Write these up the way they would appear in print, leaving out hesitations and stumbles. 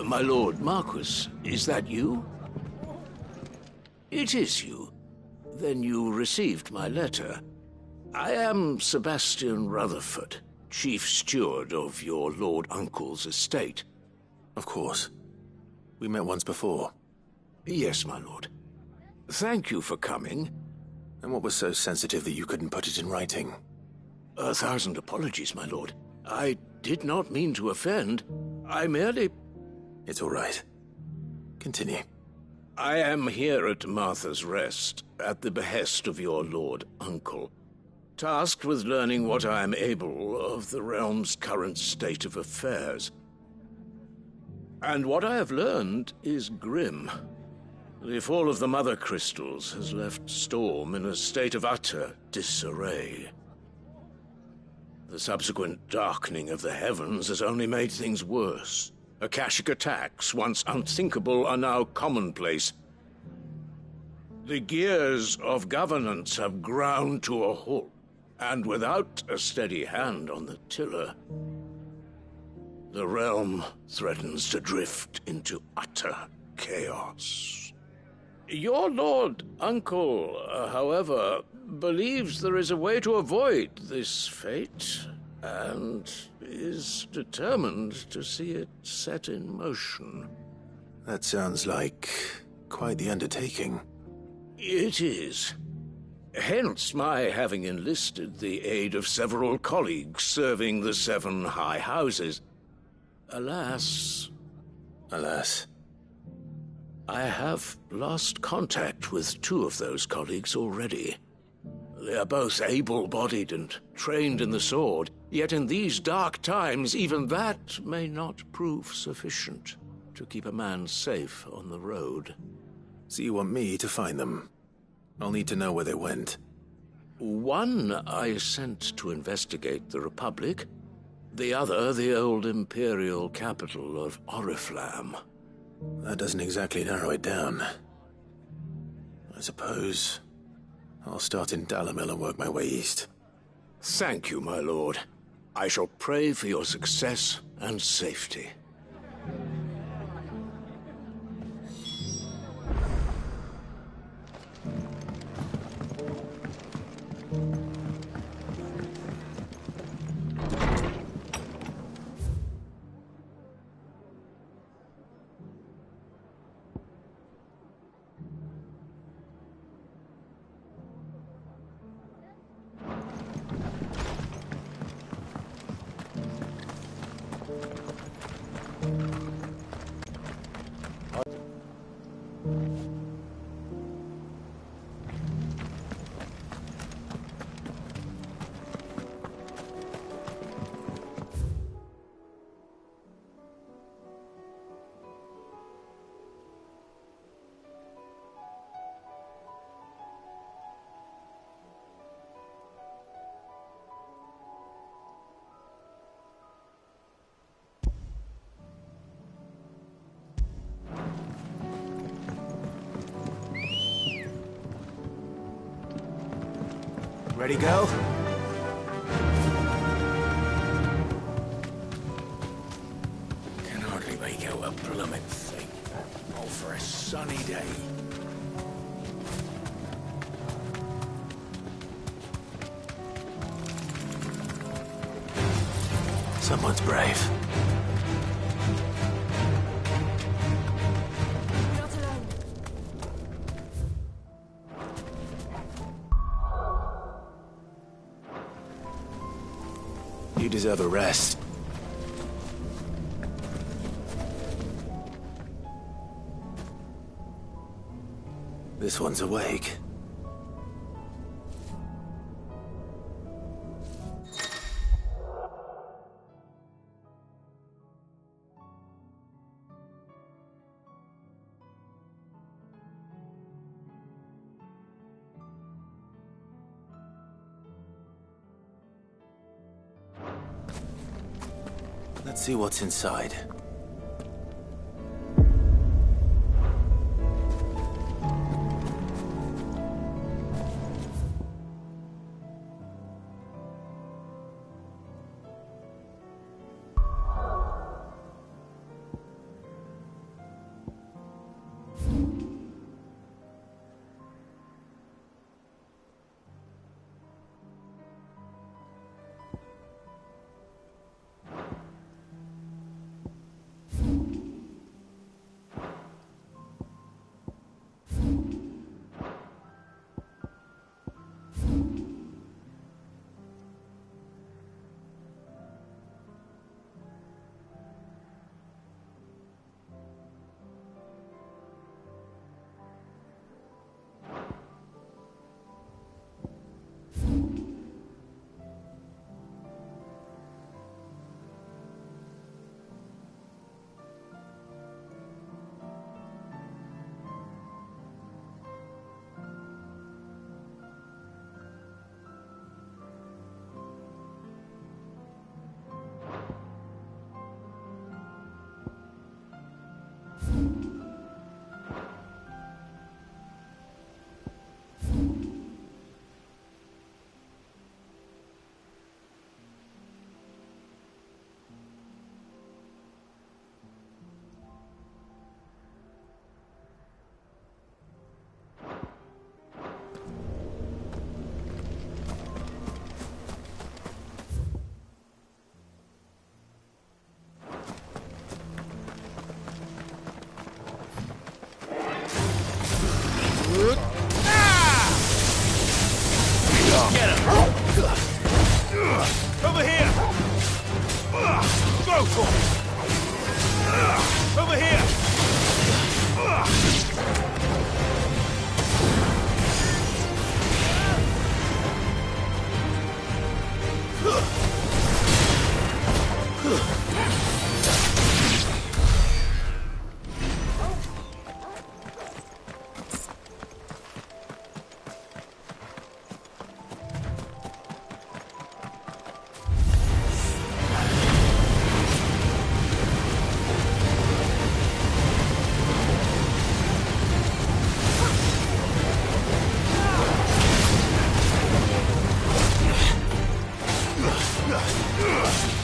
My lord Marquis, is that you? It is you. Then you received my letter. I am Sebastian Rutherford, Chief Steward of your Lord Uncle's estate. Of course. We met once before. Yes, my lord. Thank you for coming. And what was so sensitive that you couldn't put it in writing? 1,000 apologies, my lord. I did not mean to offend. I merely... It's all right. Continue. I am here at Martha's Rest, at the behest of your Lord Uncle, tasked with learning what I am able of the realm's current state of affairs. And what I have learned is grim. The fall of the Mother Crystals has left Storm in a state of utter disarray. The subsequent darkening of the heavens has only made things worse. Akashic attacks, once unthinkable, are now commonplace. The gears of governance have ground to a halt, and without a steady hand on the tiller, the realm threatens to drift into utter chaos. Your Lord Uncle, however, believes there is a way to avoid this fate, and is determined to see it set in motion. That sounds like quite the undertaking. It is. Hence my having enlisted the aid of several colleagues serving the 7 high houses. Alas, I have lost contact with 2 of those colleagues already. They are both able-bodied and trained in the sword, yet in these dark times even that may not prove sufficient to keep a man safe on the road. So you want me to find them? I'll need to know where they went. One I sent to investigate the Republic, the other the old Imperial capital of Oriflamme. That doesn't exactly narrow it down. I suppose I'll start in Dalamil and work my way east. Thank you, my lord. I shall pray for your success and safety. Ready, go? Can hardly make out a bloomin' thing. All for a sunny day. Someone's brave. You deserve a rest. This one's awake. Let's see what's inside.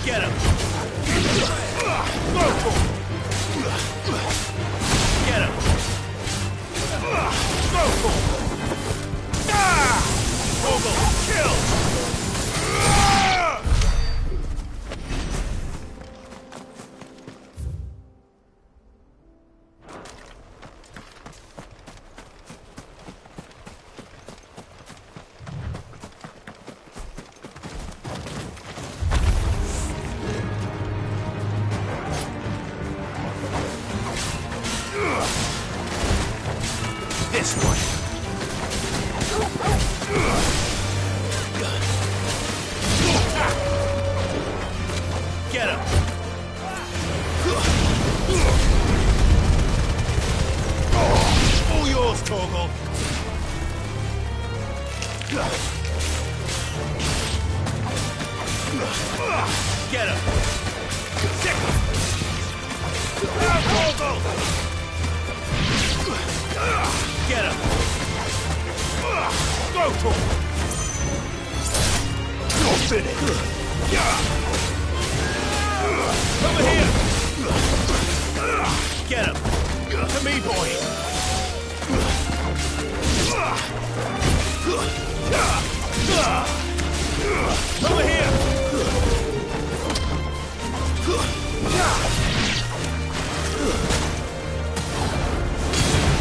Get him! Get him! Vogel, kill! This one. Get him. All yours, Torgal. Get him. Sick him. Now, Torgal. Get him! Go for him! You're finished! Over here! Get him! To me, boy! Over here!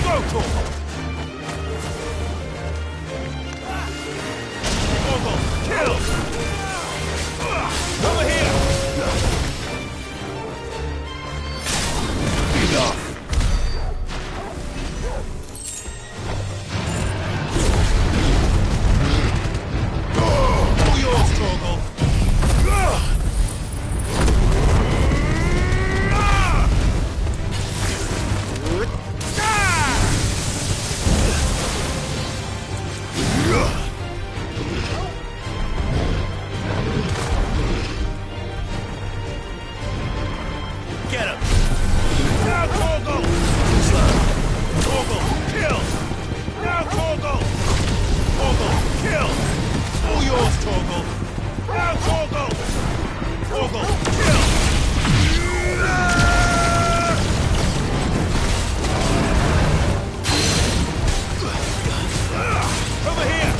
Go for him! Kill! Over here! Enough! All yours, Torgal! Get him! Now, Torgal! Torgal, kill! Now, Torgal! Torgal, kill! All yours, Torgal! Now, Torgal! Torgal, kill! Over here!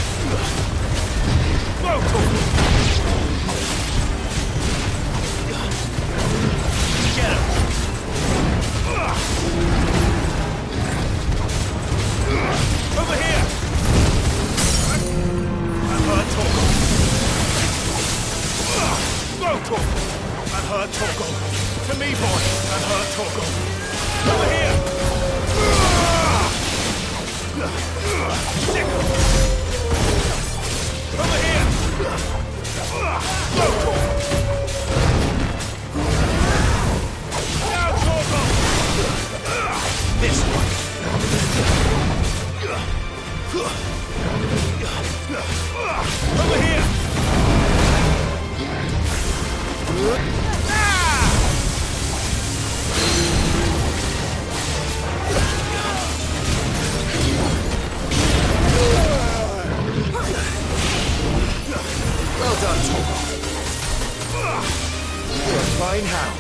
Go, Torgal! Get him! Over here! I've heard Torgal. Go, Torgal! I've heard Torgal. To me, boy! I've heard Torgal. Over here! Sick him! Over here! Go, Torgal! This one. Over here. Well done, Torgal. You're a fine hound.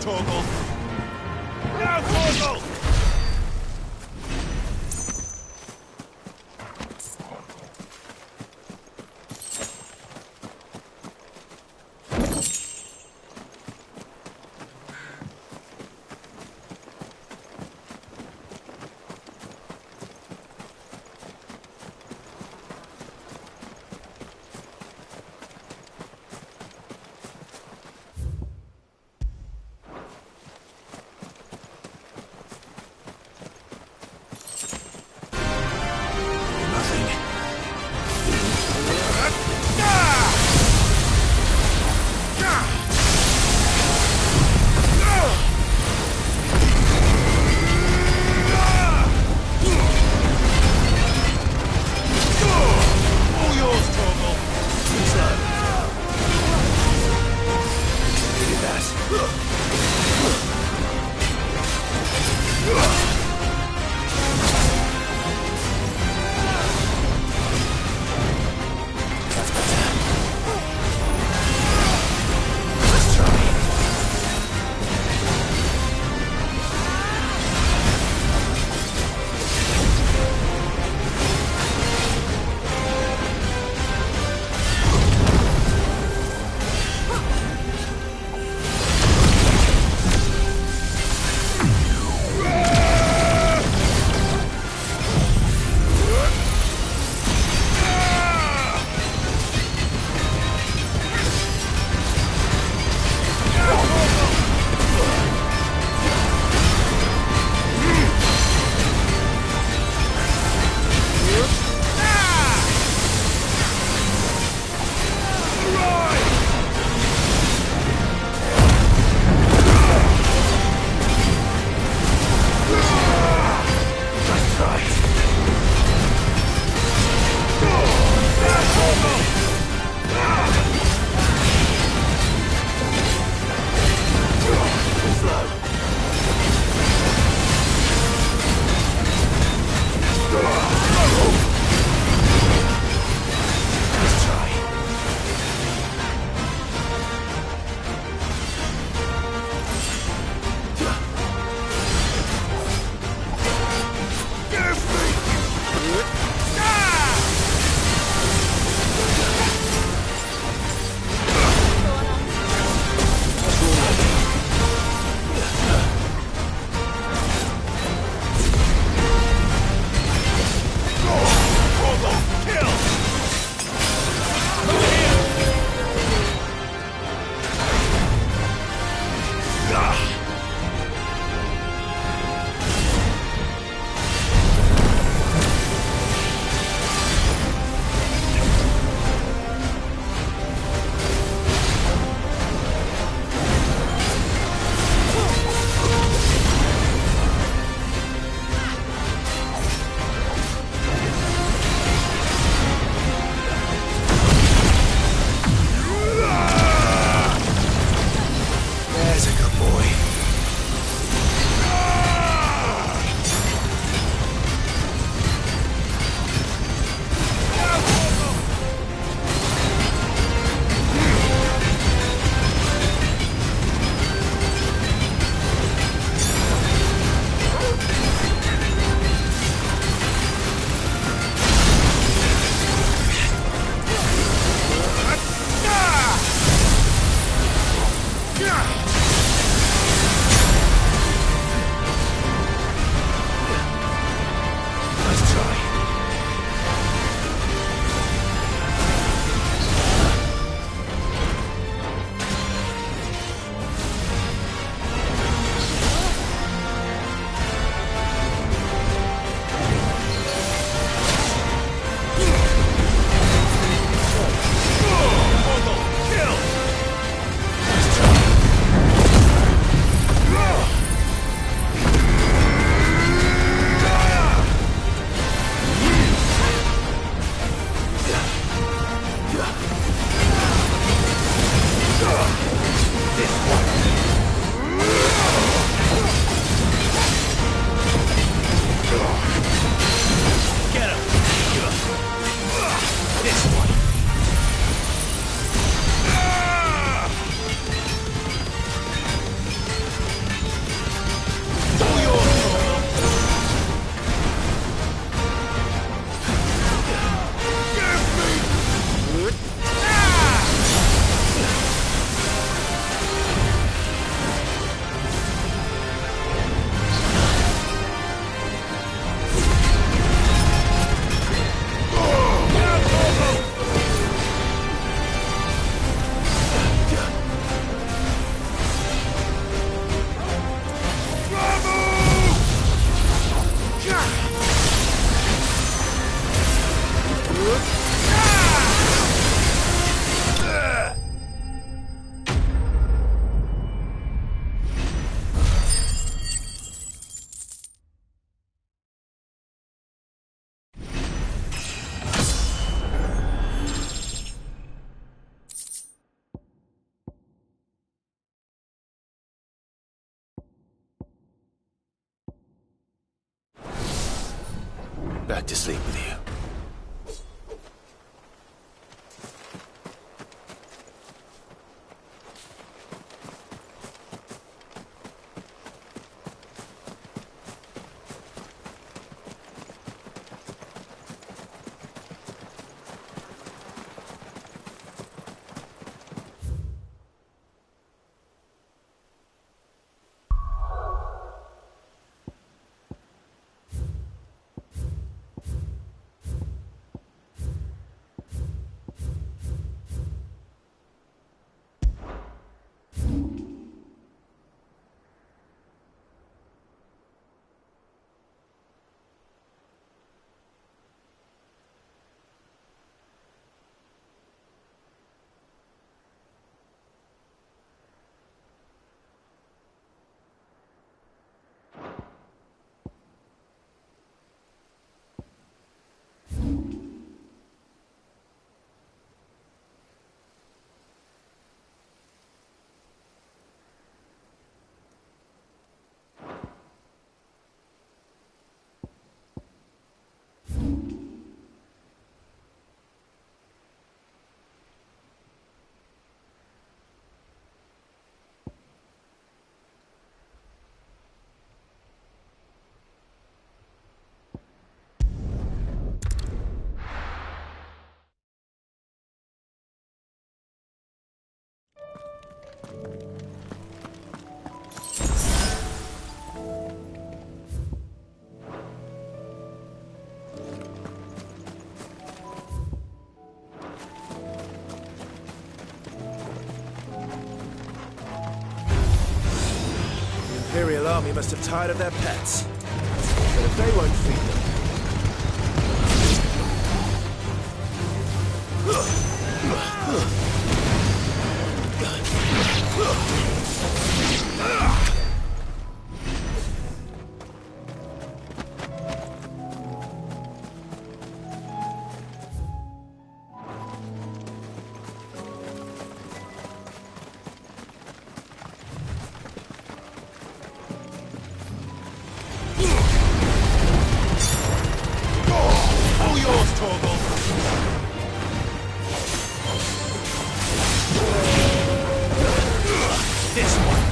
Torgal! Now, Torgal! back to sleep with you. The Imperial army must have tired of their pets. But if they won't feed them... All yours, Torgal! This one!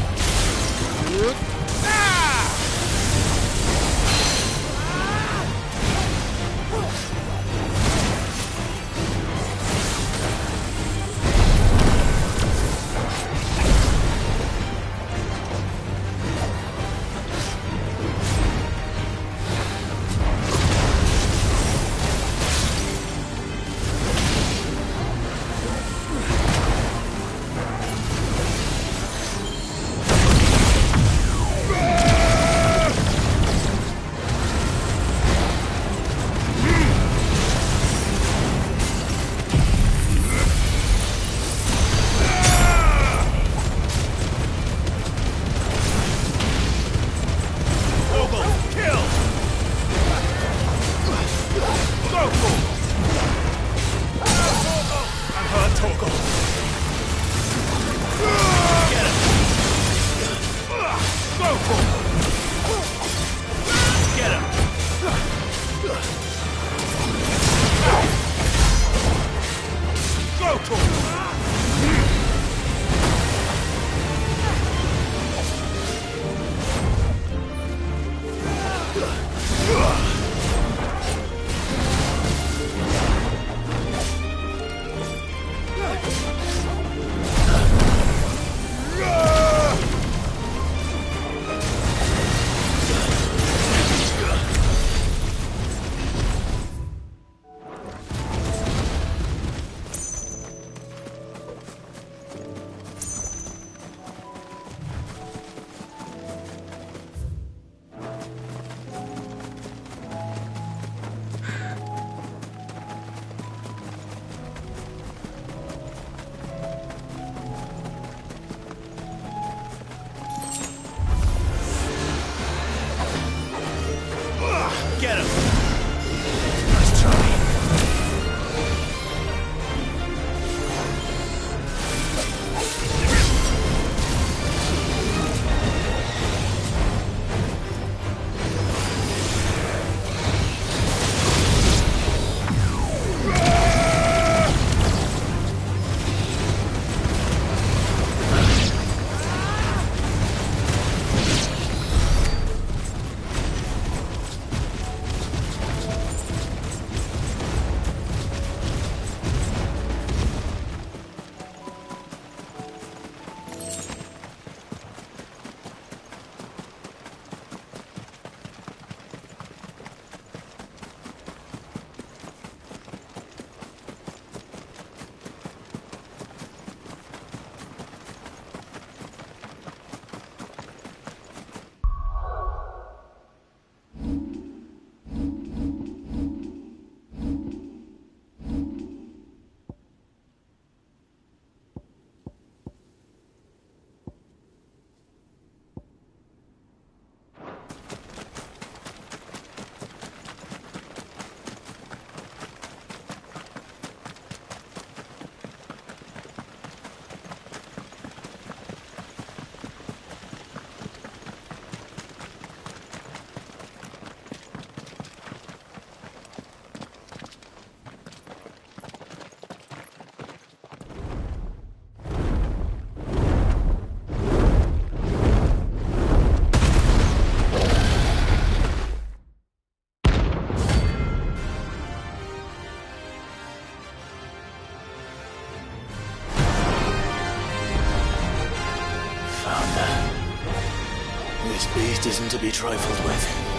Beast isn't to be trifled with.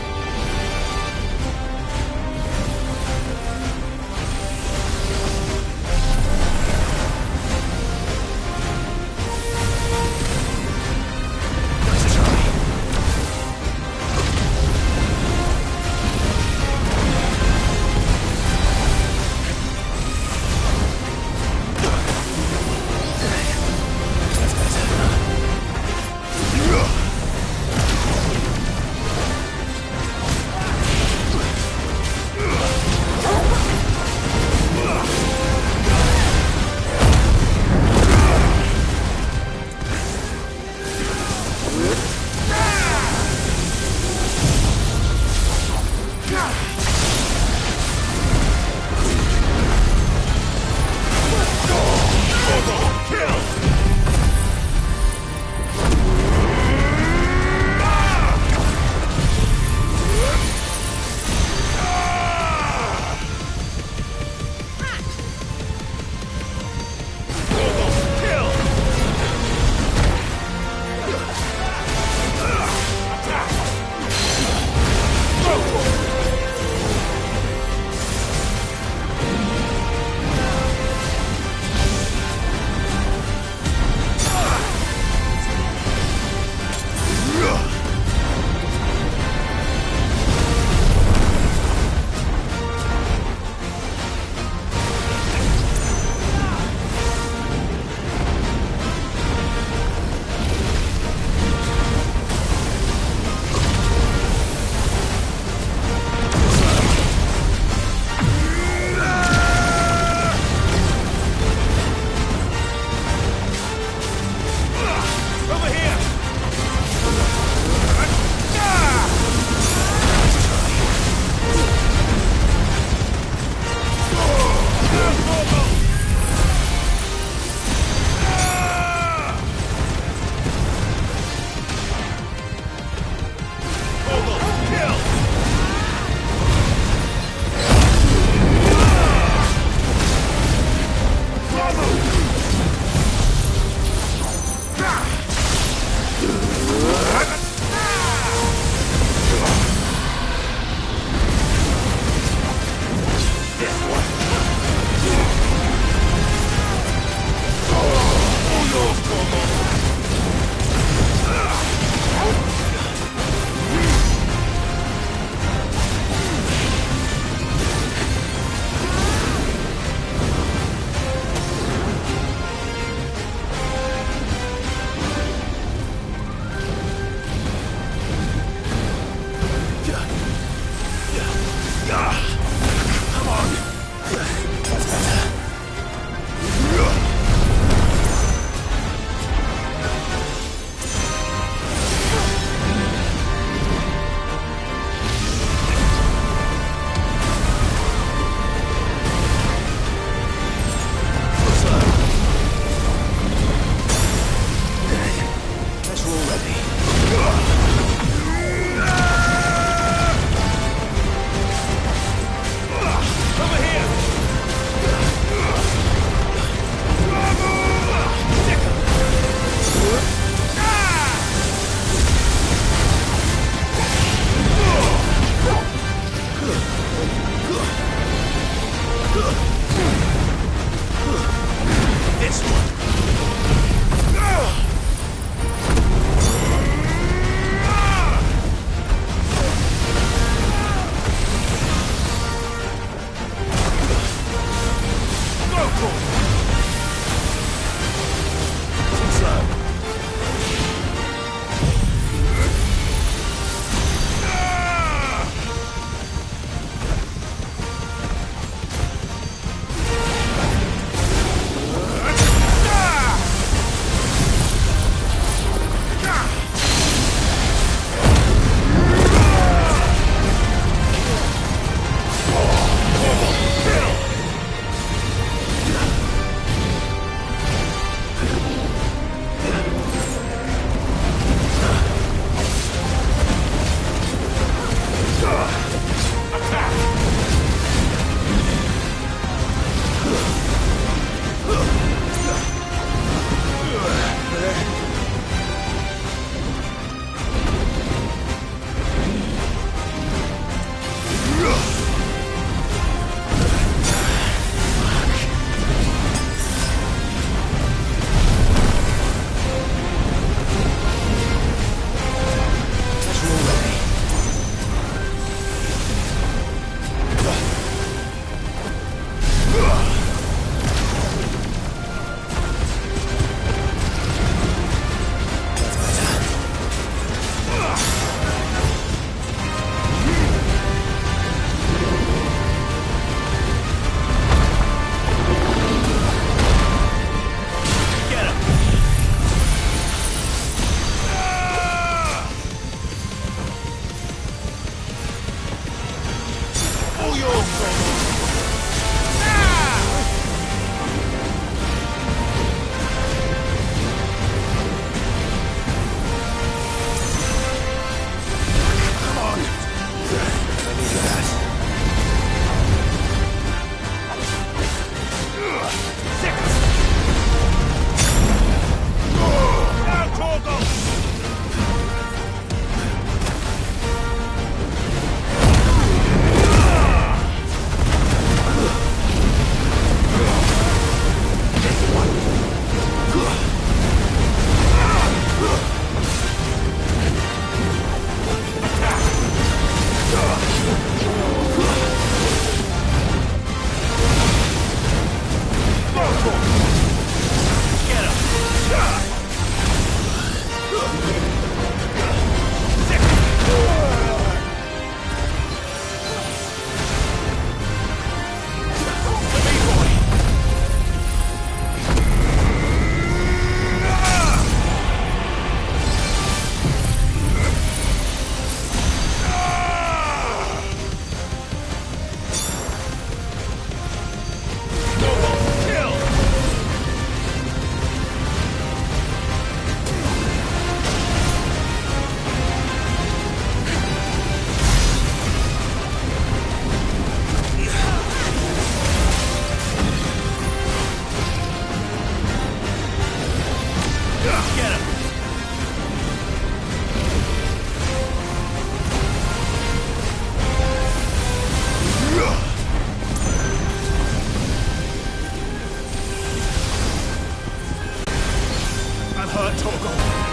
hurt Torgal.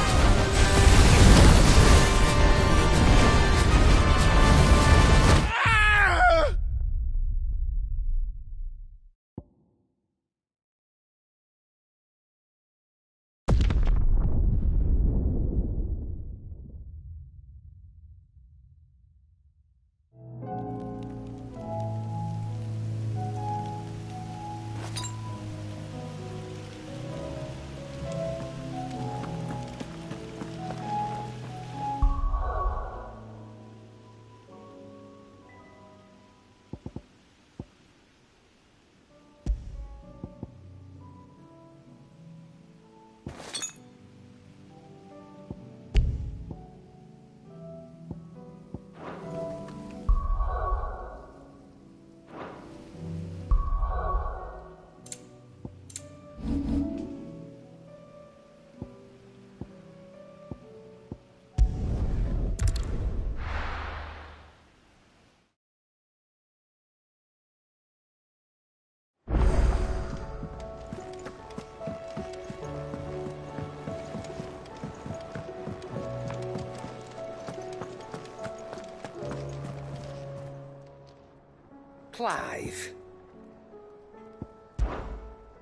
Clive.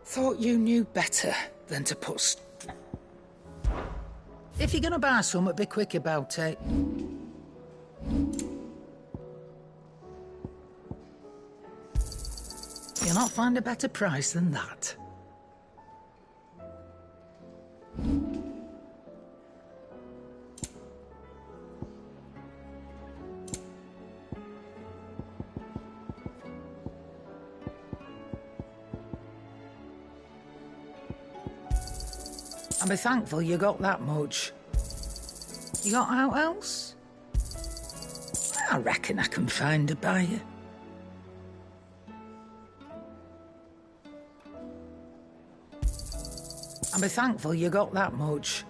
Thought you knew better than to put If you're gonna buy something, be quick about it. You'll not find a better price than that. And be thankful you got that much. You got out else? I reckon I can find a buyer. And be thankful you got that much.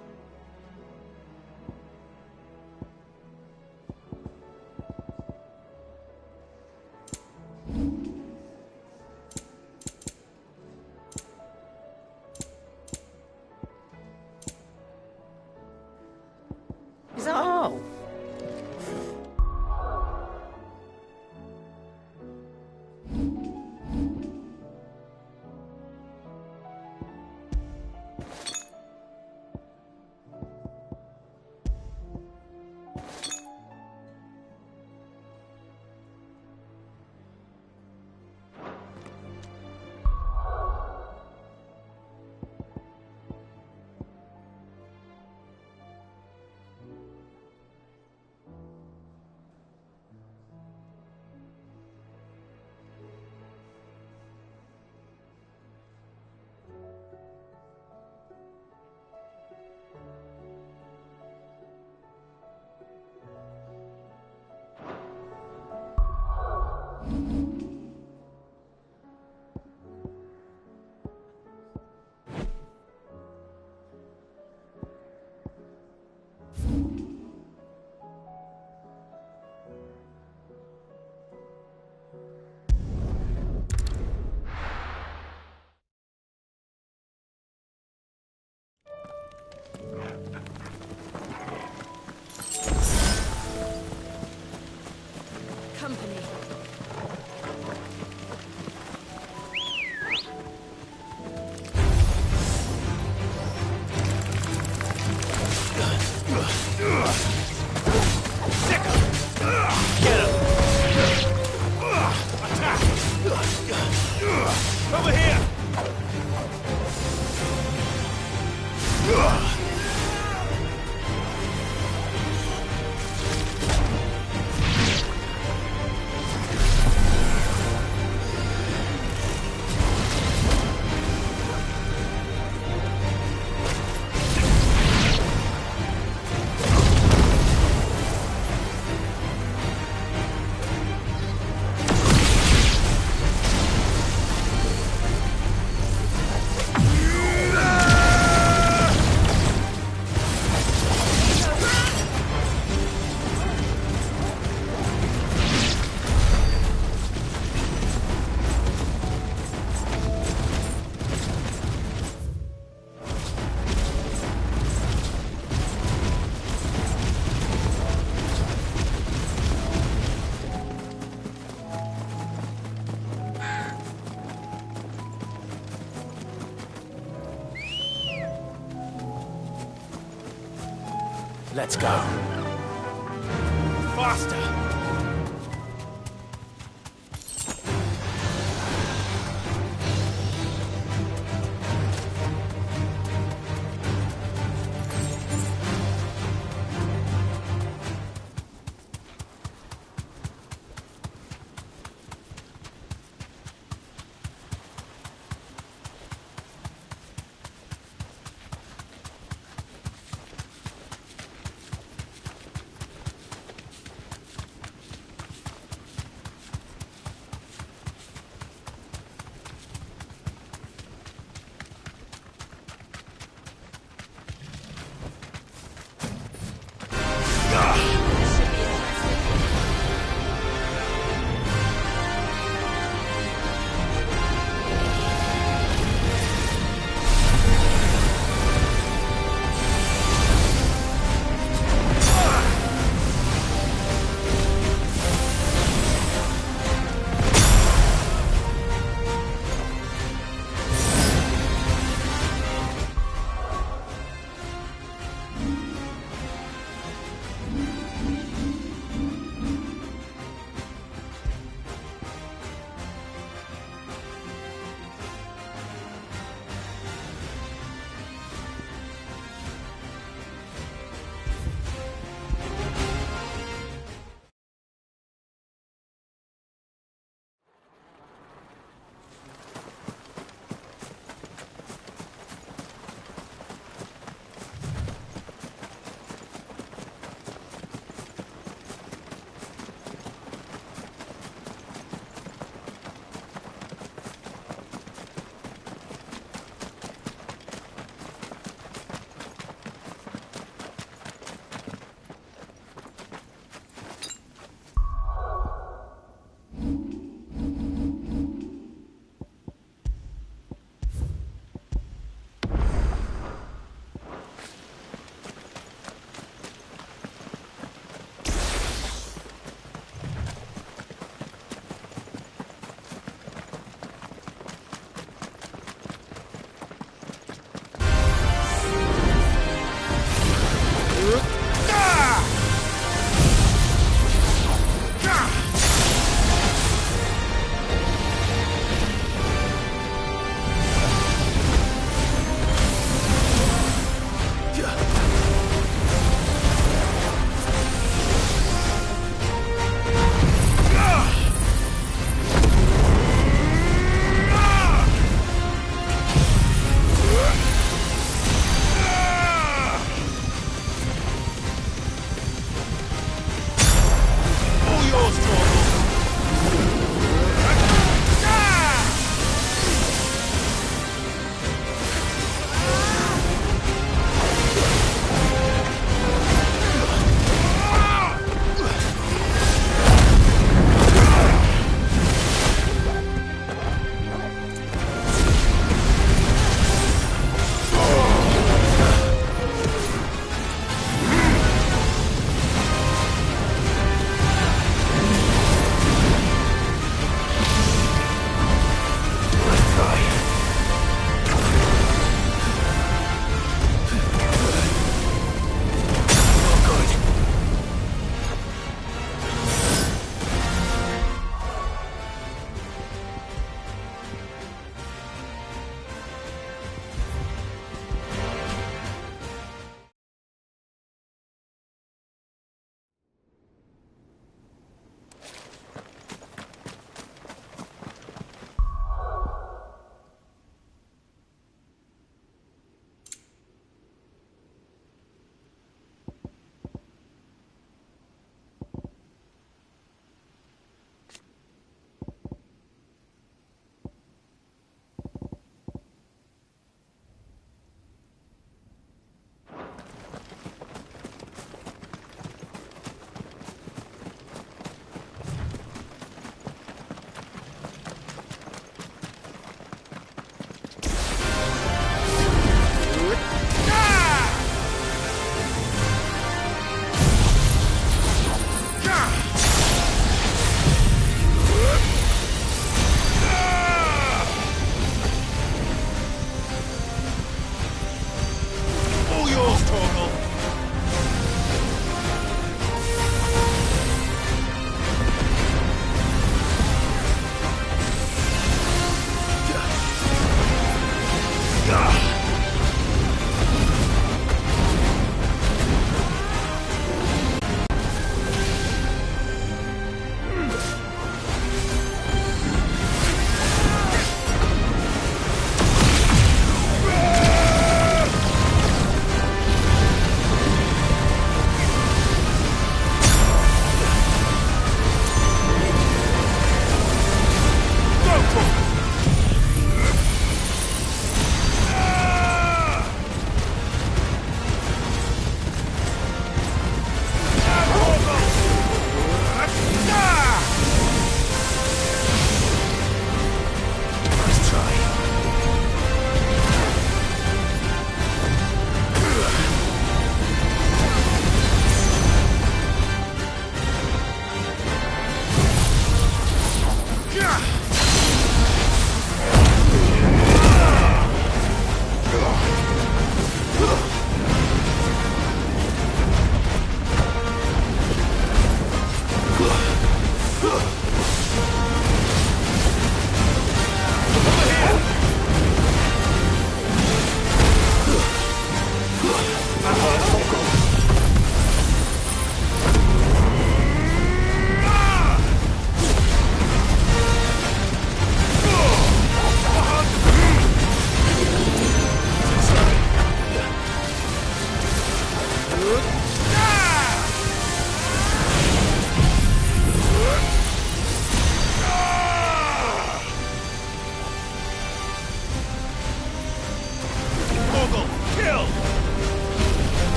Is that all? Let's go. Faster!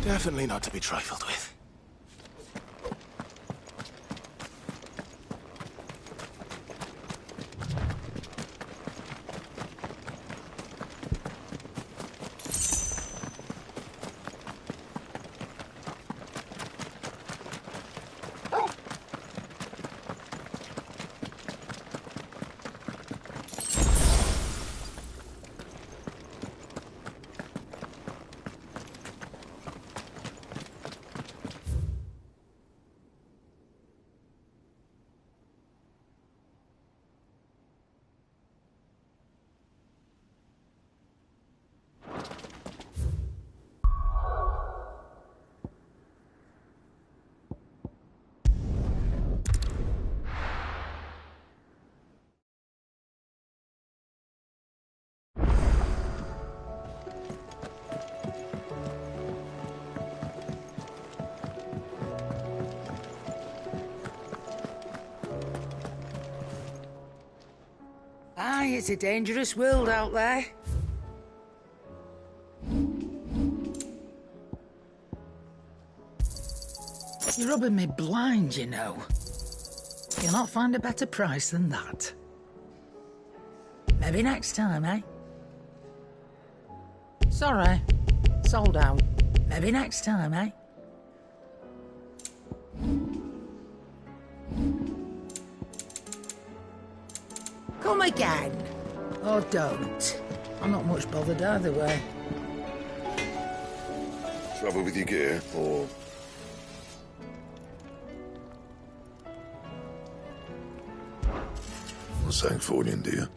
Definitely not to be trifled with. Aye, it's a dangerous world out there. You're rubbing me blind, you know. You'll not find a better price than that. Maybe next time, eh? Sorry. Sold out. Maybe next time, eh? Come again. Or don't. I'm not much bothered either way. Trouble with your gear, or... Well, Sanctfordian, do you?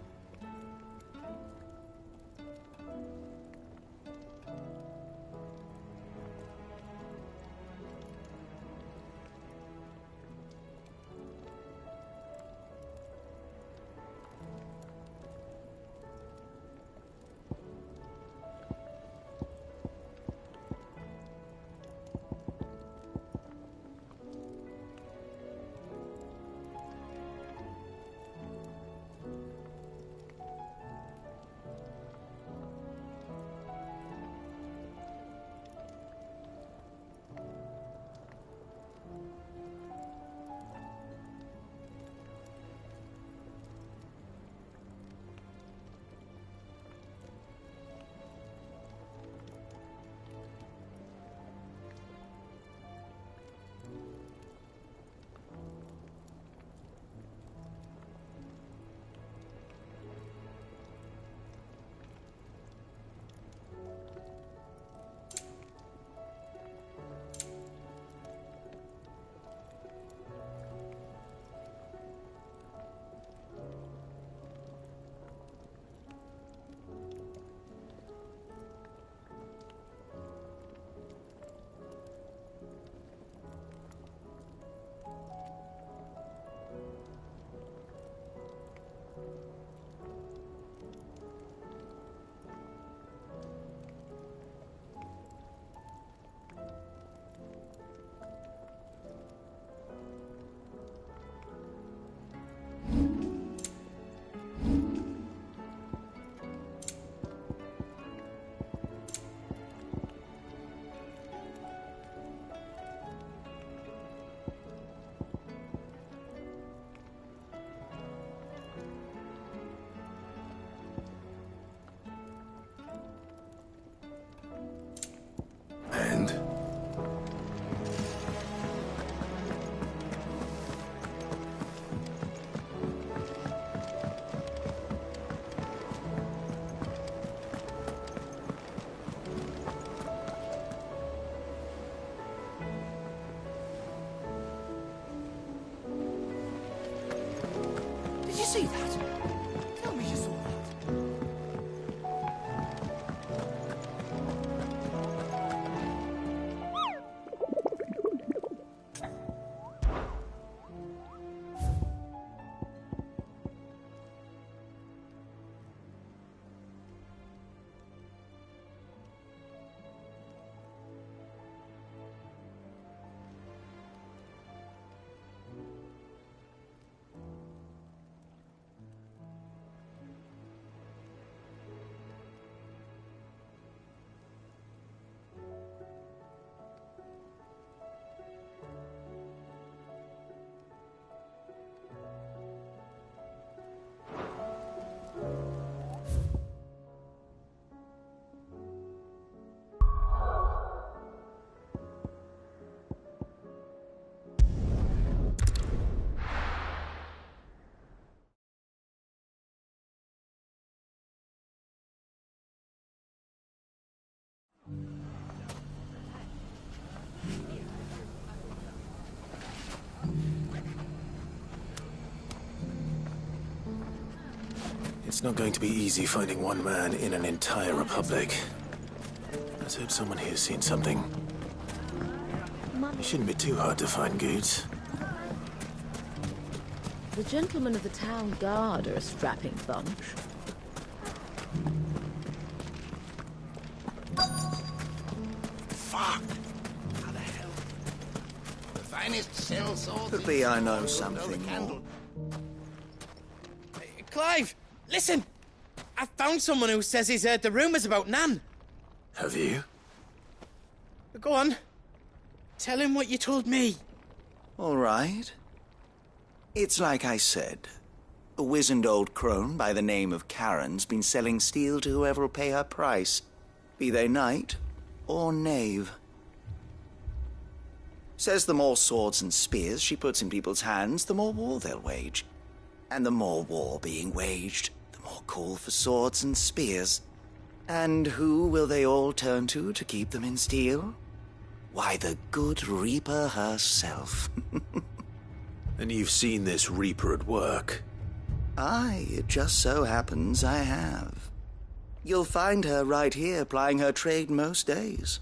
see that? Tell me you saw that. It's not going to be easy finding one man in an entire republic. Let's hope someone here's seen something. It shouldn't be too hard to find goods. The gentlemen of the town guard are a strapping bunch. Fuck! How the hell? The finest cell swords. Could be I know something more. Clive, listen! I found someone who says he's heard the rumours about Nan. Have you? Go on. Tell him what you told me. All right. It's like I said. A wizened old crone by the name of Karen's been selling steel to whoever will pay her price, be they knight or knave. Says the more swords and spears she puts in people's hands, the more war they'll wage. And the more war being waged, the more call for swords and spears. And who will they all turn to keep them in steel? Why, the good Reaper herself. And you've seen this Reaper at work? Aye, it just so happens I have. You'll find her right here plying her trade most days.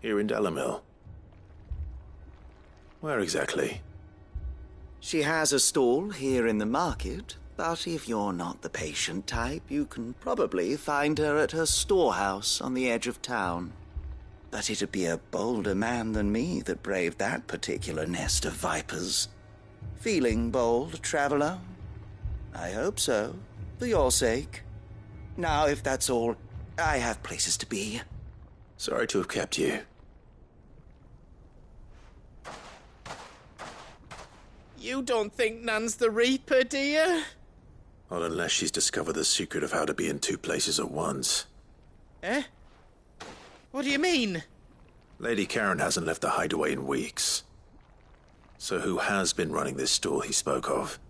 Here in Dalamil? Where exactly? She has a stall here in the market, but if you're not the patient type, you can probably find her at her storehouse on the edge of town. But it'd be a bolder man than me that braved that particular nest of vipers. Feeling bold, traveler? I hope so, for your sake. Now, if that's all, I have places to be. Sorry to have kept you. You don't think Nan's the Reaper, do you? Not unless she's discovered the secret of how to be in two places at once. Eh? What do you mean? Lady Karen hasn't left the hideaway in weeks. So who has been running this stall he spoke of?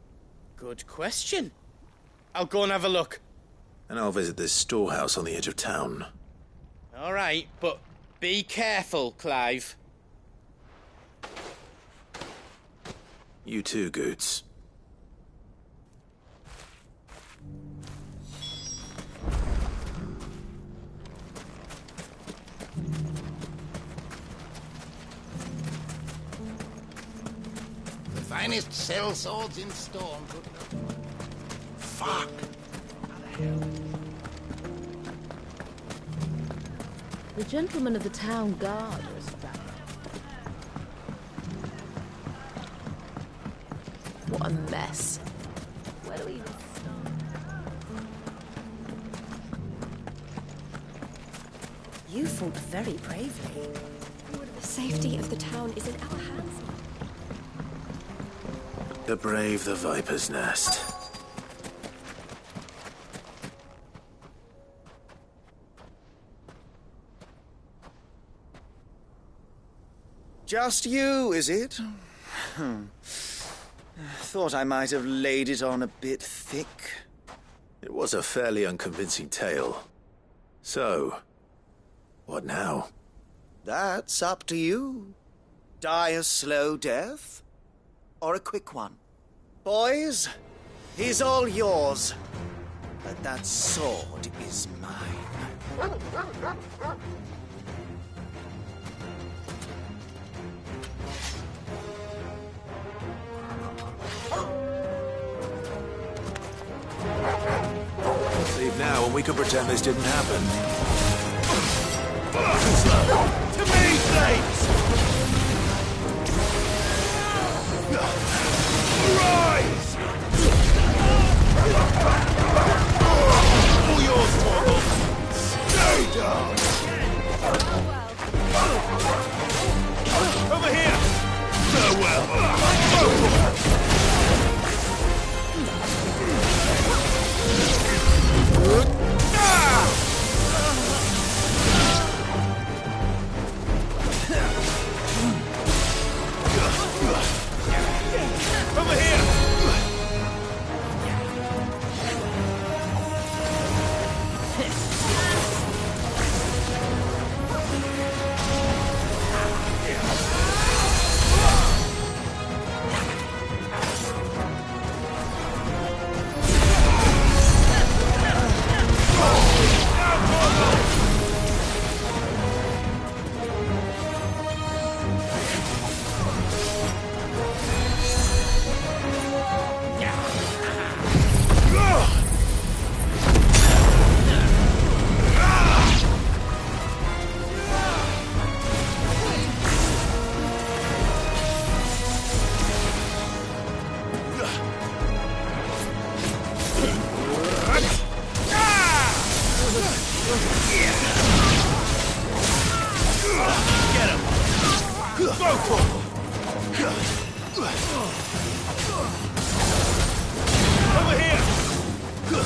Good question. I'll go and have a look. And I'll visit this storehouse on the edge of town. All right, but be careful, Clive. You too, Goots. The finest cell swords in Storm. Fuck! How the hell? The gentlemen of the town guard are a strapping. What a mess. Where do we even start? You fought very bravely. The safety of the town is in our hands. The brave, the viper's nest. Just you, is it? Thought I might have laid it on a bit thick. It was a fairly unconvincing tale. So, what now? That's up to you. Die a slow death, or a quick one. Boys, He's all yours. But that sword is mine. Leave now and we could pretend this didn't happen. To me, slaves! Rise! All yours, Torgal! Stay down! Over here! Farewell! Over here! Over here!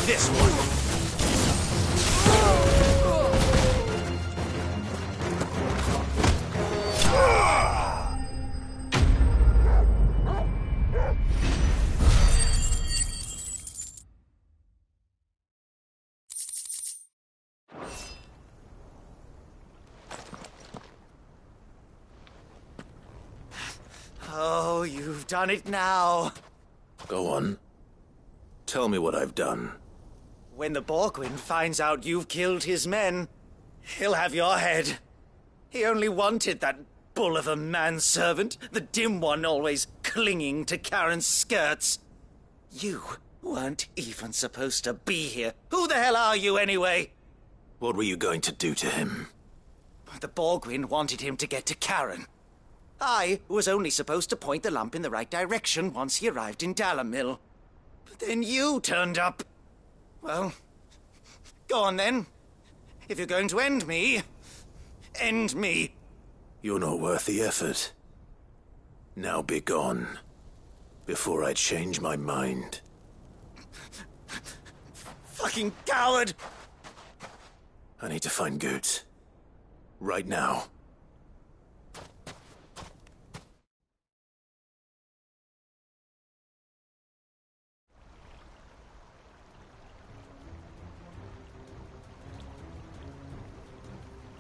This one! Oh, you've done it now. Go on. Tell me what I've done. When the Borgwyn finds out you've killed his men, he'll have your head. He only wanted that bull of a manservant, the dim one always clinging to Karen's skirts. You weren't even supposed to be here. Who the hell are you, anyway? What were you going to do to him? The Borgwyn wanted him to get to Karen. I was only supposed to point the lamp in the right direction once he arrived in Dalamil. But then you turned up. Well, go on then. If you're going to end me, end me. You're not worth the effort. Now be gone, before I change my mind. Fucking coward! I need to find Goots. Right now.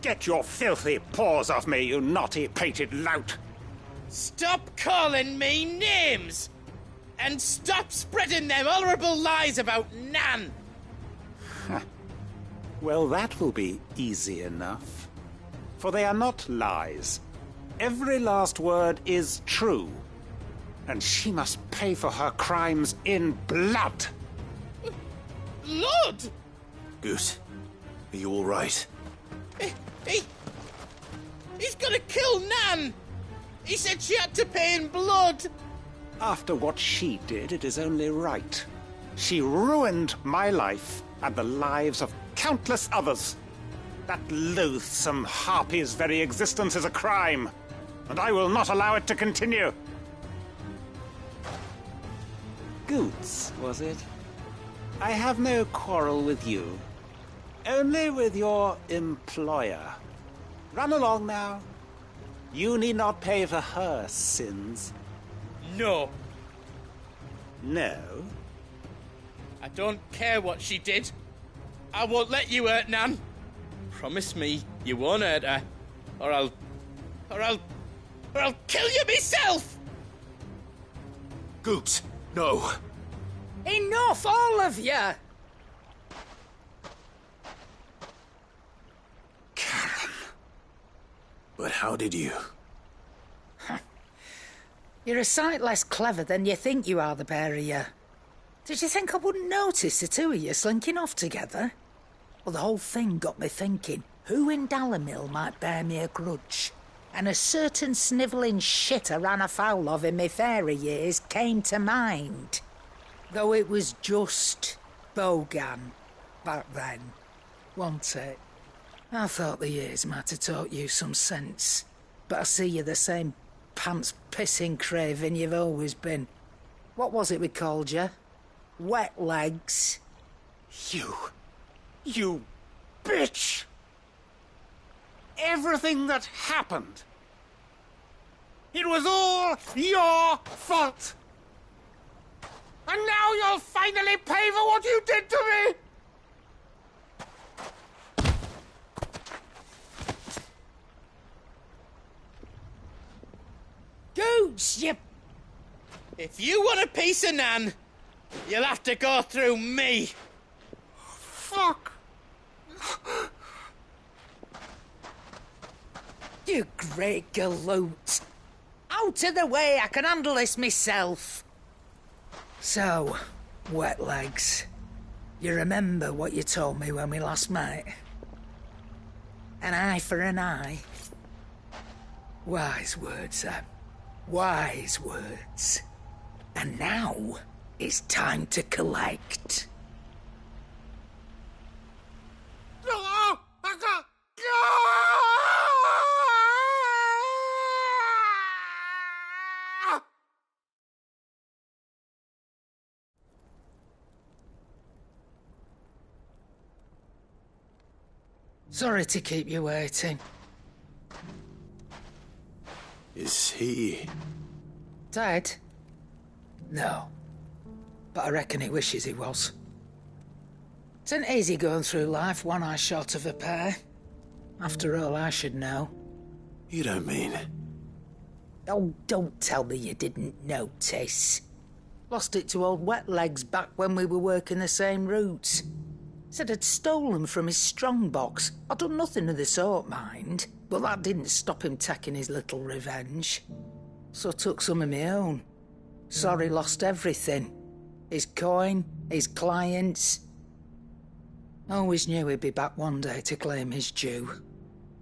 Get your filthy paws off me, you naughty-pated lout! Stop calling me names! And stop spreading them horrible lies about Nan! Well, that will be easy enough. For they are not lies. Every last word is true. And she must pay for her crimes in blood. Blood? Goot, are you all right? He's gonna kill Nan! He said she had to pay in blood! After what she did, it is only right. She ruined my life and the lives of countless others. That loathsome harpy's very existence is a crime, and I will not allow it to continue. Goots, was it? I have no quarrel with you. Only with your employer. Run along now. You need not pay for her sins. No. No? I don't care what she did. I won't let you hurt Nan. Promise me you won't hurt her, or I'll kill you myself! Goots, no. Enough, all of you! Karen. But how did you? You're a sight less clever than you think you are, the pair of you. Did you think I wouldn't notice the two of you slinking off together? Well, the whole thing got me thinking, who in Dalamil might bear me a grudge? And a certain snivelling shit I ran afoul of in my fairy years came to mind. Though it was just Bogan back then, wasn't it? I thought the years might have taught you some sense, but I see you're the same pants-pissing craven you've always been. What was it we called you? Wet legs? You bitch! Everything that happened, it was all your fault! And now you'll finally pay for what you did to me! Goots, you... If you want a piece of Nan, you'll have to go through me. Fuck! You great galoot. Out of the way, I can handle this myself. So, wet legs, you remember what you told me when we last met? An eye for an eye. Wise words, Sam. Wise words. And now, it's time to collect. Sorry to keep you waiting. Is he... Dead? No. But I reckon he wishes he was. It ain't easy going through life one eye short of a pair. After all, I should know. You don't mean... Oh, don't tell me you didn't notice. Lost it to old Wet Legs back when we were working the same routes. Said I'd stolen from his strongbox. I'd done nothing of the sort, mind. But that didn't stop him taking his little revenge. So I took some of my own. Sorry, lost everything. His coin, his clients. Always knew he'd be back one day to claim his due.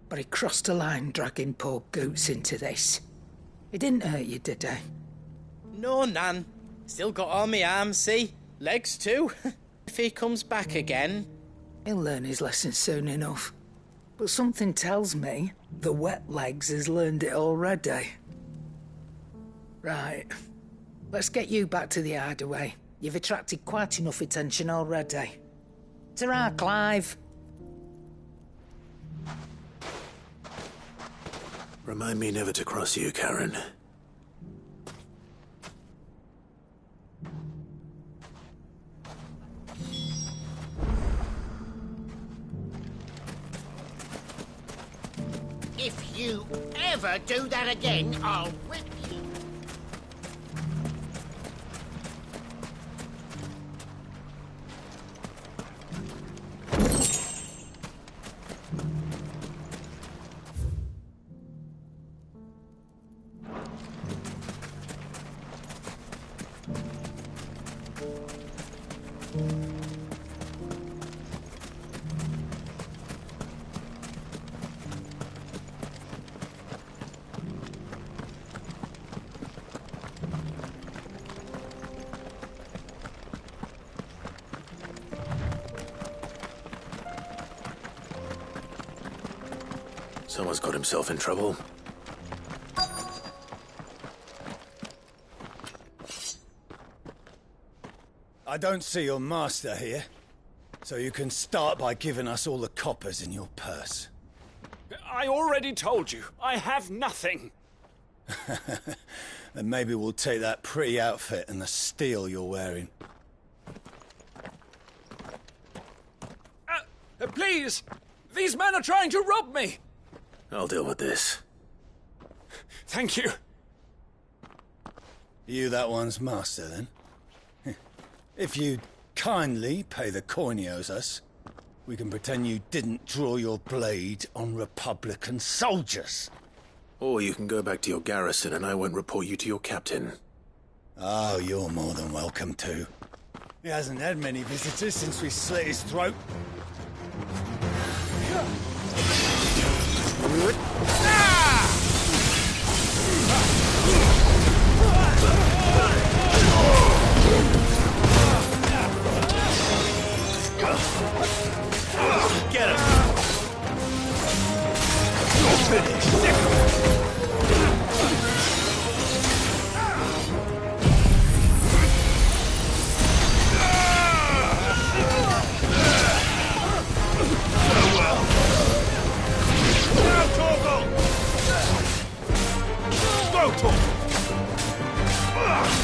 But he crossed a line dragging poor Goots into this. He didn't hurt you, did he? No, Nan. Still got all my arms, see? Legs too. If he comes back again... He'll learn his lesson soon enough. But something tells me the Wet Legs has learned it already. Right. Let's get you back to the hideaway. You've attracted quite enough attention already. Ta-ra, Clive. Remind me never to cross you, Karen. If you ever do that again, I'll whip you. Someone's got himself in trouble. I don't see your master here, so you can start by giving us all the coppers in your purse. I already told you, I have nothing. Then maybe we'll take that pretty outfit and the steel you're wearing. Please! These men are trying to rob me! I'll deal with this. Thank you. You that one's master, then? If you'd kindly pay the coin he owes us, we can pretend you didn't draw your blade on Republican soldiers. Or you can go back to your garrison and I won't report you to your captain. Oh, you're more than welcome to. He hasn't had many visitors since we slit his throat. Get him! You're finished!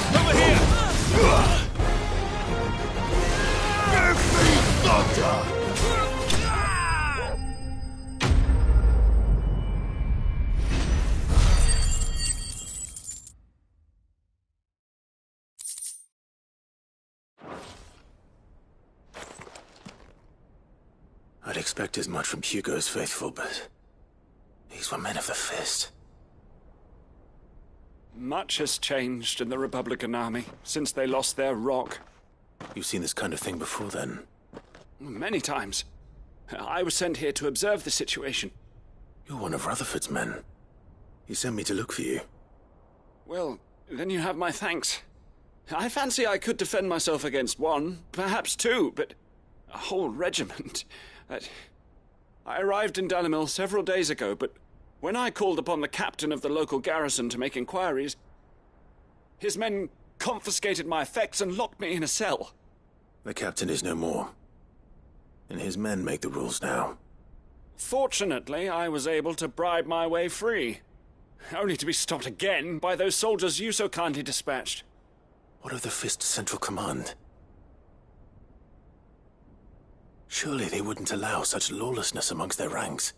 Over here! Give me thunder! I'd expect as much from Hugo's faithful, but these were men of the fist. Much has changed in the Republican army since they lost their rock. You've seen this kind of thing before, then? Many times. I was sent here to observe the situation. You're one of Rutherford's men. He sent me to look for you. Well, then you have my thanks. I fancy I could defend myself against one, perhaps two, but a whole regiment. I arrived in Dalimil several days ago, but when I called upon the captain of the local garrison to make inquiries, his men confiscated my effects and locked me in a cell. The captain is no more, and his men make the rules now. Fortunately, I was able to bribe my way free, only to be stopped again by those soldiers you so kindly dispatched. What of the Fist Central Command? Surely they wouldn't allow such lawlessness amongst their ranks.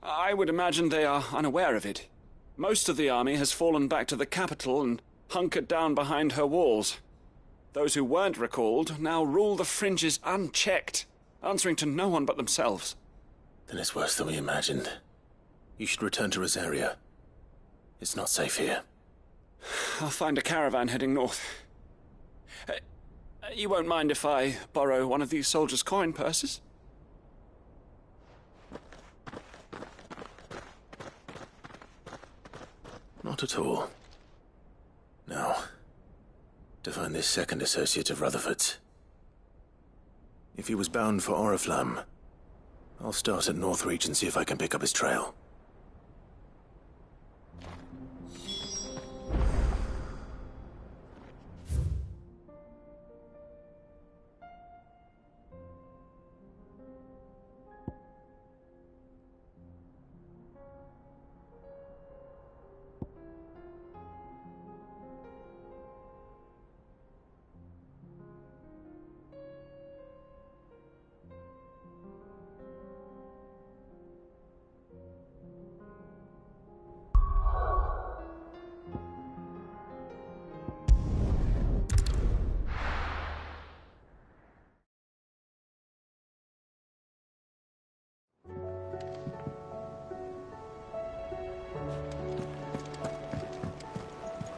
I would imagine they are unaware of it. Most of the army has fallen back to the capital and hunkered down behind her walls. Those who weren't recalled now rule the fringes unchecked, answering to no one but themselves. Then it's worse than we imagined. You should return to Rosaria. It's not safe here. I'll find a caravan heading north. You won't mind if I borrow one of these soldiers' coin purses? Not at all. Now, to find this second associate of Rutherford's. If he was bound for Oriflamme, I'll start at Northreach and see if I can pick up his trail.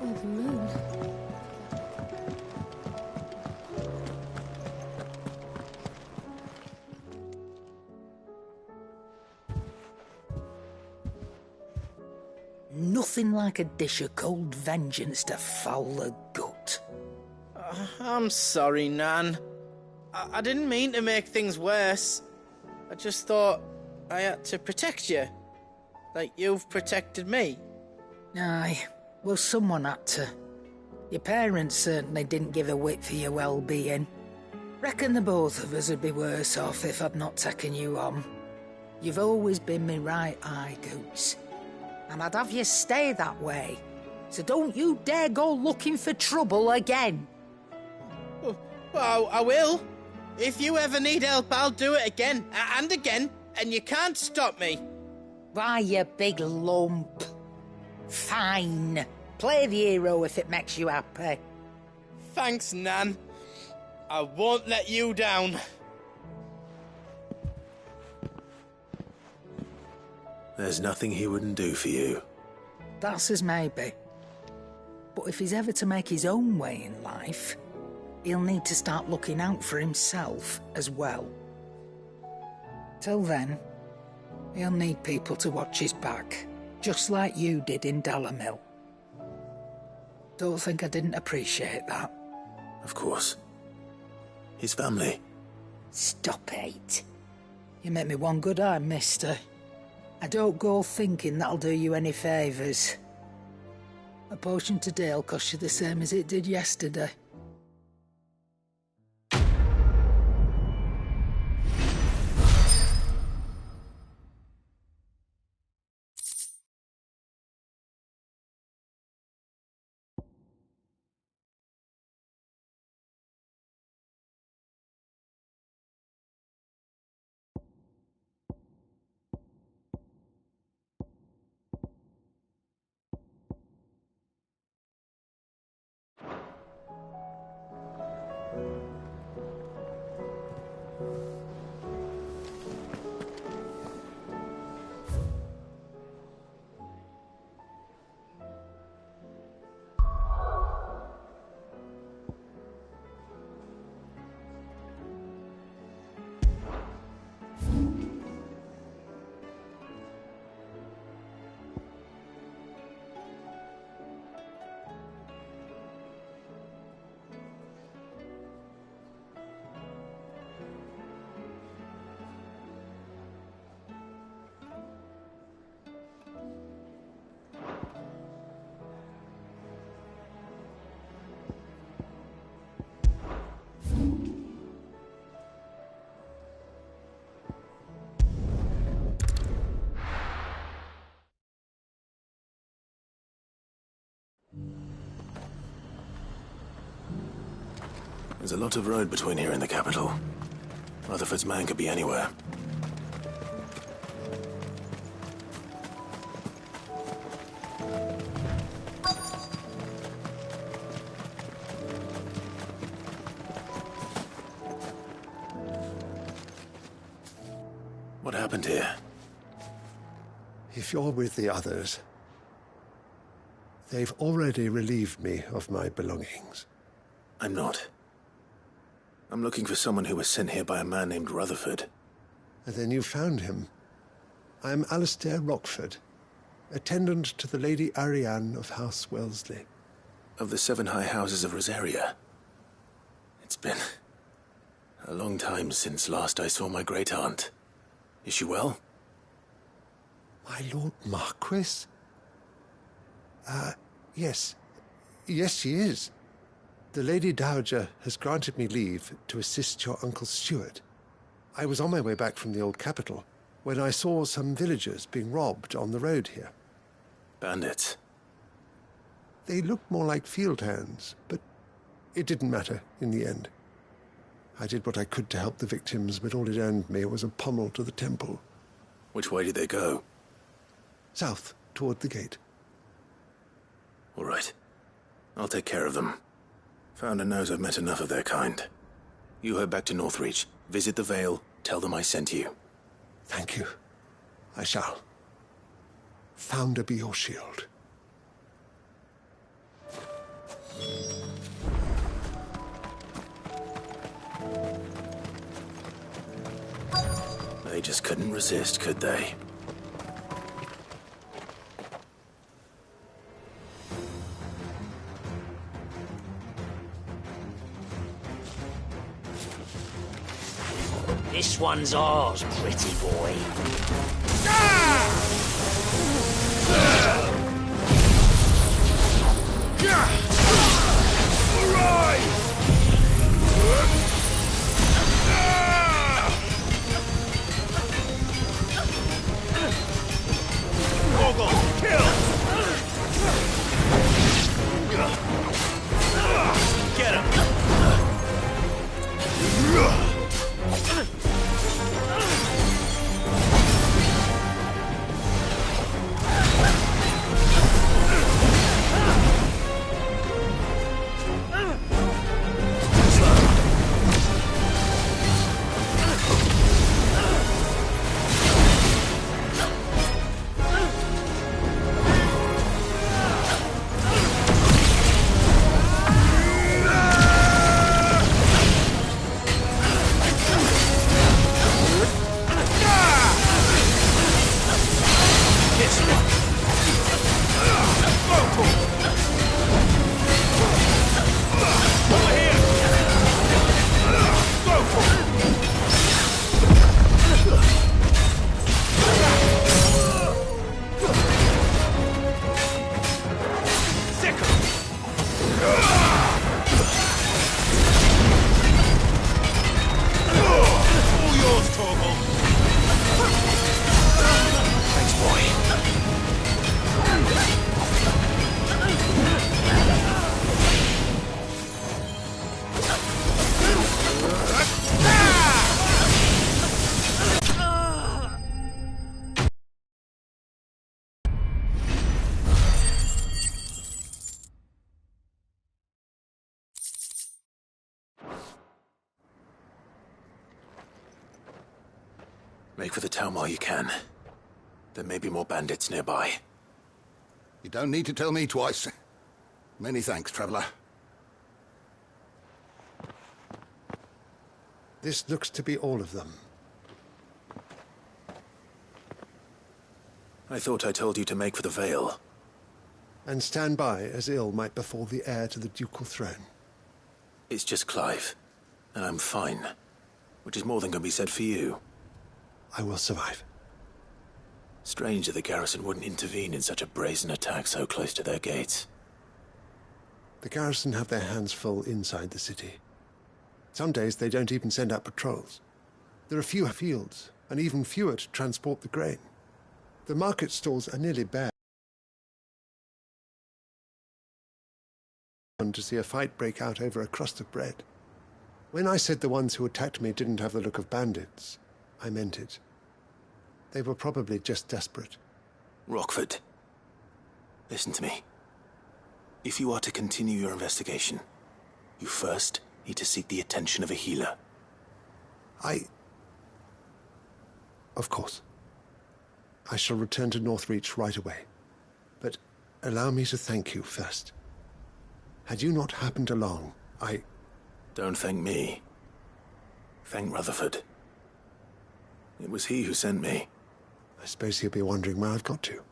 Oh, the moon. Nothing like a dish of cold vengeance to foul the gut. I'm sorry, Nan. I didn't mean to make things worse. I just thought I had to protect you. Like you've protected me. Aye, well, someone had to. Your parents certainly didn't give a whit for your well-being. Reckon the both of us would be worse off if I'd not taken you on. You've always been me right eye, Goots. And I'd have you stay that way. So don't you dare go looking for trouble again. Well, I will. If you ever need help, I'll do it again and again, and you can't stop me. Why, you big lump. Fine. Play the hero if it makes you happy. Thanks, Nan. I won't let you down. There's nothing he wouldn't do for you. That's as maybe. But if he's ever to make his own way in life, he'll need to start looking out for himself as well. Till then, he'll need people to watch his back, just like you did in Dalamil. Don't think I didn't appreciate that. Of course. His family. Stop it. You make me one good eye, mister. I don't go thinking that'll do you any favours. A potion today'll cost you the same as it did yesterday. There's a lot of road between here and the capital. Rutherford's man could be anywhere. What happened here? If you're with the others, they've already relieved me of my belongings. I'm not. I'm looking for someone who was sent here by a man named Rutherford. And then you found him. I'm Alistair Rockford, attendant to the Lady Ariane of House Wellesley. Of the 7 high houses of Rosaria. It's been a long time since last I saw my great-aunt. Is she well? My Lord Marquis? Yes. Yes, she is. The Lady Dowager has granted me leave to assist your Uncle Stuart. I was on my way back from the old capital when I saw some villagers being robbed on the road here. Bandits? They looked more like field hands, but it didn't matter in the end. I did what I could to help the victims, but all it earned me was a pommel to the temple. Which way did they go? South, toward the gate. All right. I'll take care of them. Founder knows I've met enough of their kind. You head back to Northreach, visit the Vale, tell them I sent you. Thank you. I shall. Founder be your shield. They just couldn't resist, could they? This one's ours, pretty boy. Get him! Make for the town while you can. There may be more bandits nearby. You don't need to tell me twice. Many thanks, traveler. This looks to be all of them. I thought I told you to make for the Vale. And stand by as ill might befall the heir to the ducal throne. It's just Clive, and I'm fine. Which is more than can be said for you. I will survive. Strange that the garrison wouldn't intervene in such a brazen attack so close to their gates. The garrison have their hands full inside the city. Some days they don't even send out patrols. There are fewer fields, and even fewer to transport the grain. The market stalls are nearly bare. To see a fight break out over a crust of bread. When I said the ones who attacked me didn't have the look of bandits, I meant it. They were probably just desperate. Rockford, listen to me. If you are to continue your investigation, you first need to seek the attention of a healer. Of course. I shall return to Northreach right away. But allow me to thank you first. Had you not happened along, Don't thank me. Thank Rutherford. It was he who sent me. I suppose he'll be wondering where I've got to.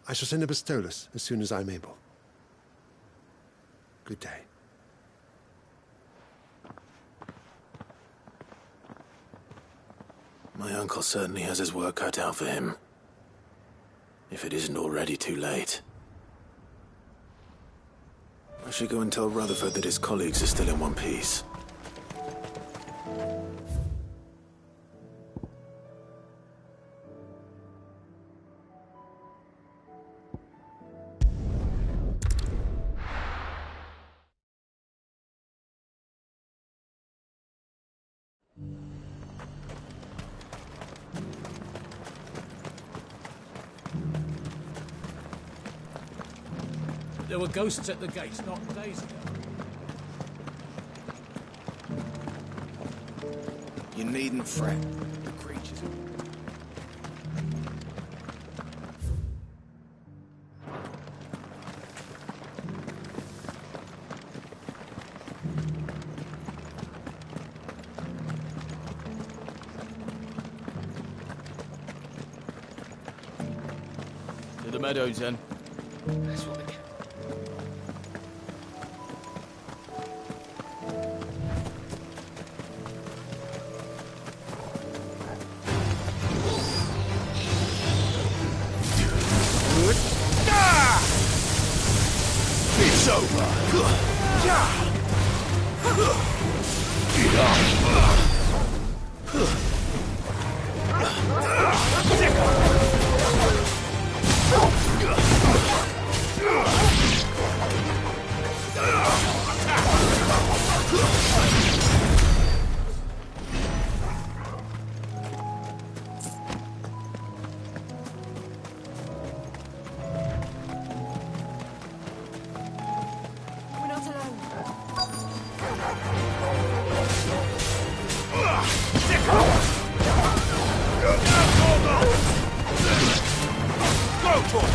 I shall send a Bastolus as soon as I'm able. Good day. My uncle certainly has his work cut out for him. If it isn't already too late. I should go and tell Rutherford that his colleagues are still in one piece. There were ghosts at the gates not days ago. You needn't fret. The creatures... To the meadows, then. That's what we get. It's over. We're not alone. Go for it!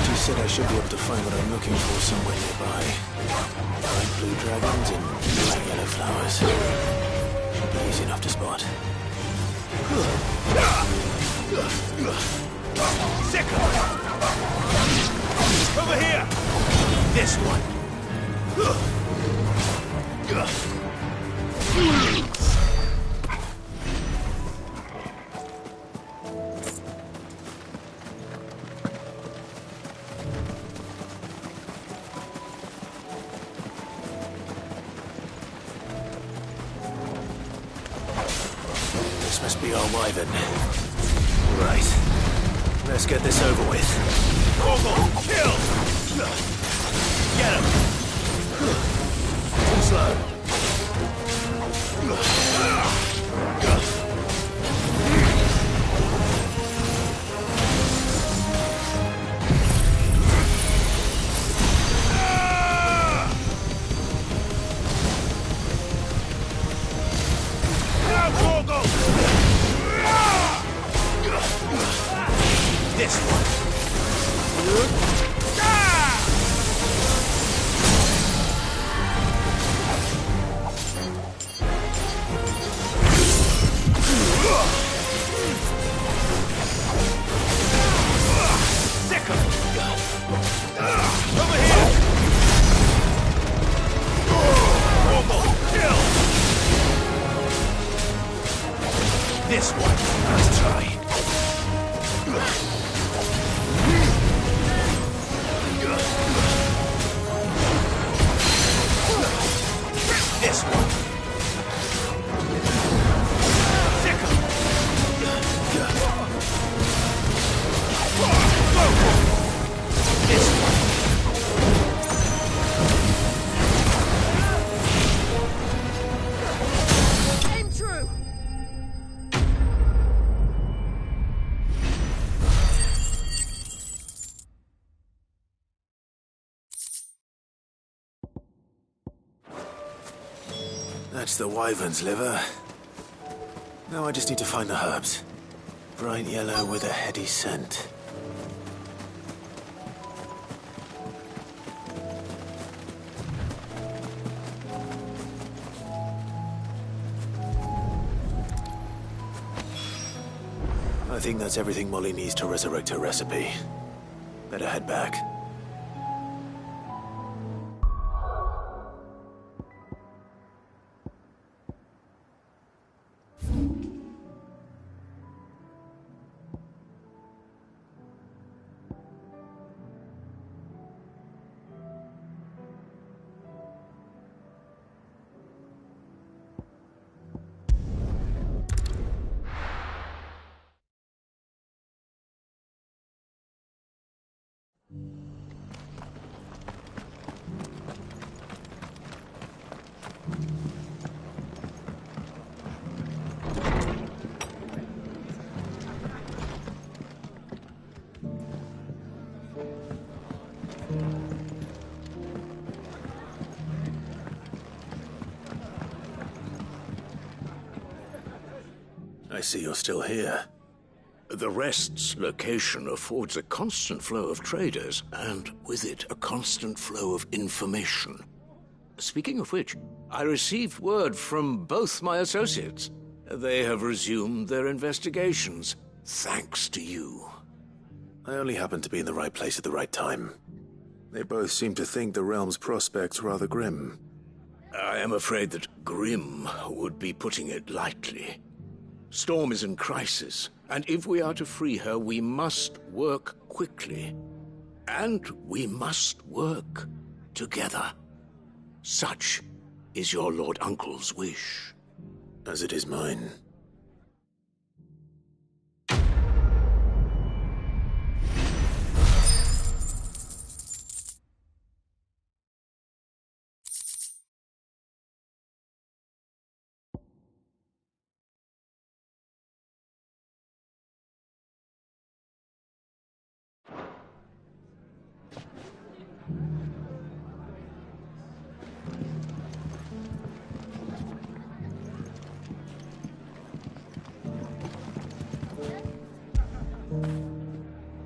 You said I should be able to find what I'm looking for somewhere nearby. Bright blue dragons and bright yellow flowers. Should be easy enough to spot. Over here! This one. This must be our wyvern. Right. Let's get this over with. Ogle, kill! Get him! Too slow. That's the wyvern's liver. Now I just need to find the herbs. Bright yellow with a heady scent. I think that's everything Molly needs to resurrect her recipe. Better head back. I see you're still here. The Rest's location affords a constant flow of traders, and with it, a constant flow of information. Speaking of which, I received word from both my associates. They have resumed their investigations, thanks to you. I only happened to be in the right place at the right time. They both seem to think the realm's prospects rather grim. I am afraid that grim would be putting it lightly. Storm is in crisis, and if we are to free her, we must work quickly. And we must work together. Such is your Lord Uncle's wish. As it is mine.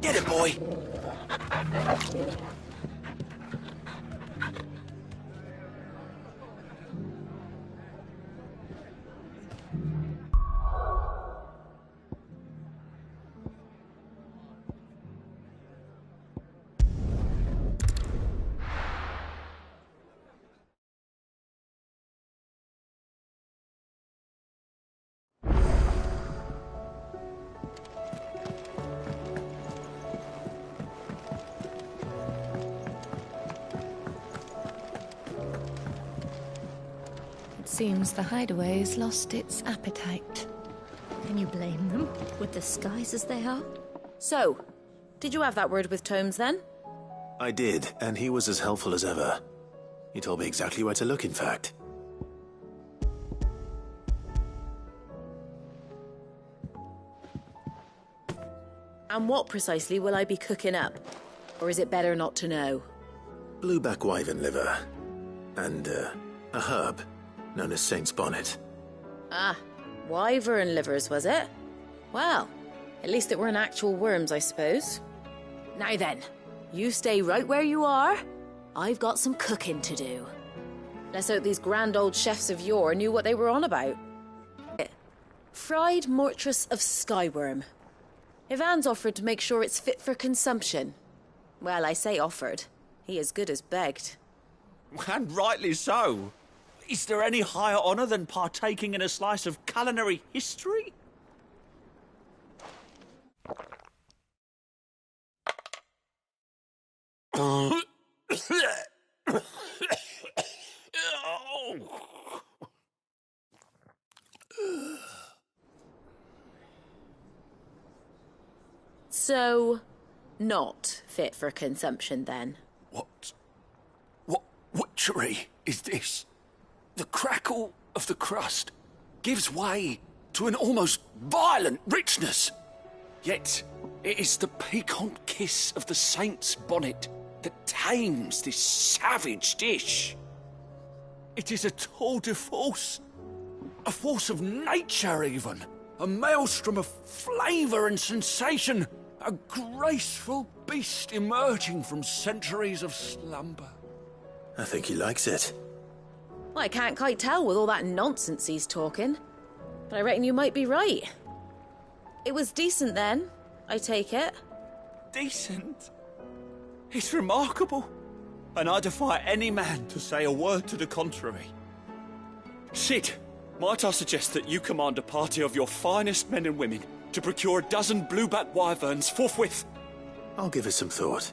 Get it, boy! Seems the hideaway's lost its appetite. Can you blame them, with the skies as they are? So, did you have that word with Tomes then? I did, and he was as helpful as ever. He told me exactly where to look, in fact. And what precisely will I be cooking up? Or is it better not to know? Blueback wyvern liver. And, a herb known as Saint's Bonnet. Ah, wyvern livers, was it? Well, at least it weren't actual worms, I suppose. Now then, you stay right where you are. I've got some cooking to do. Let's hope these grand old chefs of yore knew what they were on about. Fried mortress of skyworm. Ivan's offered to make sure it's fit for consumption. Well, I say offered. He as good as begged. And rightly so. Is there any higher honour than partaking in a slice of culinary history? So, not fit for consumption then? What witchery is this? The crackle of the crust gives way to an almost violent richness. Yet, it is the piquant kiss of the saint's bonnet that tames this savage dish. It is a tour de force A force of nature, even. A maelstrom of flavour and sensation. A graceful beast emerging from centuries of slumber. I think he likes it. Well, I can't quite tell with all that nonsense he's talking. But I reckon you might be right. It was decent then, I take it. Decent? It's remarkable. And I defy any man to say a word to the contrary. Sid, might I suggest that you command a party of your finest men and women to procure a dozen blueback wyverns forthwith? I'll give it some thought.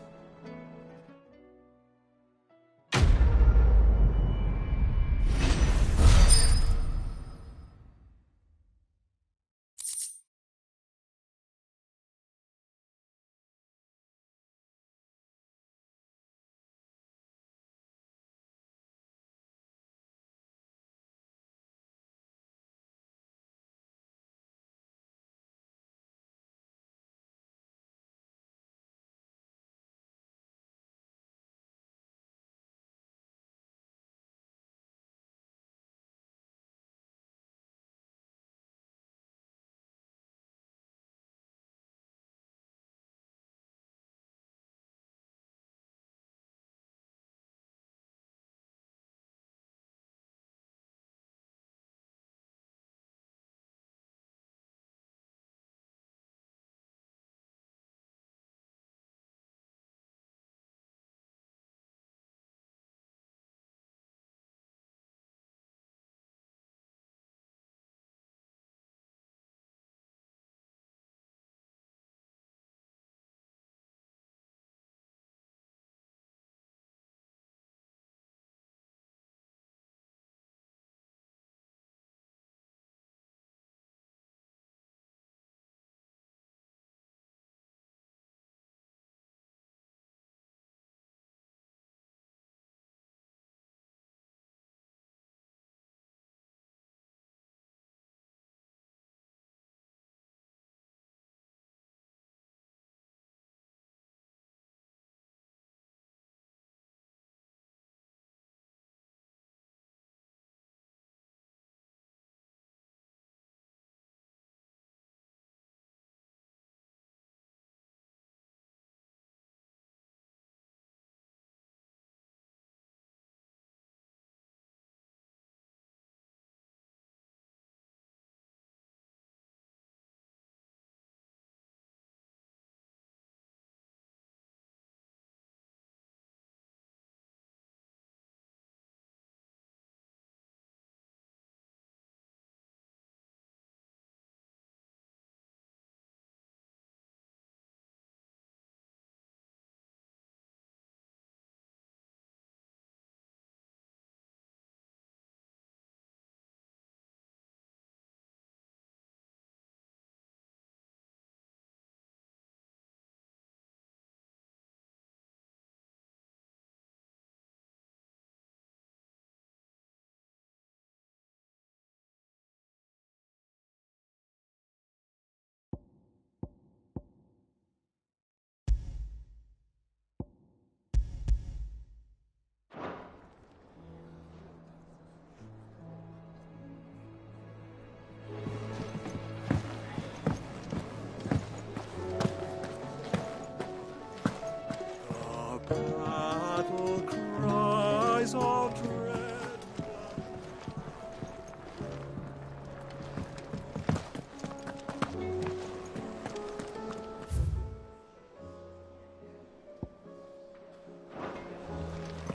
Battle cries of dread.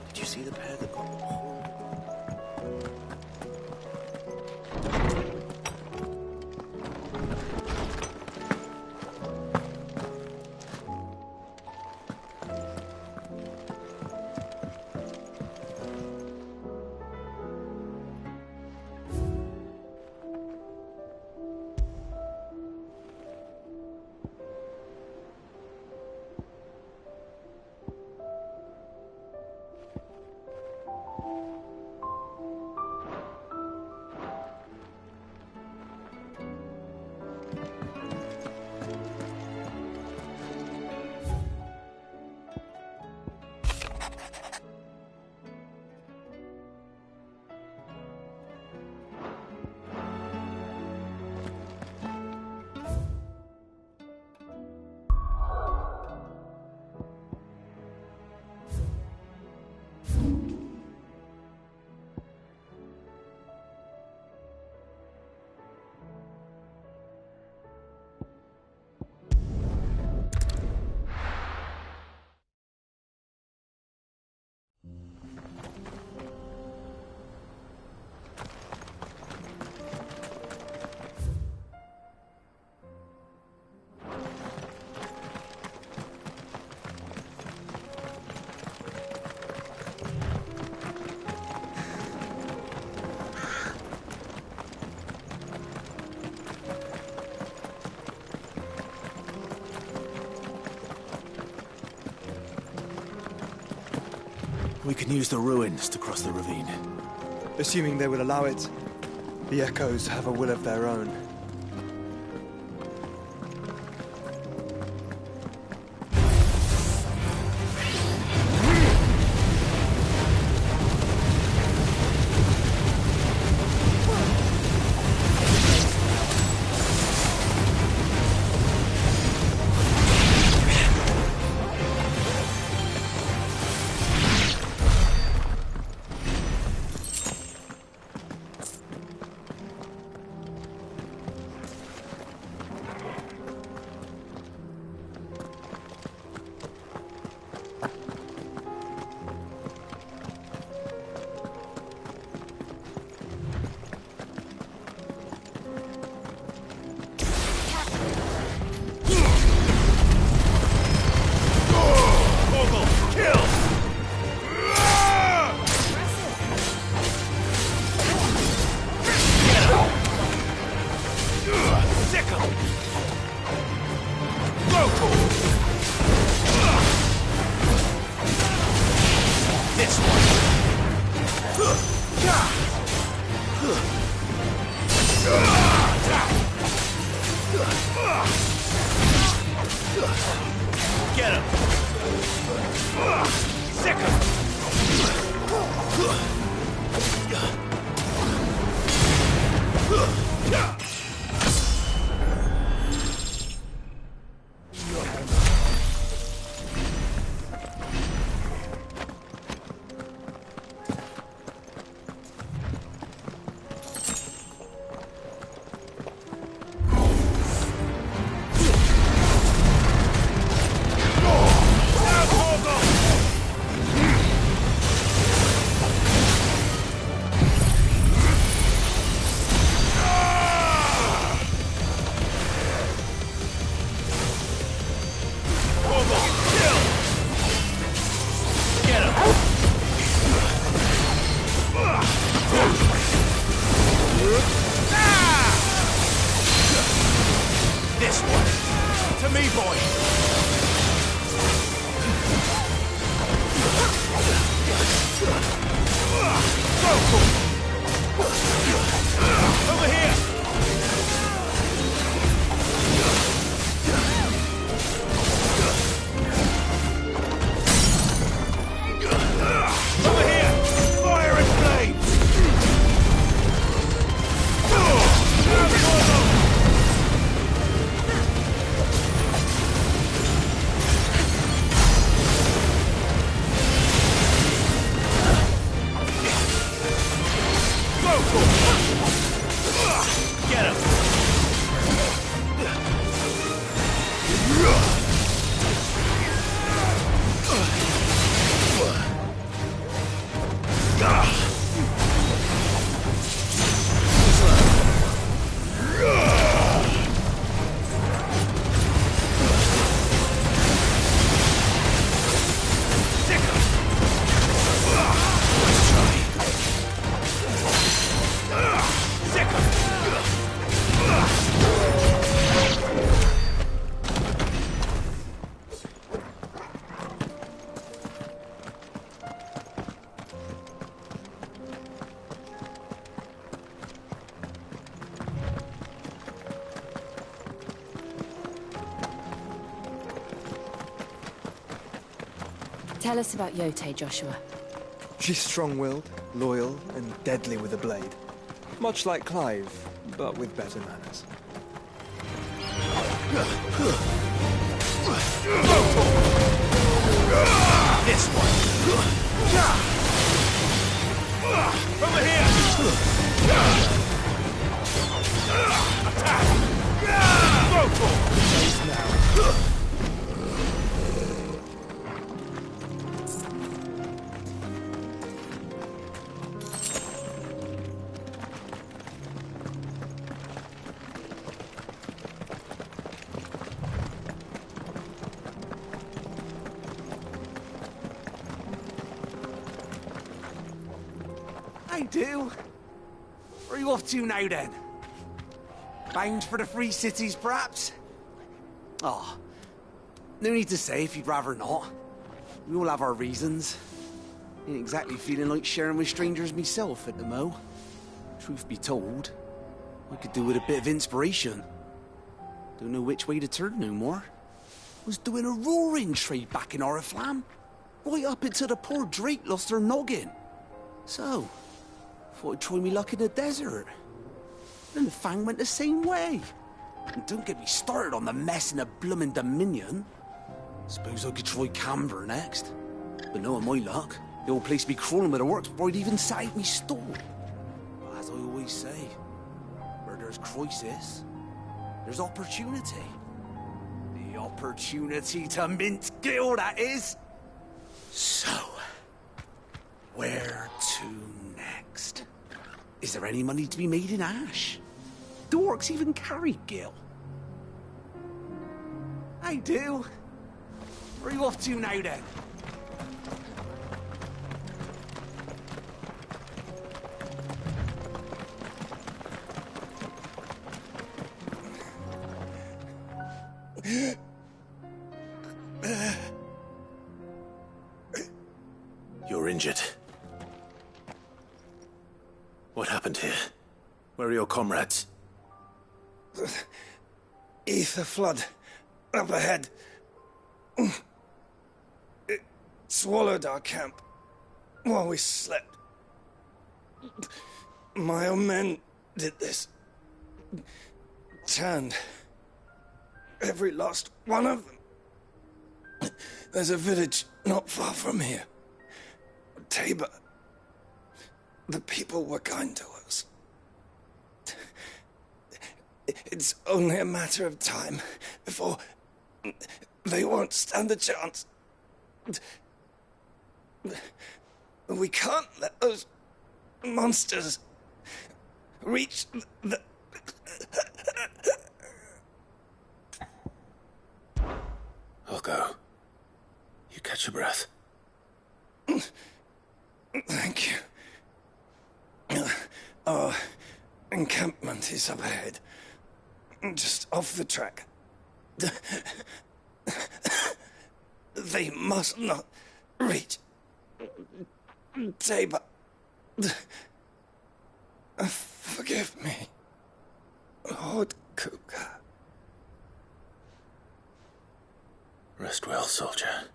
Did you see the pair that got pulled? We can use the ruins to cross the ravine. Assuming they will allow it. The Echoes have a will of their own. Get him! Sick him! This one! To me, boy! Over here! Over here! Fire and flames! Get him! Tell us about Yote, Joshua. She's strong-willed, loyal, and deadly with a blade. Much like Clive, but with better manners. This one! Over here! Attack! Go for it! Now. I do. Where are you off to now, then? Bound for the Free Cities, perhaps? Oh, no need to say if you'd rather not. We all have our reasons. Ain't exactly feeling like sharing with strangers myself at the mo. Truth be told, I could do with a bit of inspiration. Don't know which way to turn no more. Was doing a roaring trade back in Oriflamme. Right up until the poor Drake lost her noggin. So, thought I'd try me luck in the desert. And the Fang went the same way. And don't get me started on the mess in the bloomin' Dominion. Suppose I could try Canberra next. But knowing my luck, the old place be crawling with the works before I'd even set out me stall. But as I always say, where there's crisis, there's opportunity. The opportunity to mint Gil, that is. So, where to next? Is there any money to be made in Ash? Do orcs even carry Gil? I do. Where are you off to now, then? You're injured. What happened here? Where are your comrades? Ether flood. Up ahead. It swallowed our camp while we slept. My own men did this. Turned every last one of them. There's a village not far from here. Tabor. The people were kind to us. It's only a matter of time before they won't stand a chance. We can't let those monsters reach the... I'll go. You catch your breath. Thank you. Our encampment is up ahead. Just off the track. They must not reach Tabor. Forgive me, Lord Cougar. Rest well, soldier.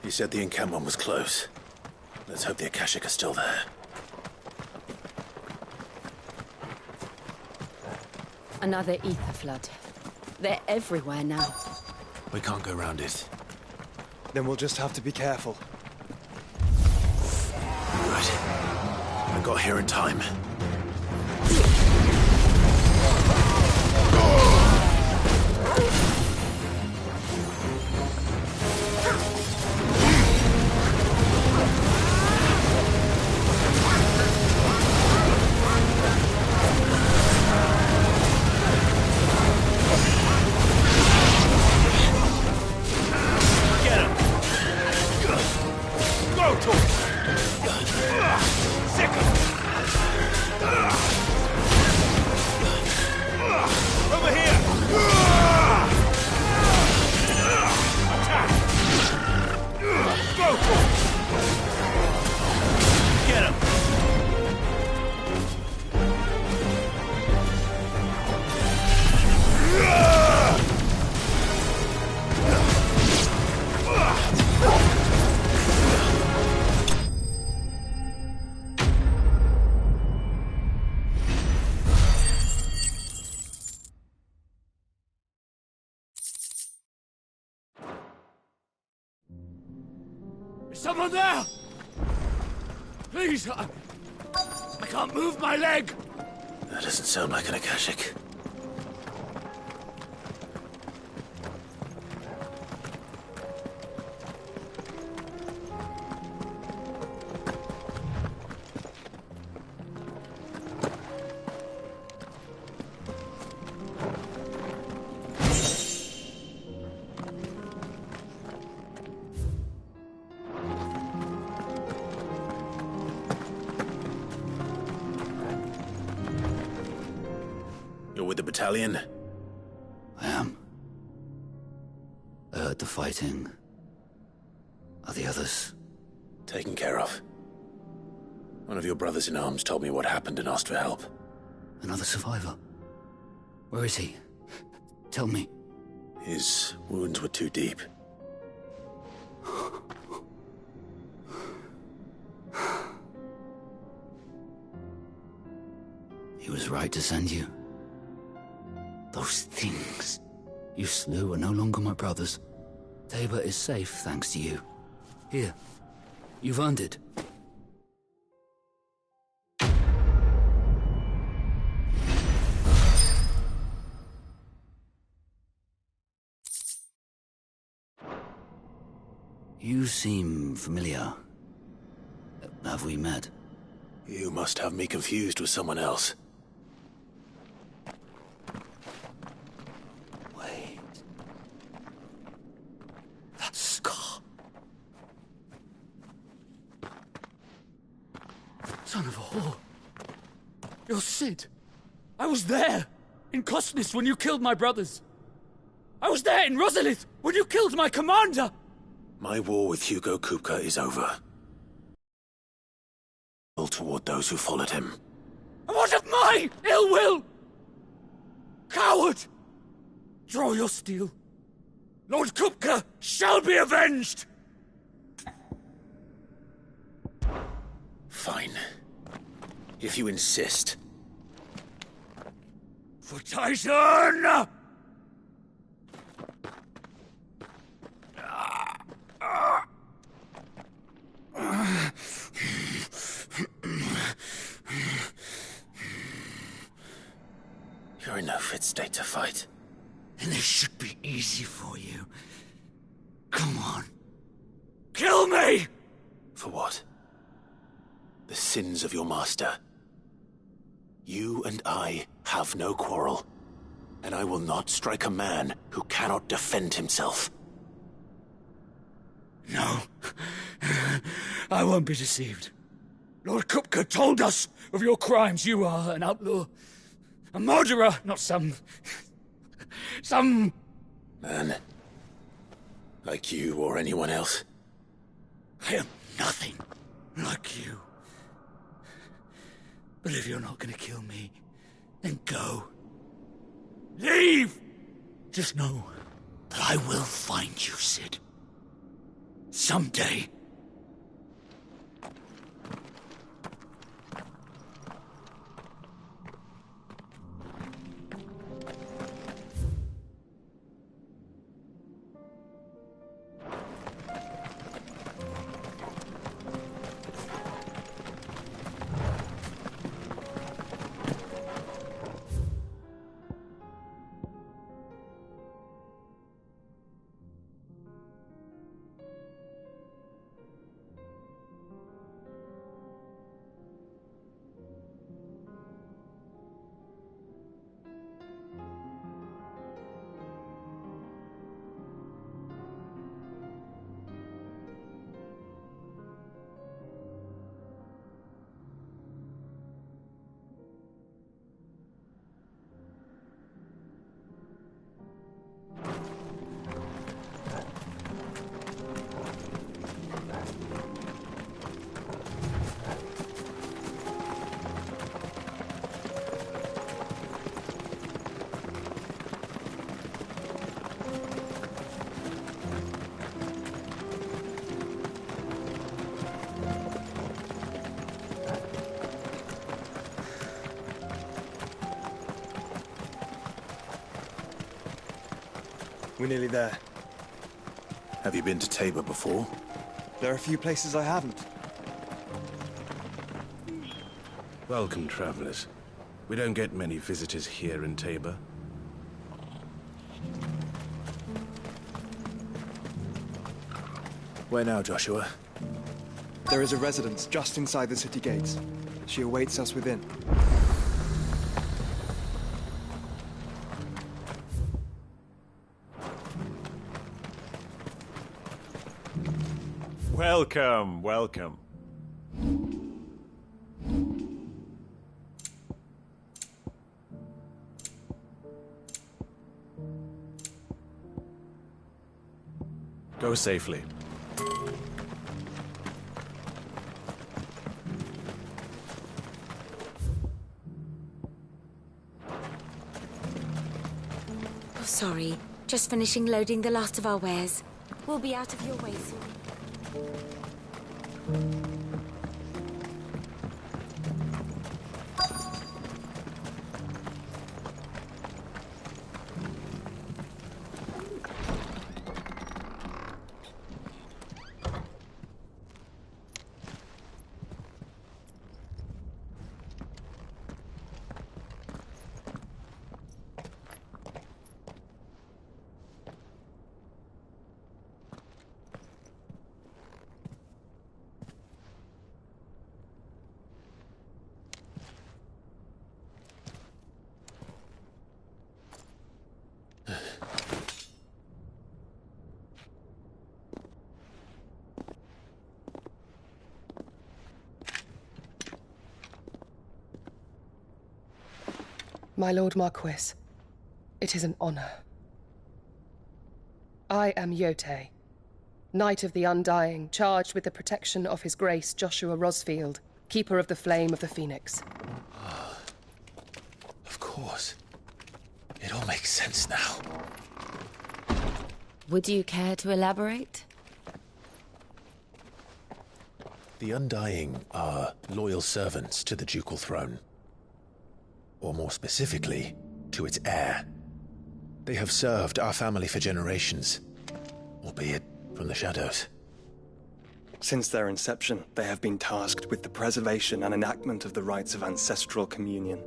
You said the encampment was close. Let's hope the Akashic are still there. Another ether flood. They're everywhere now. We can't go round it. Then we'll just have to be careful. Right. I got here in time. Is someone there? Please, I can't move my leg. That doesn't sound like an Akashic. with the battalion? I am. I heard the fighting. Are the others? Taken care of. One of your brothers-in-arms told me what happened and asked for help. Another survivor? Where is he? Tell me. His wounds were too deep. He was right to send you. Those things you slew are no longer my brothers. Tabor is safe thanks to you. Here, you've earned it. You seem familiar. Have we met? You must have me confused with someone else. Wait. That scar. Son of a whore. You're Sid. I was there, in Cosnis, when you killed my brothers. I was there in Rosalith, when you killed my commander. My war with Hugo Kupka is over. Toward those who followed him. And what of my ill will? Coward! Draw your steel. Lord Kupka shall be avenged! Fine. If you insist. For Titan! You're in no fit state to fight. And this should be easy for you. Come on. Kill me! For what? The sins of your master. You and I have no quarrel. And I will not strike a man who cannot defend himself. No. I won't be deceived. Lord Kupka told us of your crimes. You are an outlaw. A murderer, not some... Man. Like you or anyone else. I am nothing like you. But if you're not gonna kill me, then go. Leave! Just know that I will find you, Sid. Someday. We're nearly there. Have you been to Tabor before? There are a few places I haven't. Welcome, travelers. We don't get many visitors here in Tabor. Where now, Joshua? There is a residence just inside the city gates. She awaits us within. Welcome, welcome. Go safely. Oh, sorry. Just finishing loading the last of our wares. We'll be out of your way soon. My Lord Marquis, it is an honor. I am Yote, Knight of the Undying, charged with the protection of His Grace Joshua Rosfield, Keeper of the Flame of the Phoenix. Of course. It all makes sense now. Would you care to elaborate? The Undying are loyal servants to the ducal throne. Or more specifically, to its heir. They have served our family for generations, albeit from the shadows. Since their inception, they have been tasked with the preservation and enactment of the rites of ancestral communion.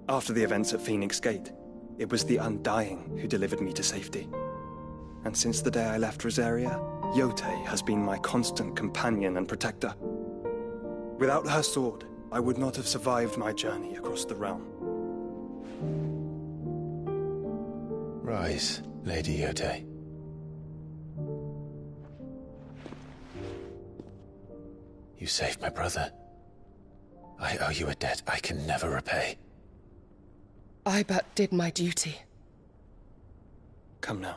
After the events at Phoenix Gate, it was the Undying who delivered me to safety. And since the day I left Rosaria, Yote has been my constant companion and protector. Without her sword, I would not have survived my journey across the realm. Rise, Lady Yote. You saved my brother. I owe you a debt I can never repay. I but did my duty. Come now.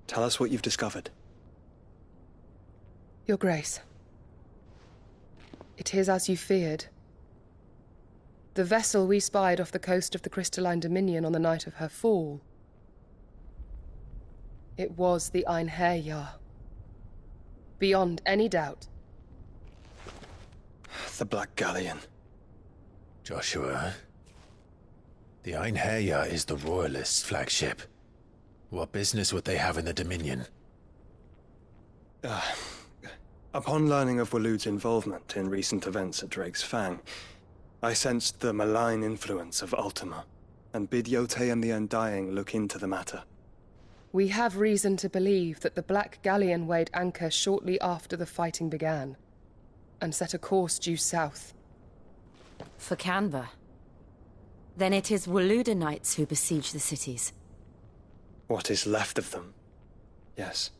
Tell us what you've discovered. Your Grace. It is as you feared. The vessel we spied off the coast of the Crystalline Dominion on the night of her fall. It was the Einherjar. Beyond any doubt. The Black Galleon. Joshua, the Einherjar is the Royalists' flagship. What business would they have in the Dominion? Upon learning of Waloed's involvement in recent events at Drake's Fang, I sensed the malign influence of Ultima, and bid Yote and the Undying look into the matter. We have reason to believe that the Black Galleon weighed anchor shortly after the fighting began, and set a course due south. For Canva. Then it is Waloeda Knights who besiege the cities. What is left of them, yes.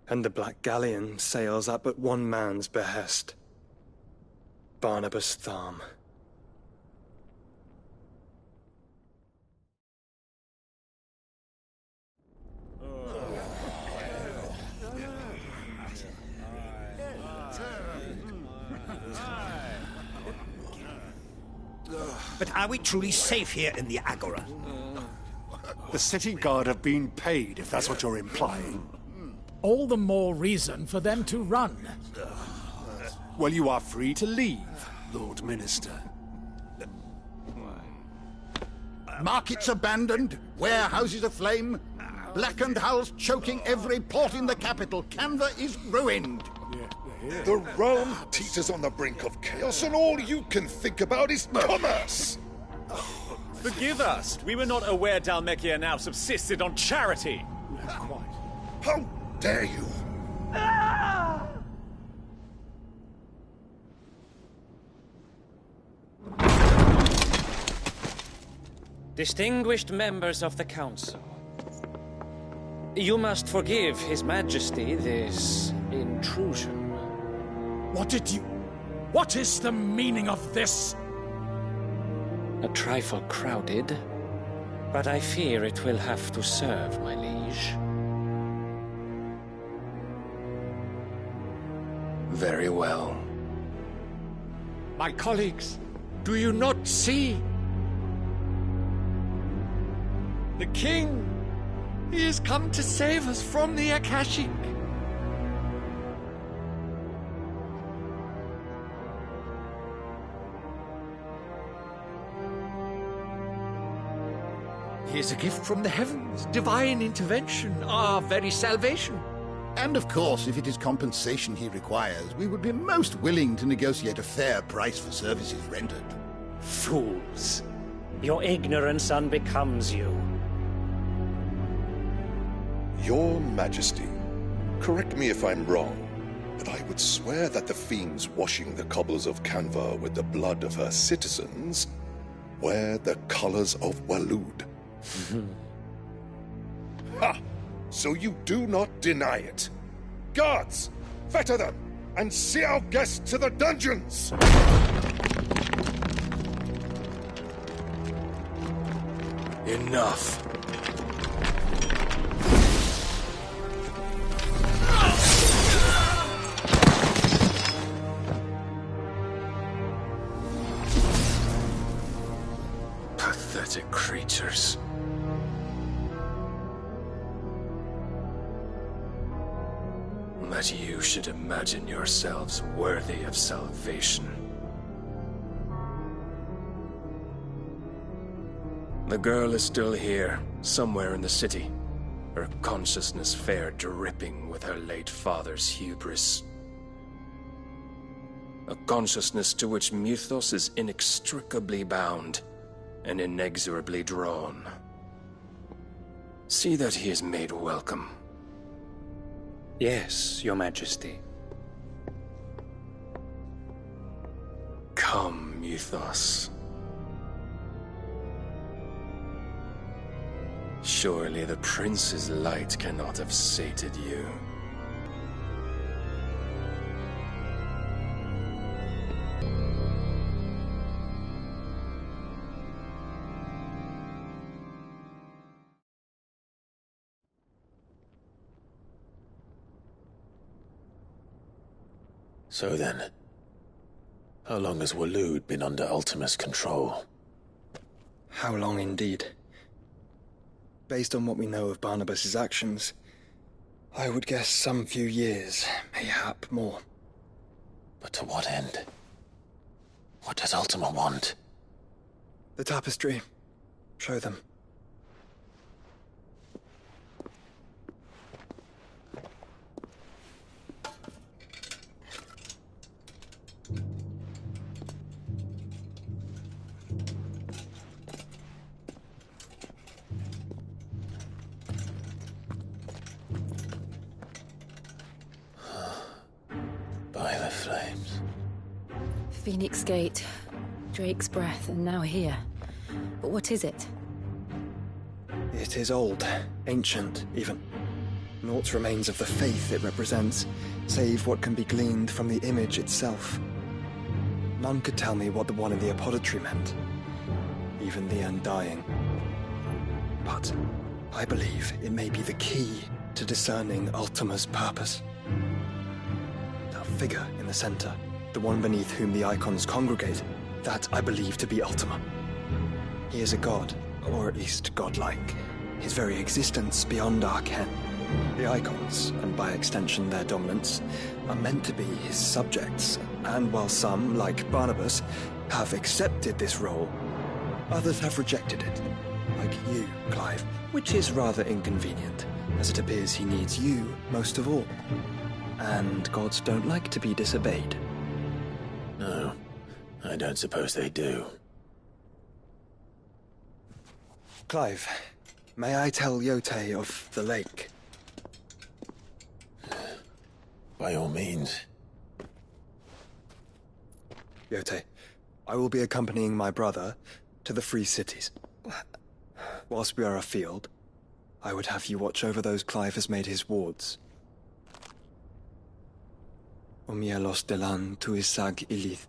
And the Black Galleon sails at but one man's behest. Barnabas Tharm. But are we truly safe here in the Agora? The city guard have been paid, if that's what you're implying. All the more reason for them to run. Well, you are free to leave, Lord Minister. Markets abandoned, warehouses aflame, blackened hulls choking every port in the capital. Canva is ruined. The realm teeters on the brink of chaos, and all you can think about is commerce! Forgive us! We were not aware Dhalmekia now subsisted on charity! How dare you! Distinguished members of the Council, you must forgive His Majesty this intrusion. What is the meaning of this? A trifle crowded, but I fear it will have to serve, my liege. Very well. My colleagues, do you not see? The king! He has come to save us from the Akashic! He is a gift from the heavens, divine intervention, our very salvation. And of course, if it is compensation he requires, we would be most willing to negotiate a fair price for services rendered. Fools. Your ignorance unbecomes you. Your Majesty, correct me if I'm wrong, but I would swear that the fiends washing the cobbles of Canva with the blood of her citizens wear the colors of Waloed. Ha! So you do not deny it. Guards, fetter them, and see our guests to the dungeons! Enough. Pathetic creatures. That you should imagine yourselves worthy of salvation. The girl is still here, somewhere in the city, her consciousness fair dripping with her late father's hubris. A consciousness to which Mythos is inextricably bound and inexorably drawn. See that he is made welcome. Yes, Your Majesty. Come, Mythos. Surely the prince's light cannot have sated you. So then, how long has Waloed been under Ultima's control? How long indeed? Based on what we know of Barnabas's actions, I would guess some few years, mayhap more. But to what end? What does Ultima want? The tapestry. Show them. By the flames. Phoenix Gate, Drake's Breath, and now here. But what is it? It is old, ancient, even. Naught remains of the faith it represents, save what can be gleaned from the image itself. None could tell me what the one in the apothecary meant, even the Undying. But I believe it may be the key to discerning Ultima's purpose. That figure in the center, the one beneath whom the icons congregate, that I believe to be Ultima. He is a god, or at least godlike, his very existence beyond our ken. The icons, and by extension their dominants, are meant to be his subjects, and while some, like Barnabas, have accepted this role, others have rejected it, like you, Clive, which is rather inconvenient, as it appears he needs you most of all. And gods don't like to be disobeyed. No, I don't suppose they do. Clive, may I tell Yote of the lake? By all means. Yote, I will be accompanying my brother to the Free Cities. Whilst we are afield, I would have you watch over those Clive has made his wards. Omielos delan tuisag ilith.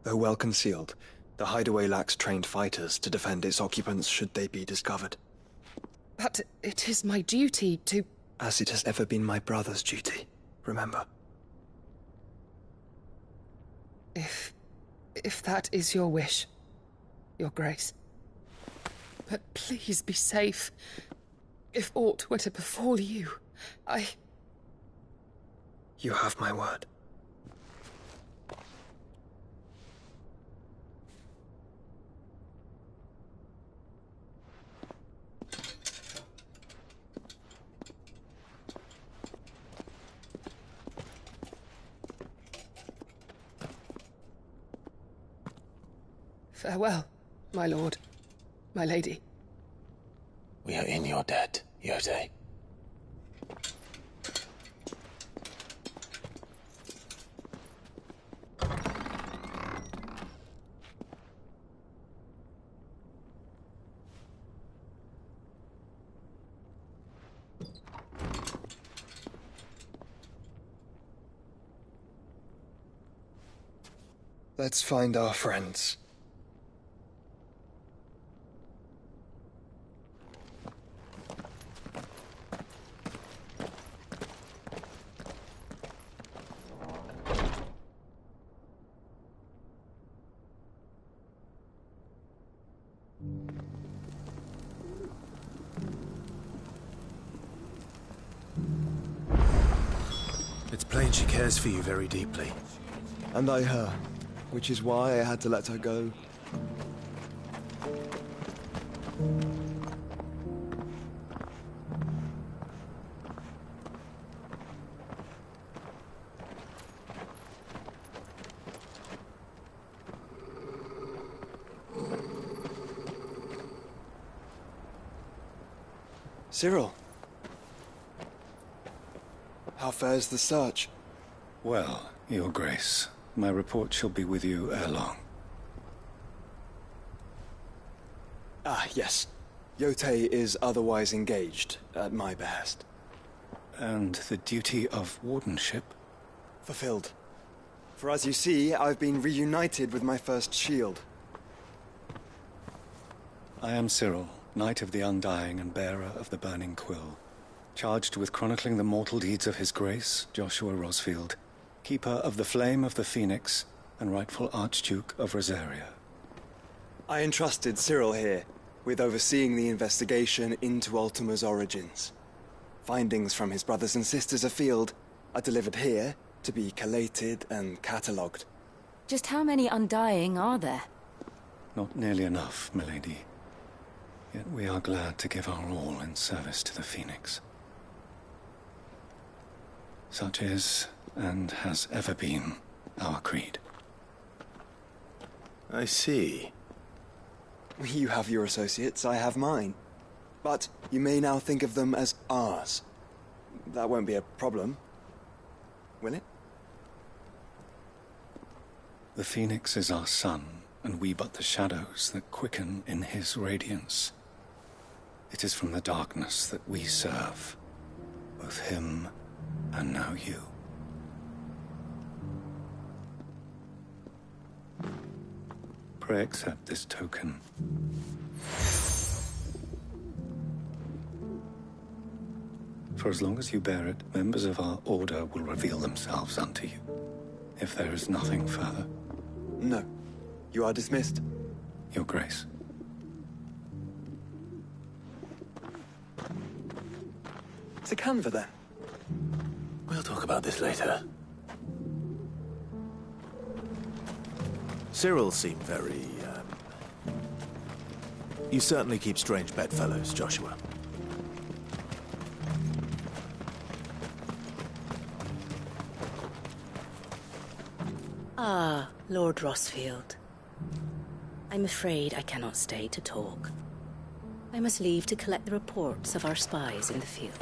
Though well concealed, the hideaway lacks trained fighters to defend its occupants should they be discovered. But it is my duty to... As it has ever been my brother's duty, remember. If that is your wish, Your Grace. But please be safe. If aught were to befall you, You have my word. Farewell, my lord, my lady. We are in your debt, Yotei. Let's find our friends. It's plain she cares for you very deeply. And I her, which is why I had to let her go. Cyril. How fares the search? Well, Your Grace, my report shall be with you ere long. Ah, yes. Yotei is otherwise engaged, at my behest. And the duty of wardenship? Fulfilled. For as you see, I've been reunited with my first shield. I am Cyril, Knight of the Undying and bearer of the Burning Quill, charged with chronicling the mortal deeds of His Grace, Joshua Rosfield, Keeper of the Flame of the Phoenix, and rightful Archduke of Rosaria. I entrusted Cyril here with overseeing the investigation into Ultima's origins. Findings from his brothers and sisters afield are delivered here to be collated and catalogued. Just how many Undying are there? Not nearly enough, milady. Yet we are glad to give our all in service to the Phoenix. Such is, and has ever been, our creed. I see. You have your associates, I have mine. But you may now think of them as ours. That won't be a problem, will it? The Phoenix is our sun, and we but the shadows that quicken in his radiance. It is from the darkness that we serve, both him and now you. Pray accept this token. For as long as you bear it, members of our order will reveal themselves unto you. If there is nothing further. No. You are dismissed. Your Grace. To Canva, then. We'll talk about this later. Cyril seemed very, You certainly keep strange bedfellows, Joshua. Ah, Lord Rosfield. I'm afraid I cannot stay to talk. I must leave to collect the reports of our spies in the field.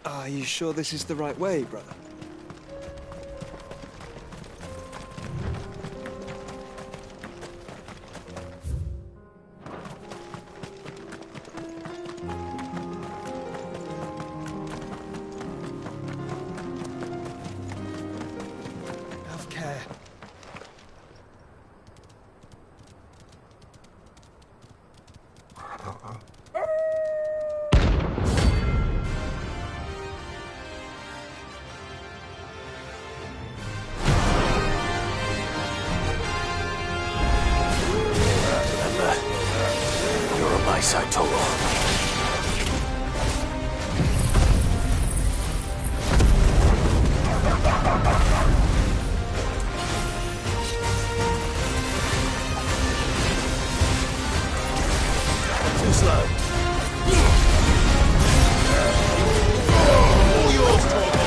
Are you sure this is the right way, brother? You're on my side, Toggle. Too slow. All yours, Toggle.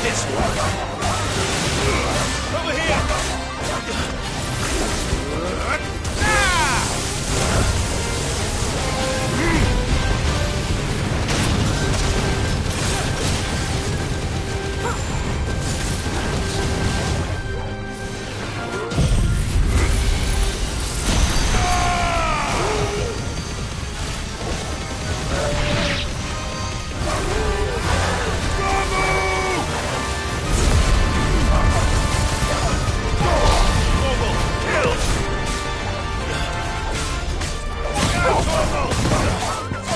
This one. Over here!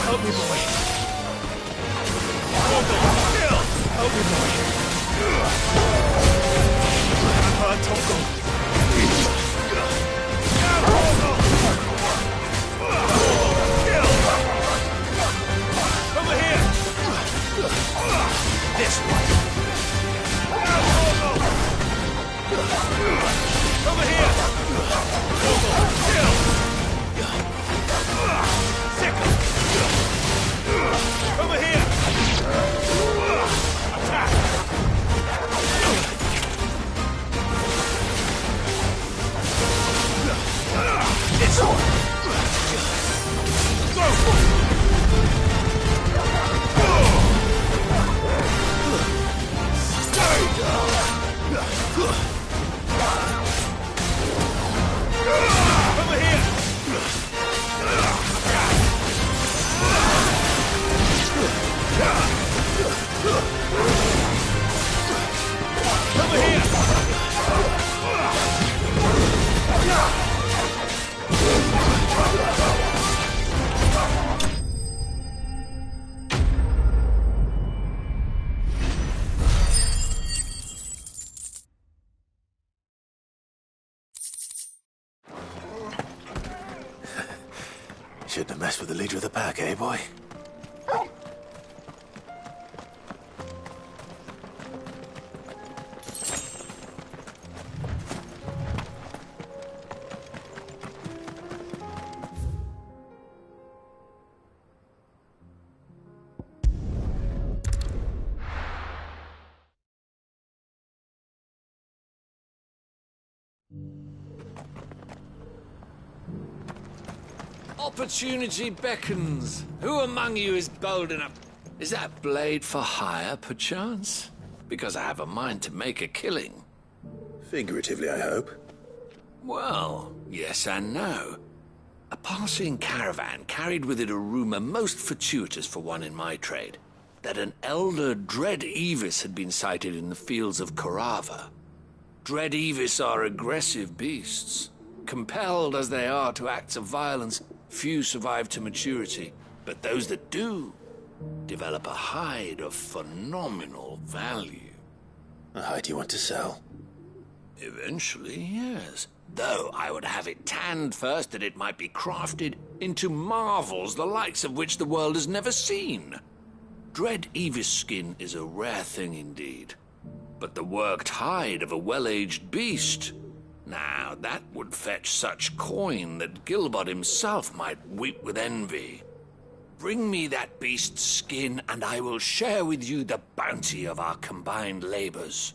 Help me, boy. Help me, boy. Come on, Toggle. Over here. This one. Over here. Second. Over here! Attack! This one! Go! Over here! Over here! Shouldn't have messed with the leader of the pack, eh, boy? Opportunity beckons. Who among you is bold enough? Is that blade for hire, perchance? Because I have a mind to make a killing. Figuratively, I hope. Well, yes and no. A passing caravan carried with it a rumor most fortuitous for one in my trade, that an elder Dread Evis had been sighted in the fields of Corava. Dread Evis are aggressive beasts. Compelled as they are to acts of violence, few survive to maturity, but those that do develop a hide of phenomenal value. A hide you want to sell? Eventually, yes. Though I would have it tanned first that it might be crafted into marvels the likes of which the world has never seen. Dread Evis skin is a rare thing indeed. But the worked hide of a well-aged beast, now that would fetch such coin that Gilbert himself might weep with envy. Bring me that beast's skin, and I will share with you the bounty of our combined labors.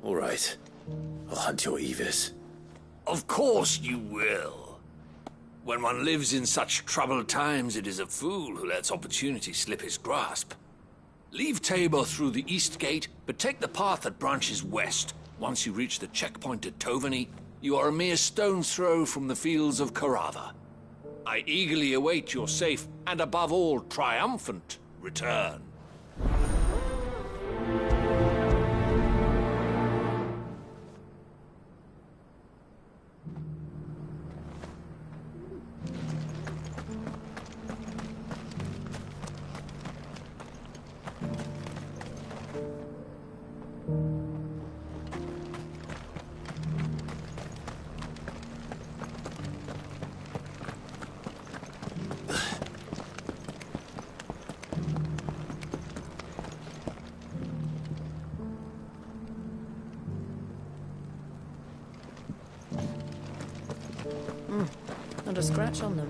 All right. I'll hunt your Evis. Of course you will. When one lives in such troubled times, it is a fool who lets opportunity slip his grasp. Leave Tabor through the east gate, but take the path that branches west. Once you reach the checkpoint at Tovany, you are a mere stone's throw from the fields of Corava. I eagerly await your safe, and above all, triumphant return. Not a scratch on them.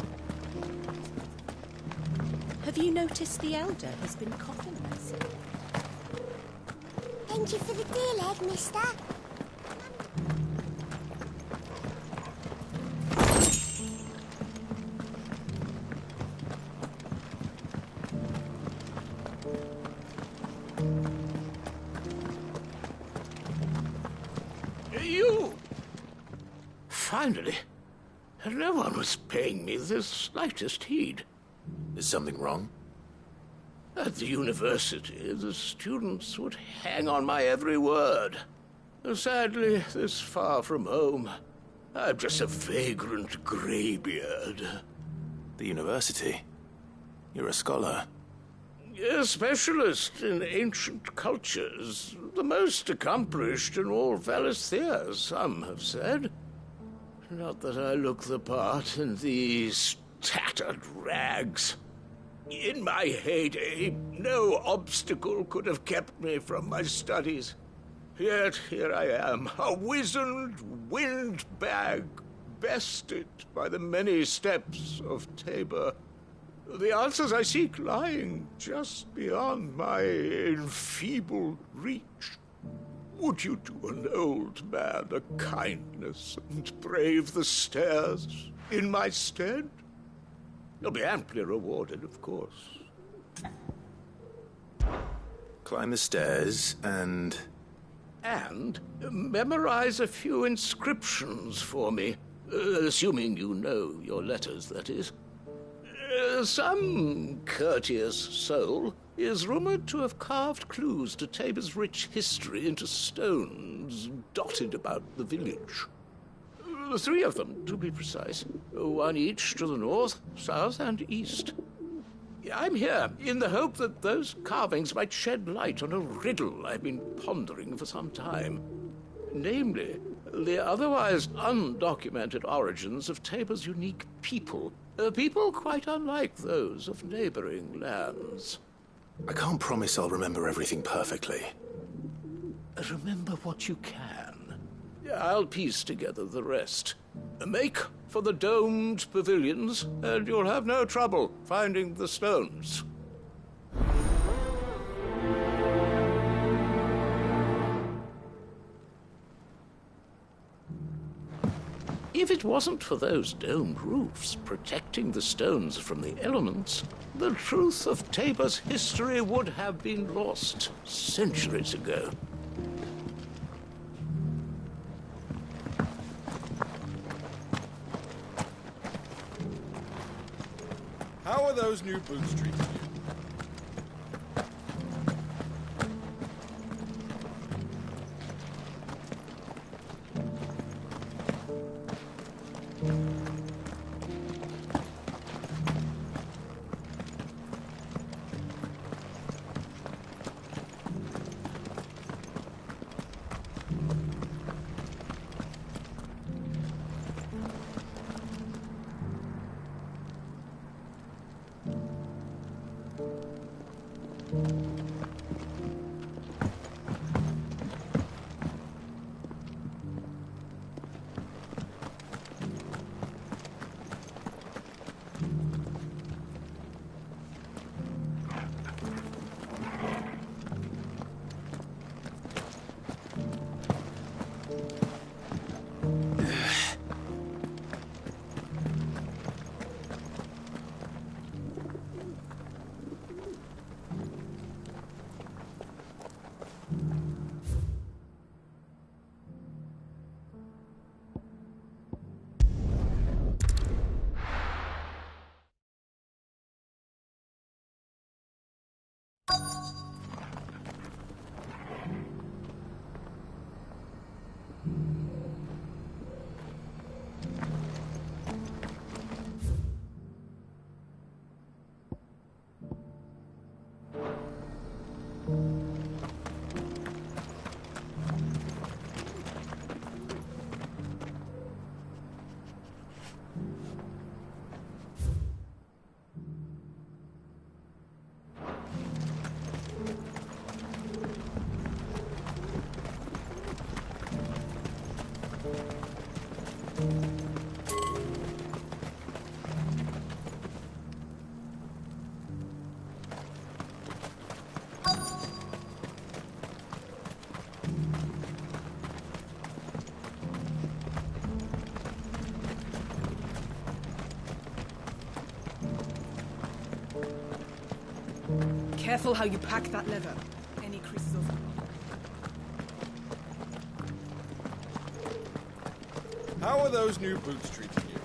Have you noticed the Elder has been coughing less? Thank you for the deal, Egg, mister. You! Finally. No one was paying me the slightest heed. Is something wrong? At the university, the students would hang on my every word. Sadly, this far from home, I'm just a vagrant greybeard. The university? You're a scholar. A specialist in ancient cultures. The most accomplished in all Valisthea, some have said. Not that I look the part in these tattered rags. In my heyday, no obstacle could have kept me from my studies. Yet here I am, a wizened windbag, bested by the many steps of Tabor. The answers I seek lying just beyond my enfeebled reach. Would you do an old man a kindness and brave the stairs in my stead? You'll be amply rewarded, of course. Climb the stairs and... And memorize a few inscriptions for me, assuming you know your letters, that is. Some courteous soul is rumored to have carved clues to Tabor's rich history into stones dotted about the village. 3 of them, to be precise. 1 each to the north, south, and east. I'm here in the hope that those carvings might shed light on a riddle I've been pondering for some time. Namely, the otherwise undocumented origins of Tabor's unique people. People quite unlike those of neighboring lands. I can't promise I'll remember everything perfectly. Remember what you can. I'll piece together the rest. Make for the domed pavilions, and you'll have no trouble finding the stones. If it wasn't for those domed roofs protecting the stones from the elements, the truth of Tabor's history would have been lost centuries ago. How are those new boots treating you? Careful how you pack that leather. Any creases of... How are those new boots treating you?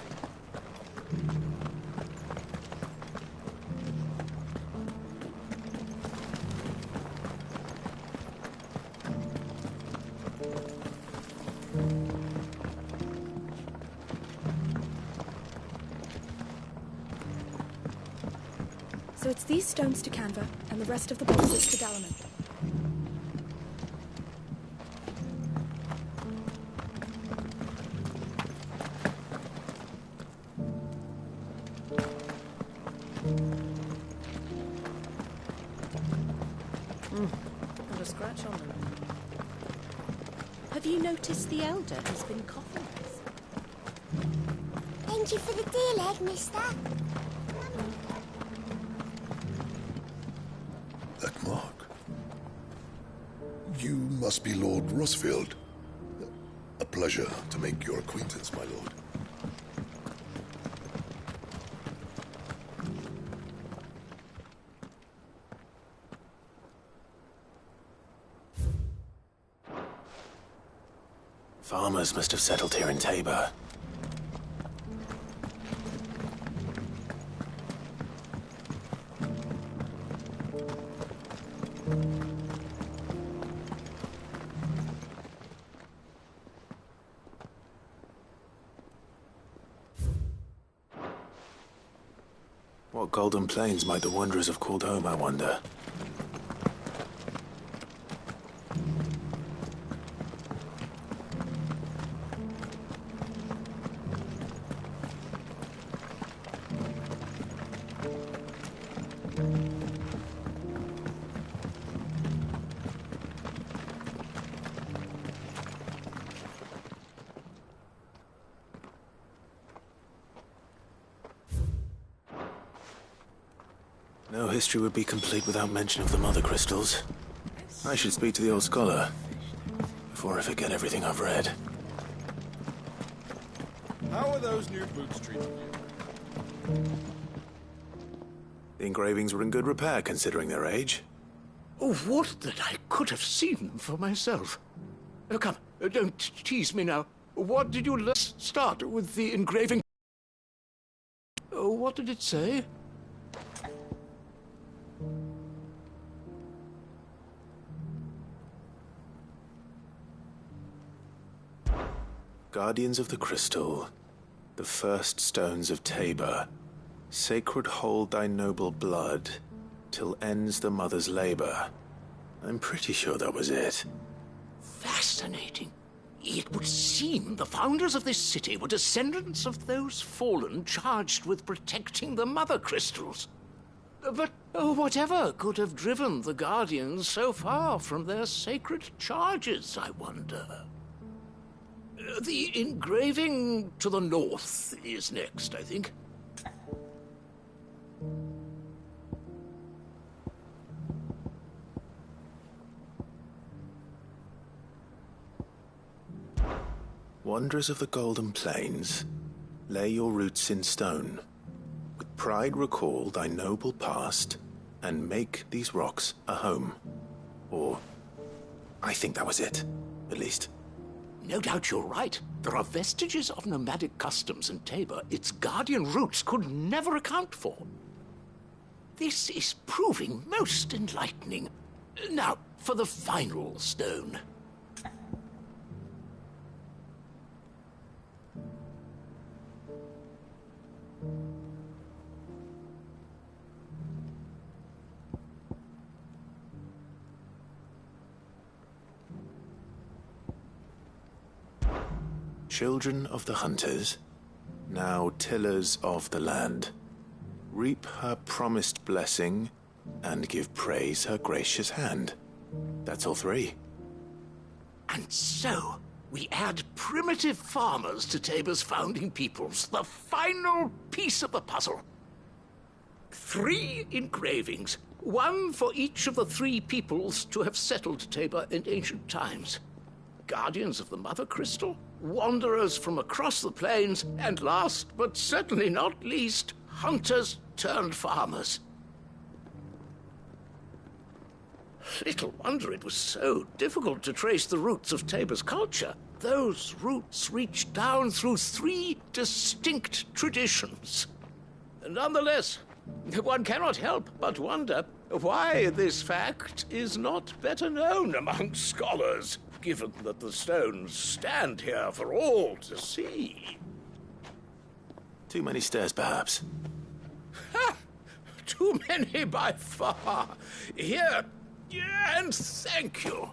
So it's these stones to Canva, and the rest of the boxes to Dalaman. Got a scratch on them. Have you noticed the Elder has been coughing? Thank you for the dear leg, mister. That mark. You must be Lord Rosfield. A pleasure to make your acquaintance, my lord. Farmers must have settled here in Tabor. What golden plains might the wanderers have called home, I wonder? No history would be complete without mention of the mother crystals. I should speak to the old scholar before I forget everything I've read. How are those new boots treating you? The engravings were in good repair considering their age. Oh, would that I could have seen them for myself. Come, don't tease me now. What did you start with the engraving? What did it say? Guardians of the Crystal, the first stones of Tabor, sacred hold thy noble blood, till ends the mother's labor. I'm pretty sure that was it. Fascinating. It would seem the founders of this city were descendants of those fallen charged with protecting the mother crystals. But whatever could have driven the Guardians so far from their sacred charges, I wonder? The engraving to the north is next, I think. Wanderers of the Golden Plains, lay your roots in stone. With pride recall thy noble past, and make these rocks a home. Or, I think that was it, at least. No doubt you're right. There are vestiges of nomadic customs in Tabor its guardian roots could never account for. This is proving most enlightening. Now, for the final stone. Children of the hunters, now tillers of the land, reap her promised blessing and give praise her gracious hand. That's all three. And so, we add primitive farmers to Tabor's founding peoples, the final piece of the puzzle. 3 engravings, 1 for each of the 3 peoples to have settled Tabor in ancient times. Guardians of the Mother Crystal, wanderers from across the plains, and last, but certainly not least, hunters turned farmers. Little wonder it was so difficult to trace the roots of Tabor's culture. Those roots reach down through 3 distinct traditions. Nonetheless, one cannot help but wonder why this fact is not better known among scholars, given that the stones stand here for all to see. Too many stairs, perhaps. Ha! Too many by far. Here, and thank you.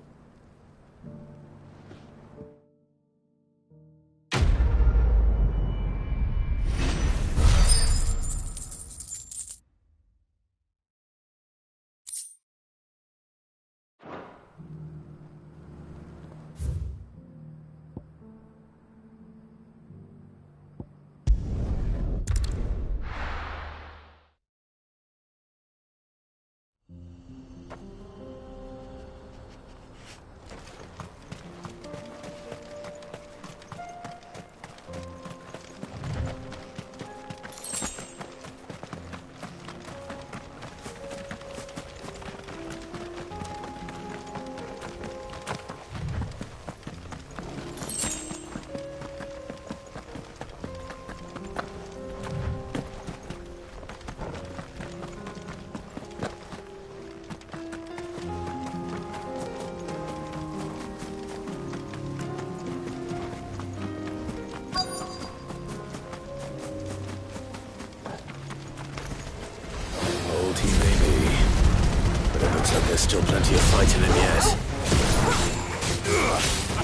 There's still plenty of fight in him yet.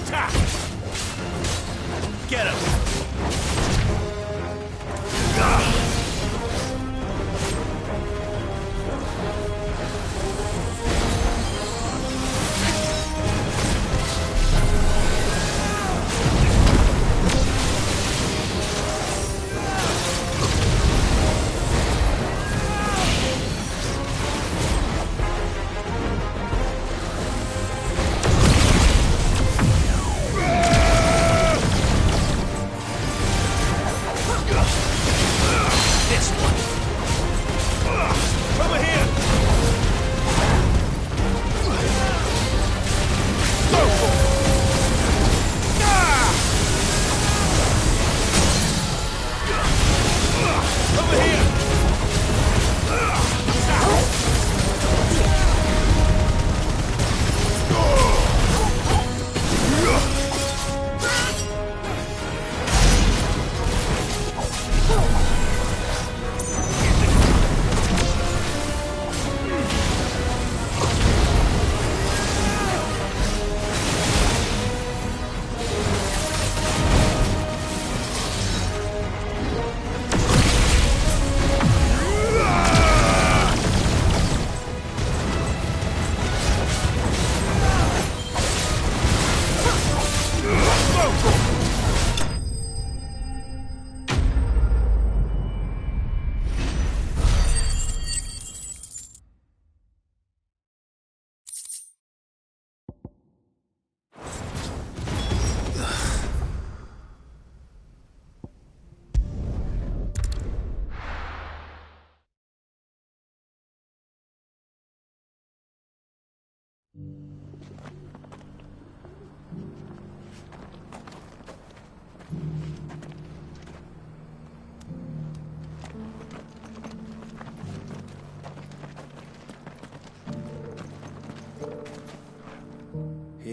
Attack! Get him!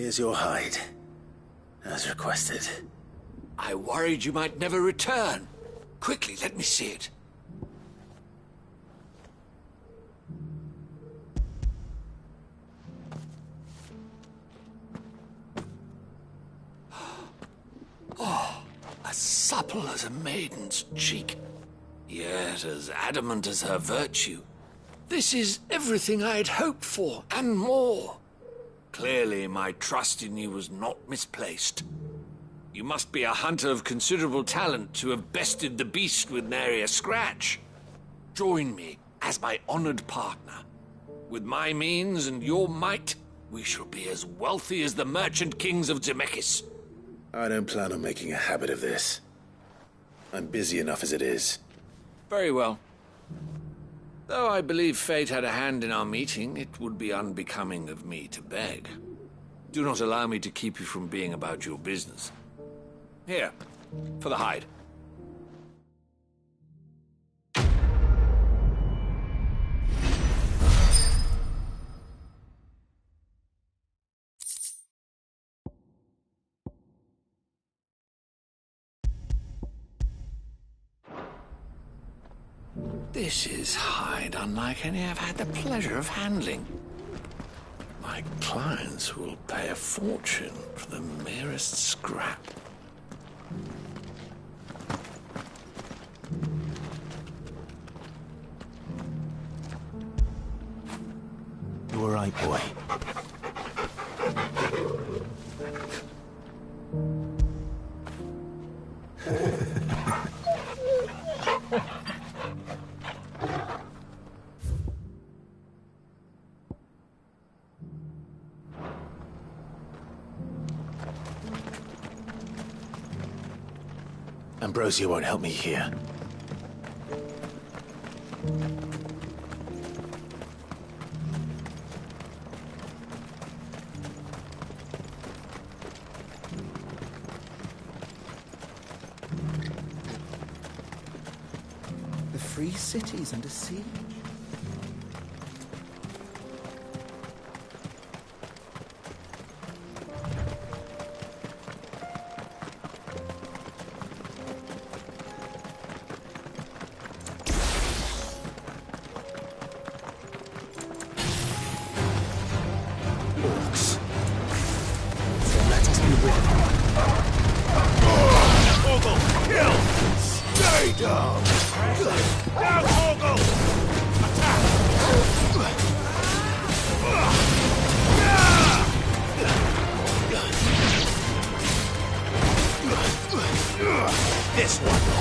Here's your hide, as requested. I worried you might never return. Quickly, let me see it. Oh, as supple as a maiden's cheek, yet as adamant as her virtue. This is everything I had hoped for, and more. Clearly, my trust in you was not misplaced. You must be a hunter of considerable talent to have bested the beast with nary a scratch. Join me as my honored partner. With my means and your might, we shall be as wealthy as the merchant kings of Zemeckis. I don't plan on making a habit of this. I'm busy enough as it is. Very well. Though I believe fate had a hand in our meeting, it would be unbecoming of me to beg. Do not allow me to keep you from being about your business. Here, for the hide. This is hide unlike any I've had the pleasure of handling. My clients will pay a fortune for the merest scrap. You all right, boy? Ambrosia won't help me here. The free city's under siege. This one.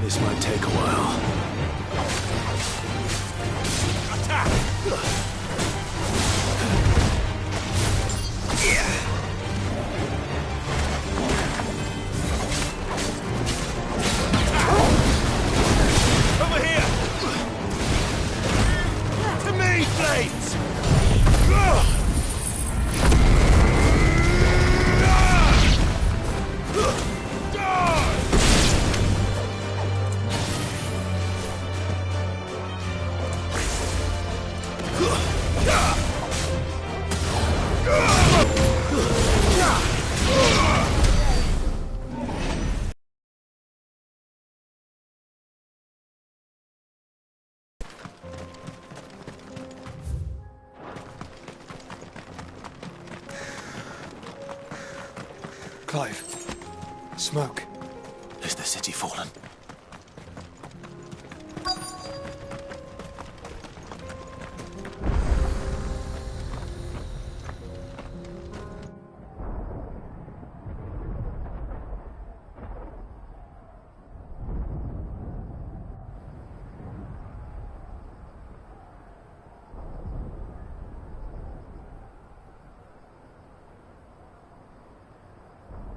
This might take a while. Attack! Over here! To me, Blades! Clive. Smoke. Is the city fallen?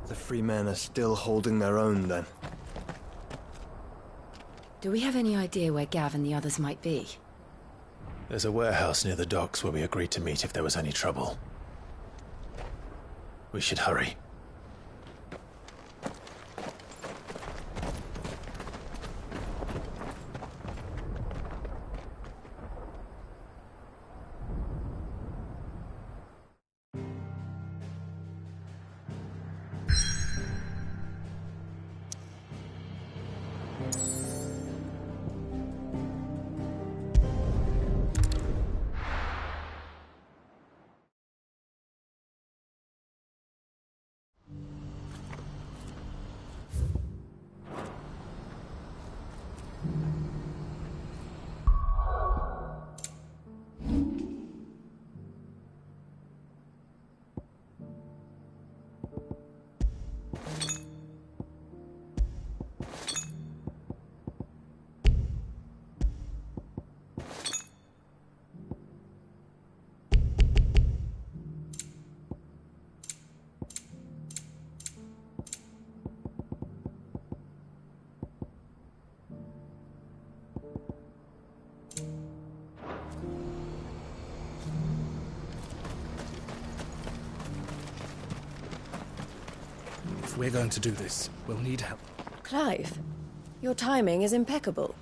The free men are still holding their own, then. Do we have any idea where Gav and the others might be? There's a warehouse near the docks where we agreed to meet if there was any trouble. We should hurry. If we're going to do this, we'll need help. Clive, your timing is impeccable.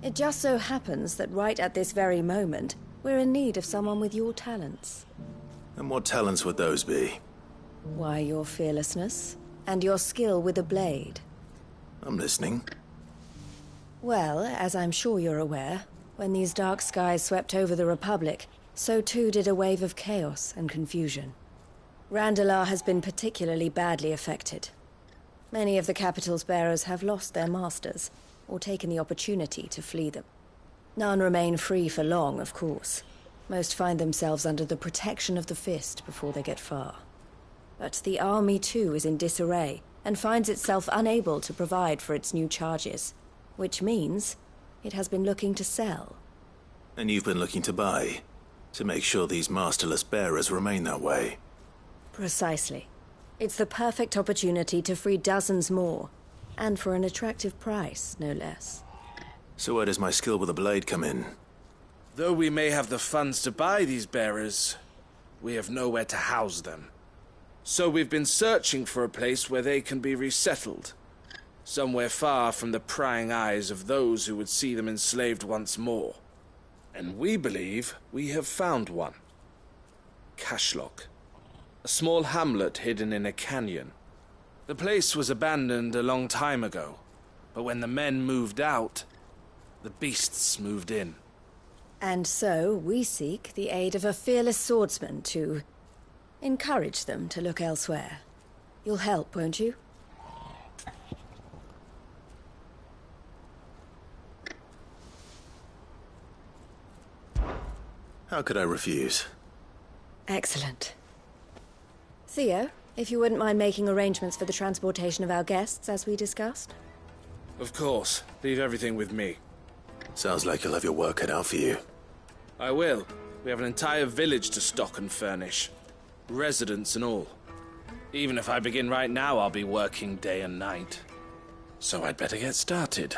It just so happens that right at this very moment, we're in need of someone with your talents. And what talents would those be? Why, your fearlessness, and your skill with a blade. I'm listening. Well, as I'm sure you're aware, when these dark skies swept over the Republic, so too did a wave of chaos and confusion. Randalar has been particularly badly affected. Many of the capital's bearers have lost their masters, or taken the opportunity to flee them. None remain free for long, of course. Most find themselves under the protection of the Fist before they get far. But the army too is in disarray, and finds itself unable to provide for its new charges. Which means it has been looking to sell. And you've been looking to buy, to make sure these masterless bearers remain that way. Precisely. It's the perfect opportunity to free dozens more, and for an attractive price, no less. So where does my skill with a blade come in? Though we may have the funds to buy these bearers, we have nowhere to house them. So we've been searching for a place where they can be resettled. Somewhere far from the prying eyes of those who would see them enslaved once more. And we believe we have found one. Cashlock. A small hamlet hidden in a canyon. The place was abandoned a long time ago, but when the men moved out, the beasts moved in. And so we seek the aid of a fearless swordsman to encourage them to look elsewhere. You'll help, won't you? How could I refuse? Excellent. Theo, if you wouldn't mind making arrangements for the transportation of our guests, as we discussed. Of course. Leave everything with me. Sounds like you'll have your work cut out for you. I will. We have an entire village to stock and furnish. Residents and all. Even if I begin right now, I'll be working day and night. So I'd better get started.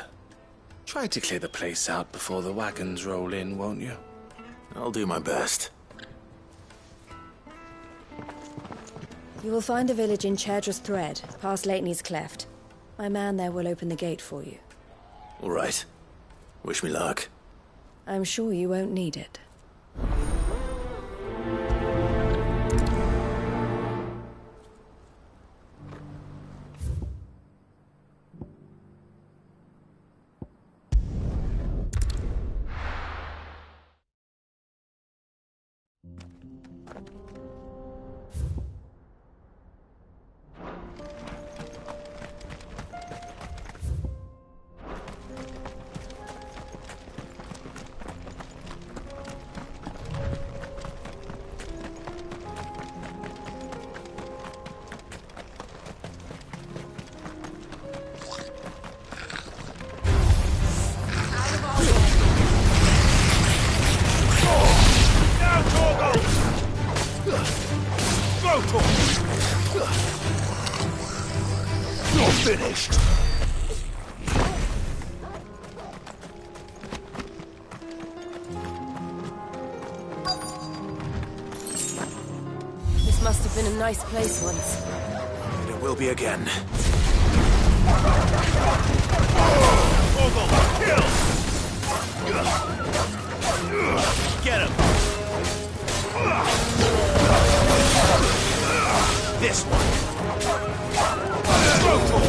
Try to clear the place out before the wagons roll in, won't you? I'll do my best. You will find a village in Chairdra's Thread, past Lateney's Cleft. My man there will open the gate for you. All right. Wish me luck. I'm sure you won't need it. finished. This must have been a nice place once. And it will be again. Ogle, kill! Get him! This one! Ogle!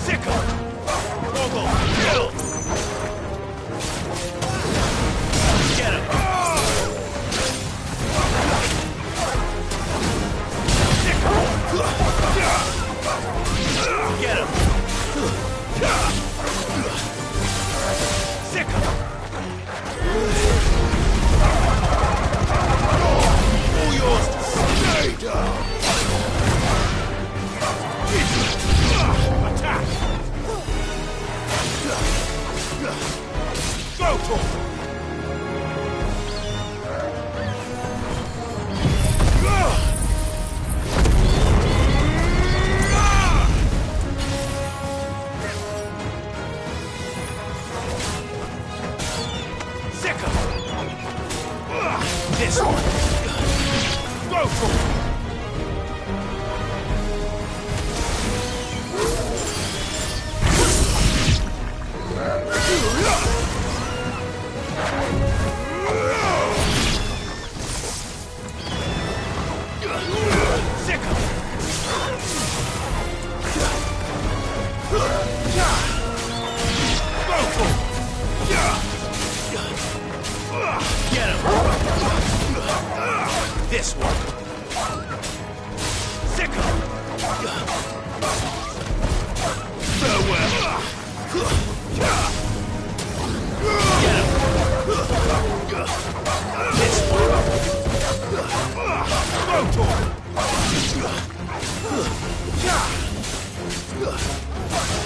Sickle! Ogle, kill! Get him! Get him! Sick him! All yours to stay down! Attack! Go to him! This one! Go for it! Sick him! Go for it! Get him! This one. Sick him. Farewell. Get him. This one. Go to him.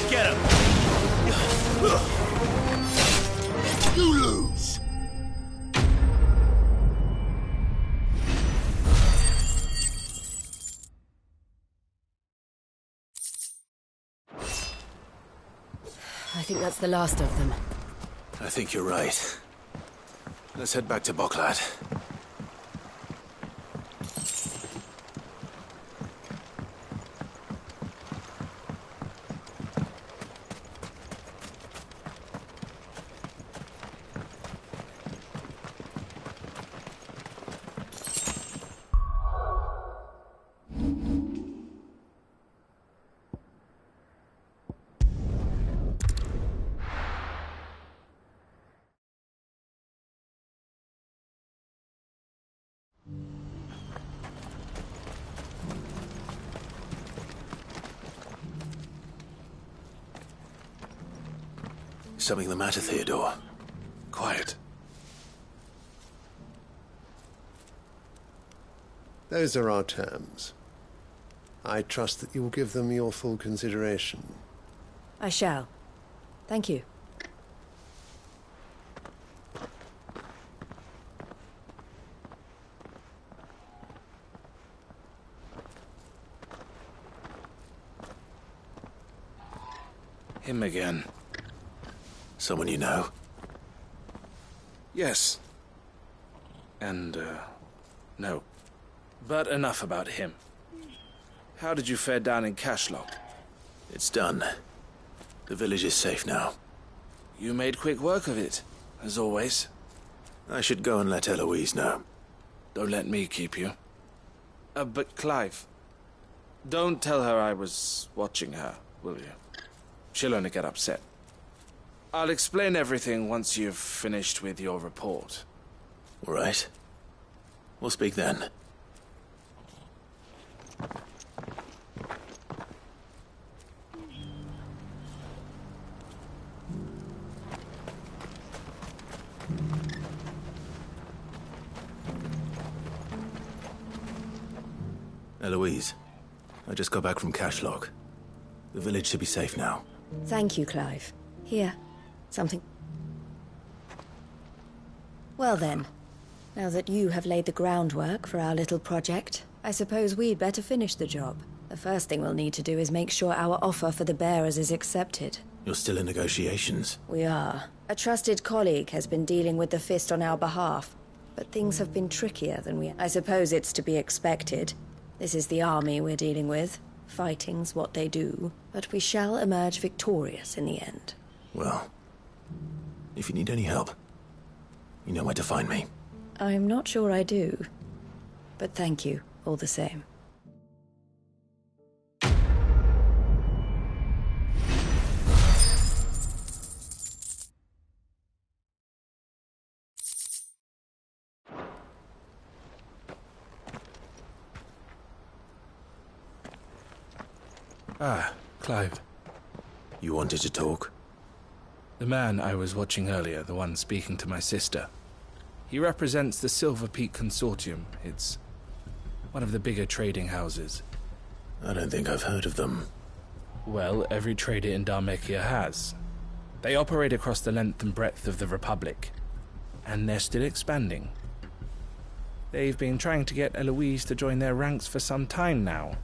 Get him. You lose. I think that's the last of them. I think you're right. Let's head back to Boklad. Something the matter, Theodore? Quiet. Those are our terms. I trust that you will give them your full consideration. I shall. Thank you. Him again. Someone you know? Yes. And, no. But enough about him. How did you fare down in Cashlock? It's done. The village is safe now. You made quick work of it, as always. I should go and let Eloise know. Don't let me keep you. But Clive, don't tell her I was watching her, will you? She'll only get upset. I'll explain everything once you've finished with your report. All right. We'll speak then. Eloise, I just got back from Cashlock. The village should be safe now. Thank you, Clive. Here, something. Well then, now that you have laid the groundwork for our little project, I suppose we'd better finish the job. The first thing we'll need to do is make sure our offer for the bearers is accepted. You're still in negotiations? We are. A trusted colleague has been dealing with the Fist on our behalf, but things have been trickier than we... I suppose it's to be expected. This is the army we're dealing with. Fighting's what they do, but we shall emerge victorious in the end. Well, if you need any help, you know where to find me. I'm not sure I do, but thank you all the same. Ah, Clive. You wanted to talk? The man I was watching earlier, the one speaking to my sister. He represents the Silver Peak Consortium. It's one of the bigger trading houses. I don't think I've heard of them. Well, every trader in Dharmekia has. They operate across the length and breadth of the Republic, and they're still expanding. They've been trying to get Eloise to join their ranks for some time now,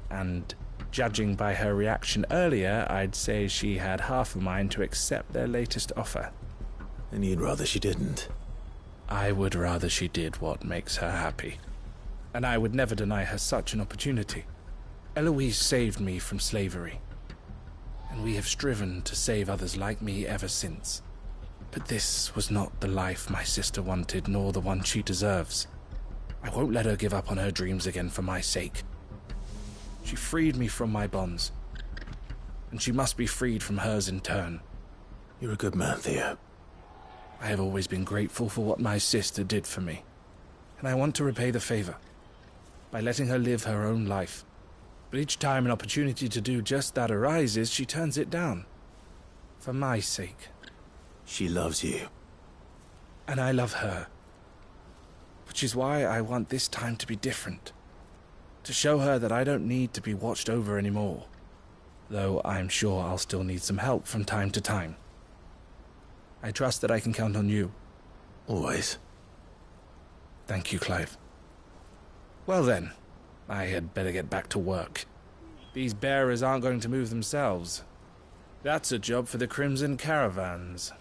and judging by her reaction earlier, I'd say she had half a mind to accept their latest offer. And you'd rather she didn't? I would rather she did what makes her happy. And I would never deny her such an opportunity. Eloise saved me from slavery, and we have striven to save others like me ever since. But this was not the life my sister wanted, nor the one she deserves. I won't let her give up on her dreams again for my sake. She freed me from my bonds, and she must be freed from hers in turn. You're a good man, Theo. I have always been grateful for what my sister did for me, and I want to repay the favor by letting her live her own life. But each time an opportunity to do just that arises, she turns it down. For my sake. She loves you. And I love her. Which is why I want this time to be different. To show her that I don't need to be watched over anymore. Though I'm sure I'll still need some help from time to time. I trust that I can count on you. Always. Thank you, Clive. Well then, I had better get back to work. These bearers aren't going to move themselves. That's a job for the Crimson Caravans.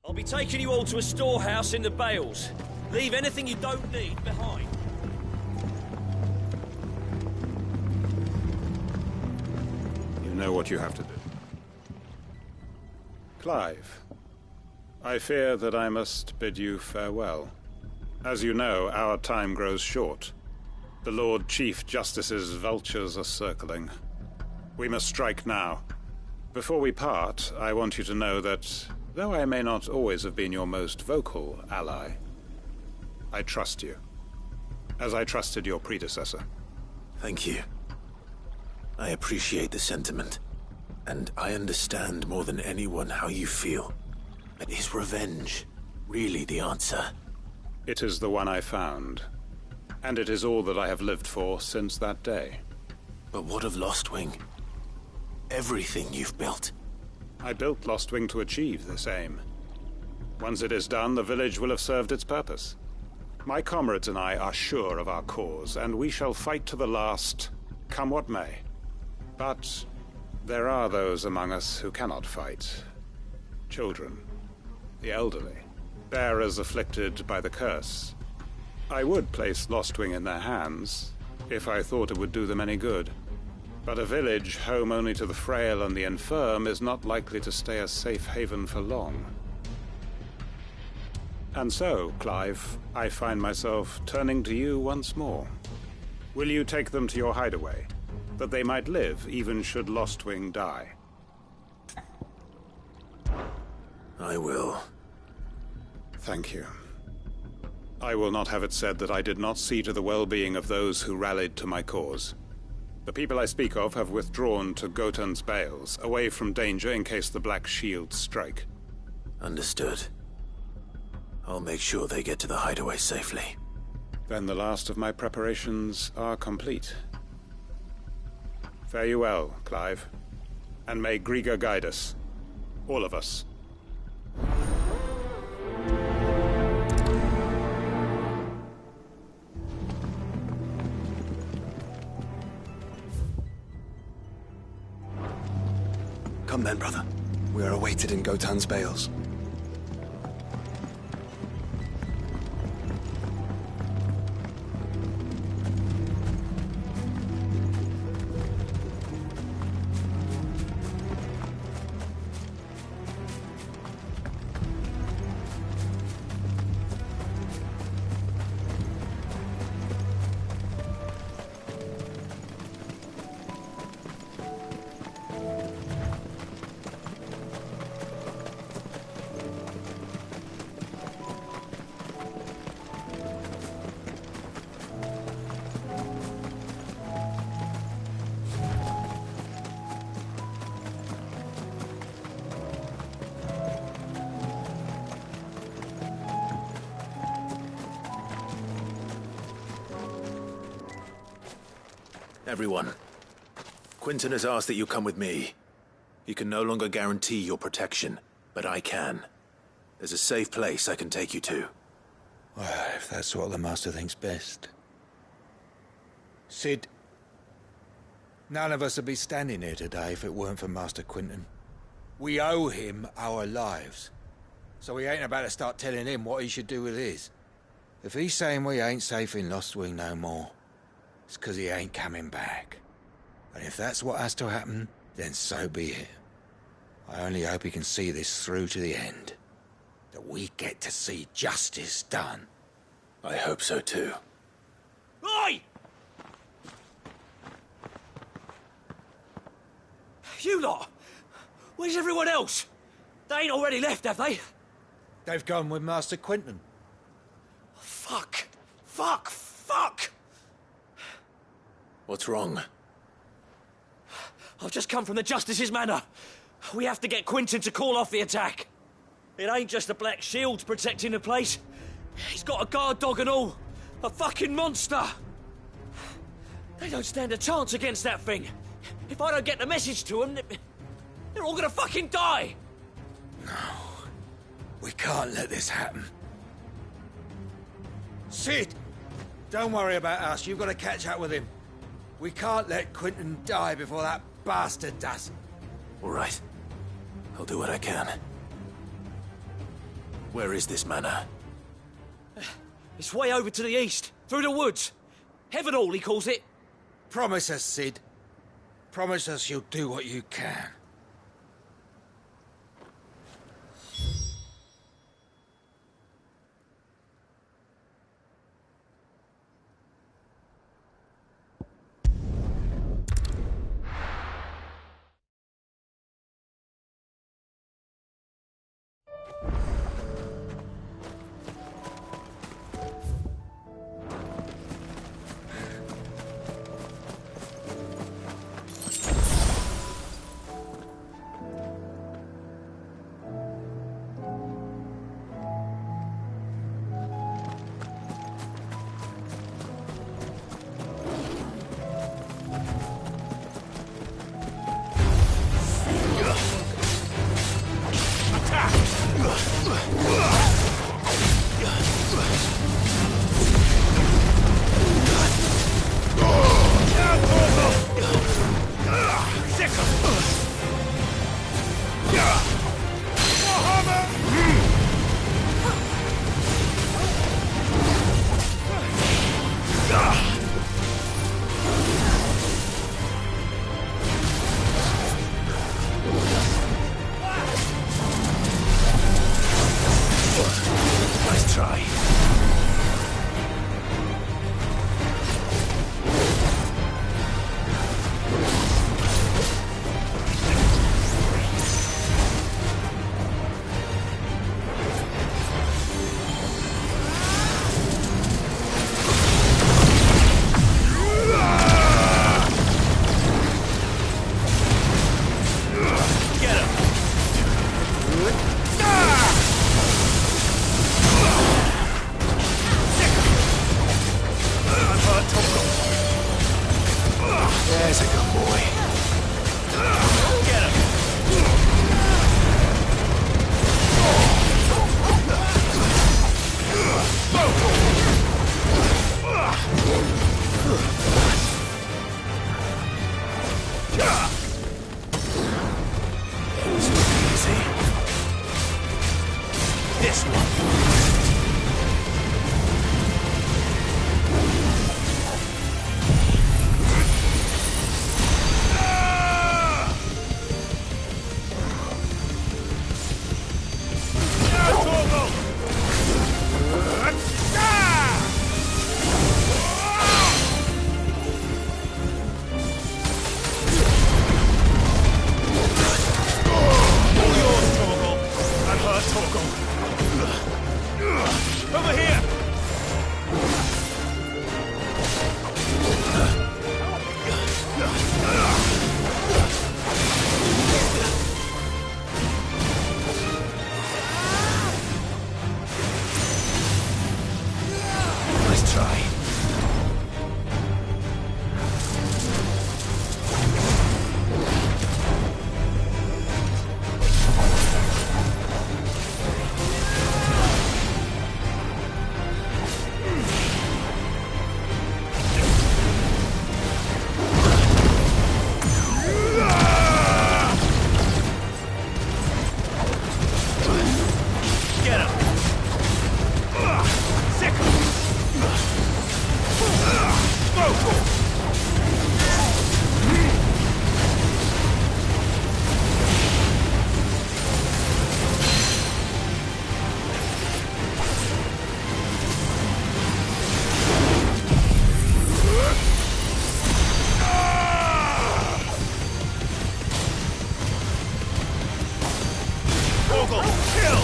I'll be taking you all to a storehouse in the Bales. Leave anything you don't need behind. You know what you have to do. Clive, I fear that I must bid you farewell. As you know, our time grows short. The Lord Chief Justice's vultures are circling. We must strike now. Before we part, I want you to know that, though I may not always have been your most vocal ally, I trust you, as I trusted your predecessor. Thank you. I appreciate the sentiment, and I understand more than anyone how you feel. Is revenge really the answer? It is the one I found. And it is all that I have lived for since that day. But what of Lostwing? Everything you've built. I built Lostwing to achieve this aim. Once it is done, the village will have served its purpose. My comrades and I are sure of our cause, and we shall fight to the last, come what may. But there are those among us who cannot fight. Children, the elderly, bearers afflicted by the curse. I would place Lostwing in their hands, if I thought it would do them any good. But a village home only to the frail and the infirm is not likely to stay a safe haven for long. And so, Clive, I find myself turning to you once more. Will you take them to your hideaway, that they might live even should Lostwing die? I will. Thank you. I will not have it said that I did not see to the well-being of those who rallied to my cause. The people I speak of have withdrawn to Gotan's Bales, away from danger in case the Black Shields strike. Understood. I'll make sure they get to the hideaway safely. Then the last of my preparations are complete. Fare you well, Clive. And may Griga guide us. All of us. Come then, brother. We are awaited in Gotan's Bales. Everyone, Quinton has asked that you come with me. He can no longer guarantee your protection, but I can. There's a safe place I can take you to. Well, if that's what the Master thinks best. Sid, none of us would be standing here today if it weren't for Master Quinton. We owe him our lives. So we ain't about to start telling him what he should do with his. If he's saying we ain't safe in Lostwing no more, it's 'cause he ain't coming back. And if that's what has to happen, then so be it. I only hope he can see this through to the end. That we get to see justice done. I hope so too. Oi! You lot! Where's everyone else? They ain't already left, have they? They've gone with Master Quinton. Fuck! Fuck! Fuck! What's wrong? I've just come from the Justice's manor. We have to get Quinton to call off the attack. It ain't just the Black Shields protecting the place. He's got a guard dog and all. A fucking monster. They don't stand a chance against that thing. If I don't get the message to them, they're all gonna fucking die. No. We can't let this happen. Sid! Don't worry about us. You've got to catch up with him. We can't let Quinton die before that bastard does. All right. I'll do what I can. Where is this manor? It's way over to the east, through the woods. Heavenhall, he calls it. Promise us, Sid. Promise us you'll do what you can. Nice try. There's a good boy. Get him! This was easy. This one. Over here! Nice try. Get him! Sick! Vogel, kill!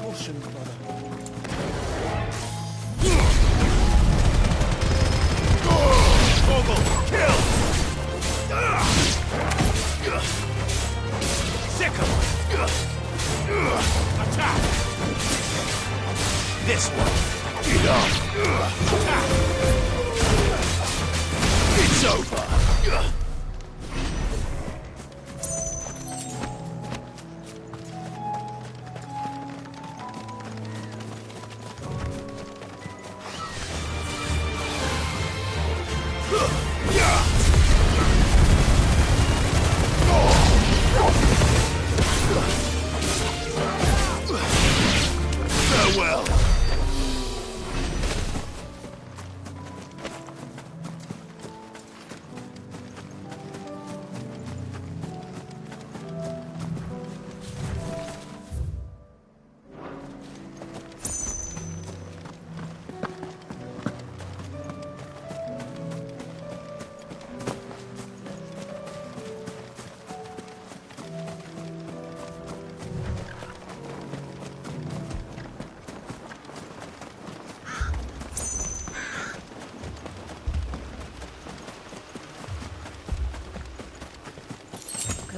Caution, brother. Vogel, kill! Sick him! Attack! This one! Get up! Attack! It's over! Farewell!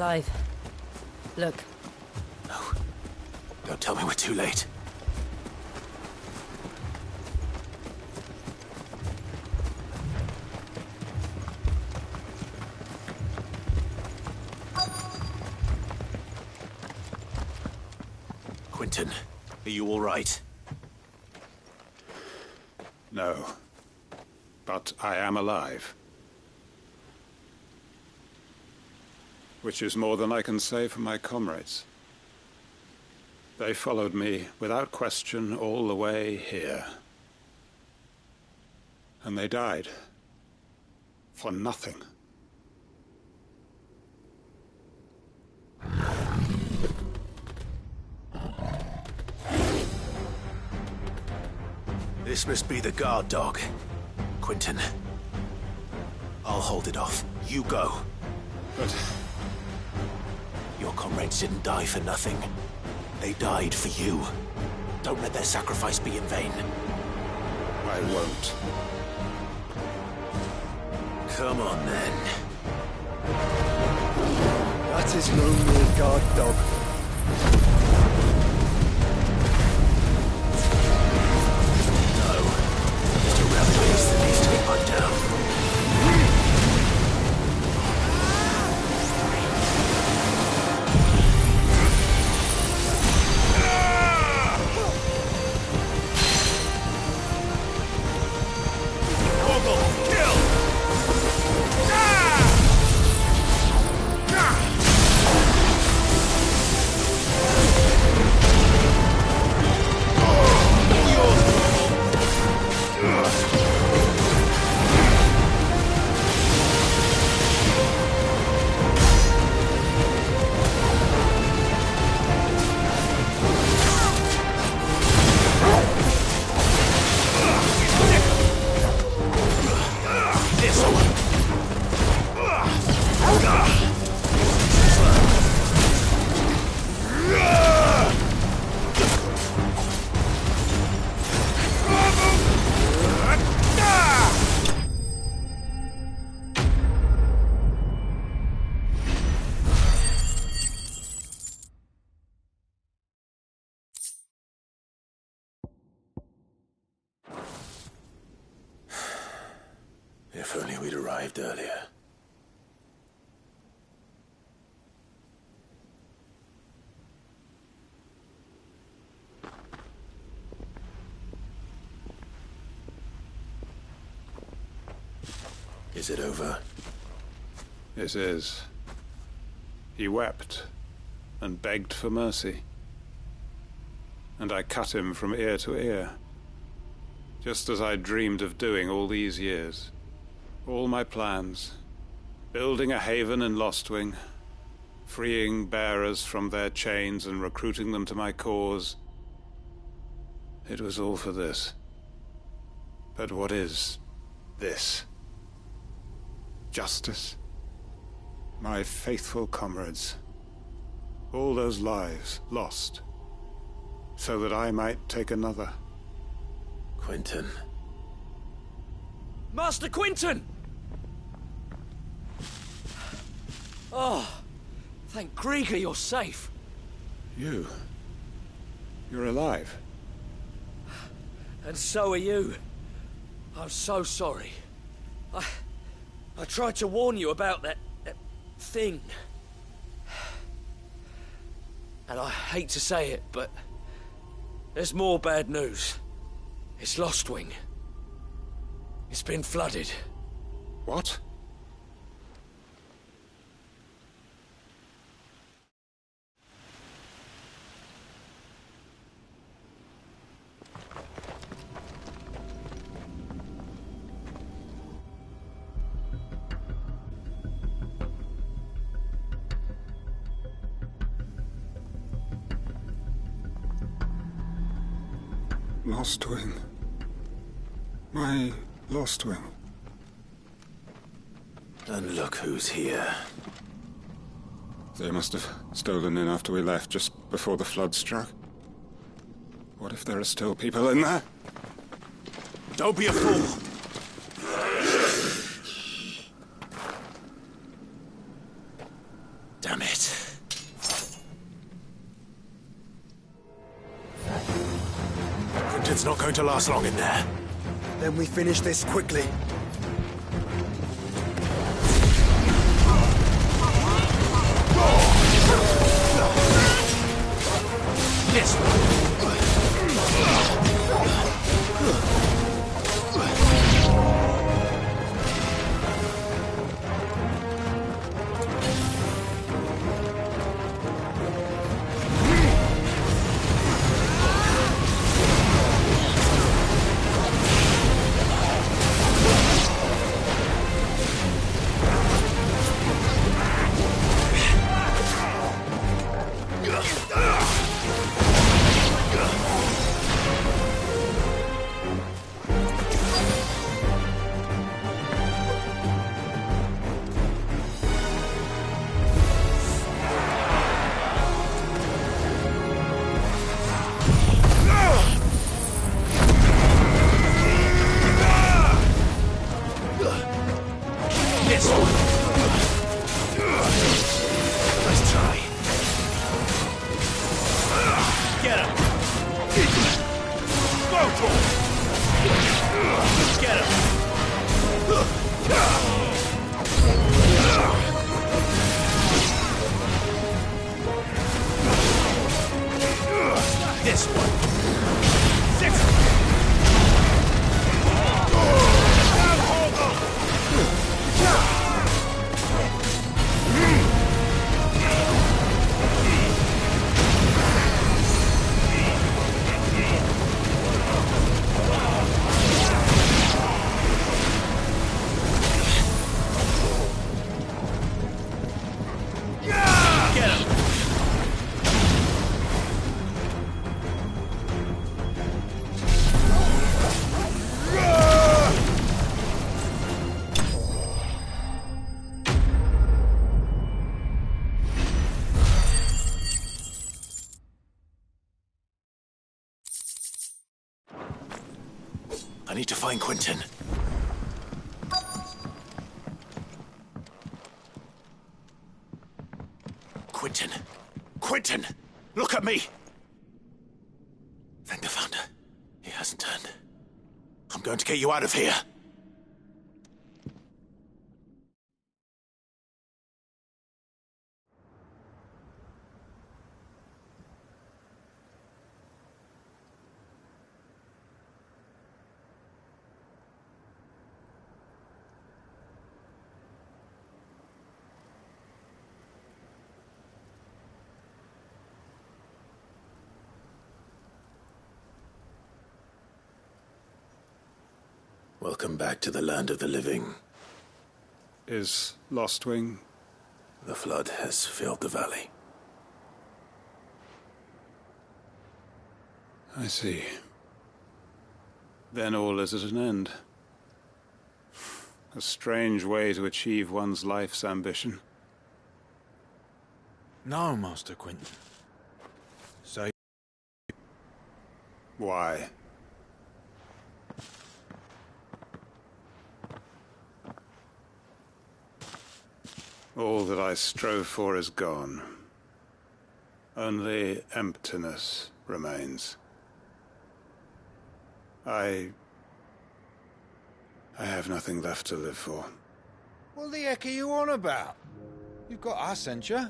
Clive, look. No. Don't tell me we're too late. Quentin, are you all right? No. But I am alive. Which is more than I can say for my comrades. They followed me without question all the way here. And they died. For nothing. This must be the guard dog. Quentin. I'll hold it off. You go. But... your comrades didn't die for nothing. They died for you. Don't let their sacrifice be in vain. I won't. Come on, then. That is no mere guard dog. That needs to be put down. If only we'd arrived earlier. Is it over? It is. He wept and begged for mercy. And I cut him from ear to ear, just as I dreamed of doing all these years. All my plans, building a haven in Lostwing, freeing bearers from their chains and recruiting them to my cause. It was all for this. But what is this? Justice? My faithful comrades. All those lives lost, so that I might take another. Quentin. Master Quinton! Oh, thank Grieger you're safe. You're alive. And so are you. I'm so sorry. I tried to warn you about that thing. And I hate to say it, but there's more bad news. It's Lostwing. It's been flooded. What? Lostwing. My Lostwing. And look who's here. They must have stolen in after we left, just before the flood struck. What if there are still people in there? Don't be a fool! Damn it. It's not going to last long in there. Then we finish this quickly. Yes. I need to find Quentin. Quentin! Quentin! Look at me! Thank the Founder. He hasn't turned. I'm going to get you out of here. Welcome back to the land of the living. Is Lostwing? The flood has filled the valley. I see. Then all is at an end. A strange way to achieve one's life's ambition. No, Master Quentin. So... Why? All that I strove for is gone. Only emptiness remains. I have nothing left to live for. What the heck are you on about? You've got us, ain't you?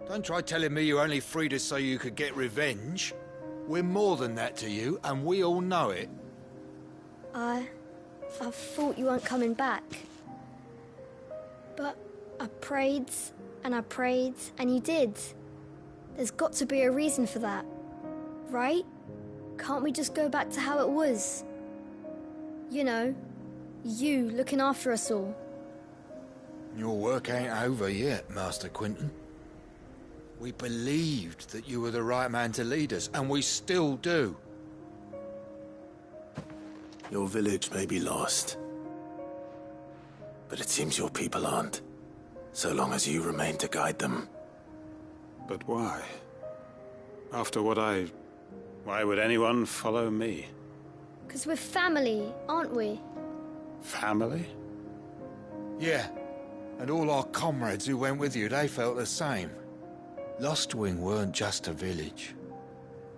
Don't try telling me you only freed us so you could get revenge. We're more than that to you, and we all know it. I thought you weren't coming back. But I prayed, and you did. There's got to be a reason for that, right? Can't we just go back to how it was? You know, you looking after us all. Your work ain't over yet, Master Quentin. We believed that you were the right man to lead us, and we still do. Your village may be lost, but it seems your people aren't, so long as you remain to guide them. But why? After what why would anyone follow me? 'Cause we're family, aren't we? Family? Yeah, and all our comrades who went with you, they felt the same. Lostwing weren't just a village.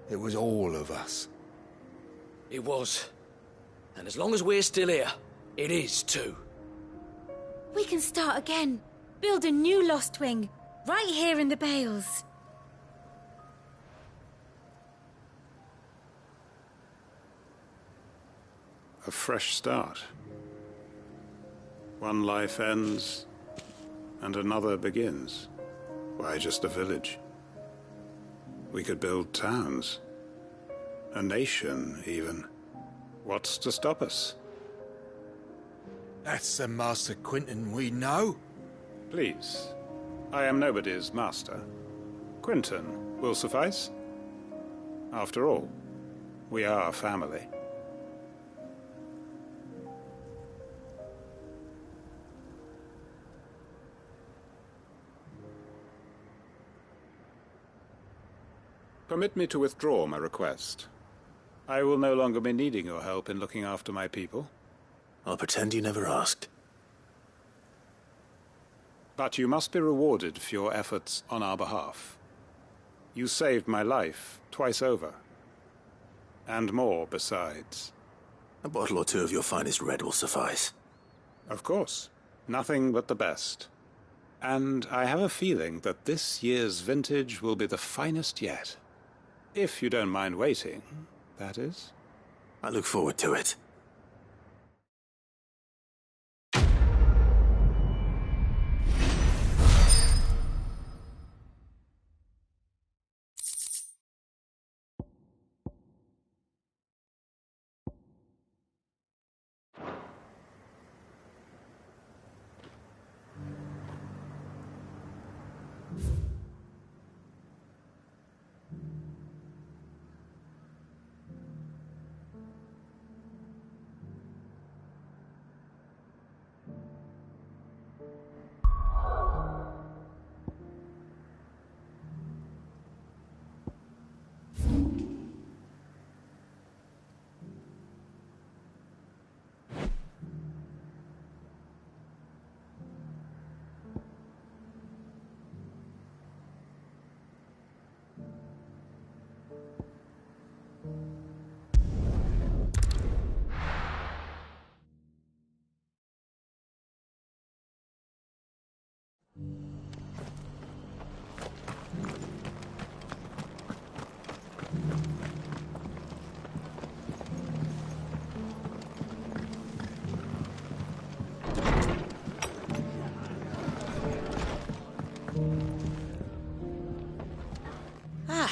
It was all of us. It was. And as long as we're still here, it is too. We can start again. Build a new Lost Wing. Right here in the Bales. A fresh start. One life ends, and another begins. Why just a village? We could build towns. A nation, even. What's to stop us? That's the Master Quinton we know. Please. I am nobody's master. Quinton will suffice. After all, we are family. Permit me to withdraw my request. I will no longer be needing your help in looking after my people. I'll pretend you never asked. But you must be rewarded for your efforts on our behalf. You saved my life twice over. And more besides. A bottle or two of your finest red will suffice. Of course. Nothing but the best. And I have a feeling that this year's vintage will be the finest yet. If you don't mind waiting, that is. I look forward to it.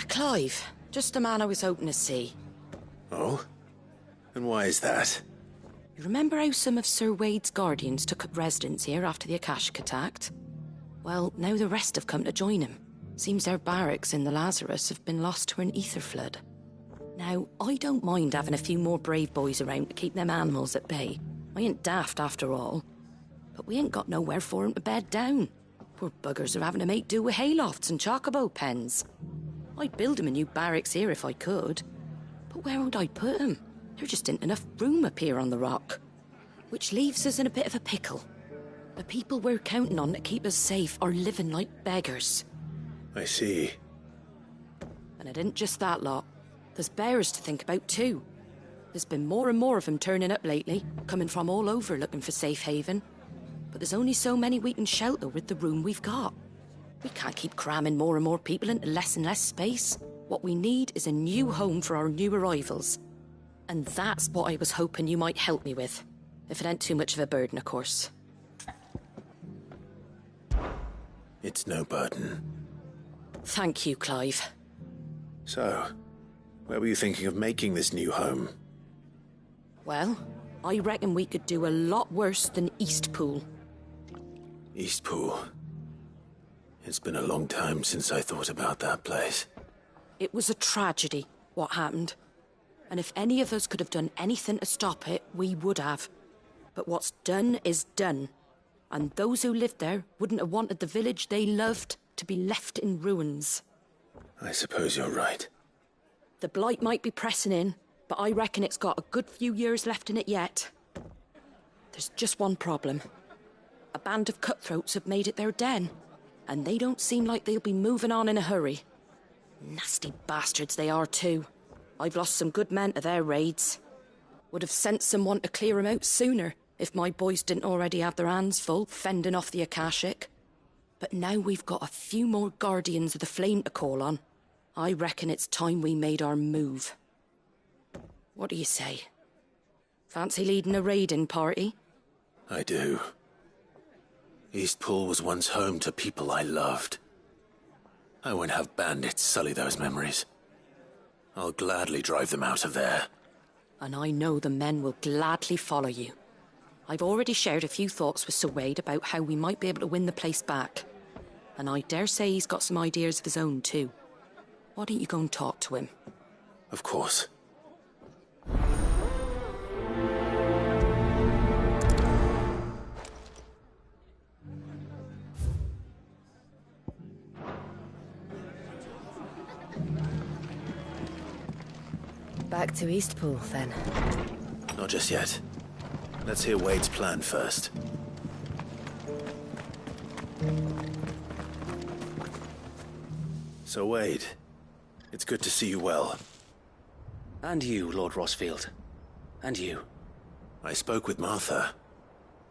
Clive, just the man I was hoping to see. Oh? And why is that? You remember how some of Sir Wade's guardians took up residence here after the Akashic attacked? Well, now the rest have come to join him. Seems their barracks in the Lazarus have been lost to an ether flood. Now, I don't mind having a few more brave boys around to keep them animals at bay. I ain't daft after all. But we ain't got nowhere for 'em to bed down. Poor buggers are having to make do with haylofts and chocobo pens. I'd build 'em a new barracks here if I could. But where would I put 'em? There just ain't enough room up here on the rock. Which leaves us in a bit of a pickle. The people we're counting on to keep us safe are living like beggars. I see. And it ain't just that lot. There's bears to think about too. There's been more and more of them turning up lately, coming from all over looking for safe haven. But there's only so many we can shelter with the room we've got. We can't keep cramming more and more people into less and less space. What we need is a new home for our new arrivals. And that's what I was hoping you might help me with. If it ain't too much of a burden, of course. It's no burden. Thank you, Clive. So, where were you thinking of making this new home? Well, I reckon we could do a lot worse than Eastpool. Eastpool. It's been a long time since I thought about that place. It was a tragedy, what happened. And if any of us could have done anything to stop it, we would have. But what's done is done. And those who lived there wouldn't have wanted the village they loved to be left in ruins. I suppose you're right. The blight might be pressing in, but I reckon it's got a good few years left in it yet. There's just one problem. A band of cutthroats have made it their den, and they don't seem like they'll be moving on in a hurry. Nasty bastards they are too. I've lost some good men to their raids. Would have sent someone to clear 'em out sooner if my boys didn't already have their hands full fending off the Akashic. But now we've got a few more Guardians of the Flame to call on. I reckon it's time we made our move. What do you say? Fancy leading a raiding party? I do. Eastpool was once home to people I loved. I won't have bandits sully those memories. I'll gladly drive them out of there. And I know the men will gladly follow you. I've already shared a few thoughts with Sir Wade about how we might be able to win the place back. And I dare say he's got some ideas of his own too. Why don't you go and talk to him? Of course. Back to Eastpool, then. Not just yet. Let's hear Wade's plan first. So, Wade, it's good to see you well. And you, Lord Rossfield. And you. I spoke with Martha.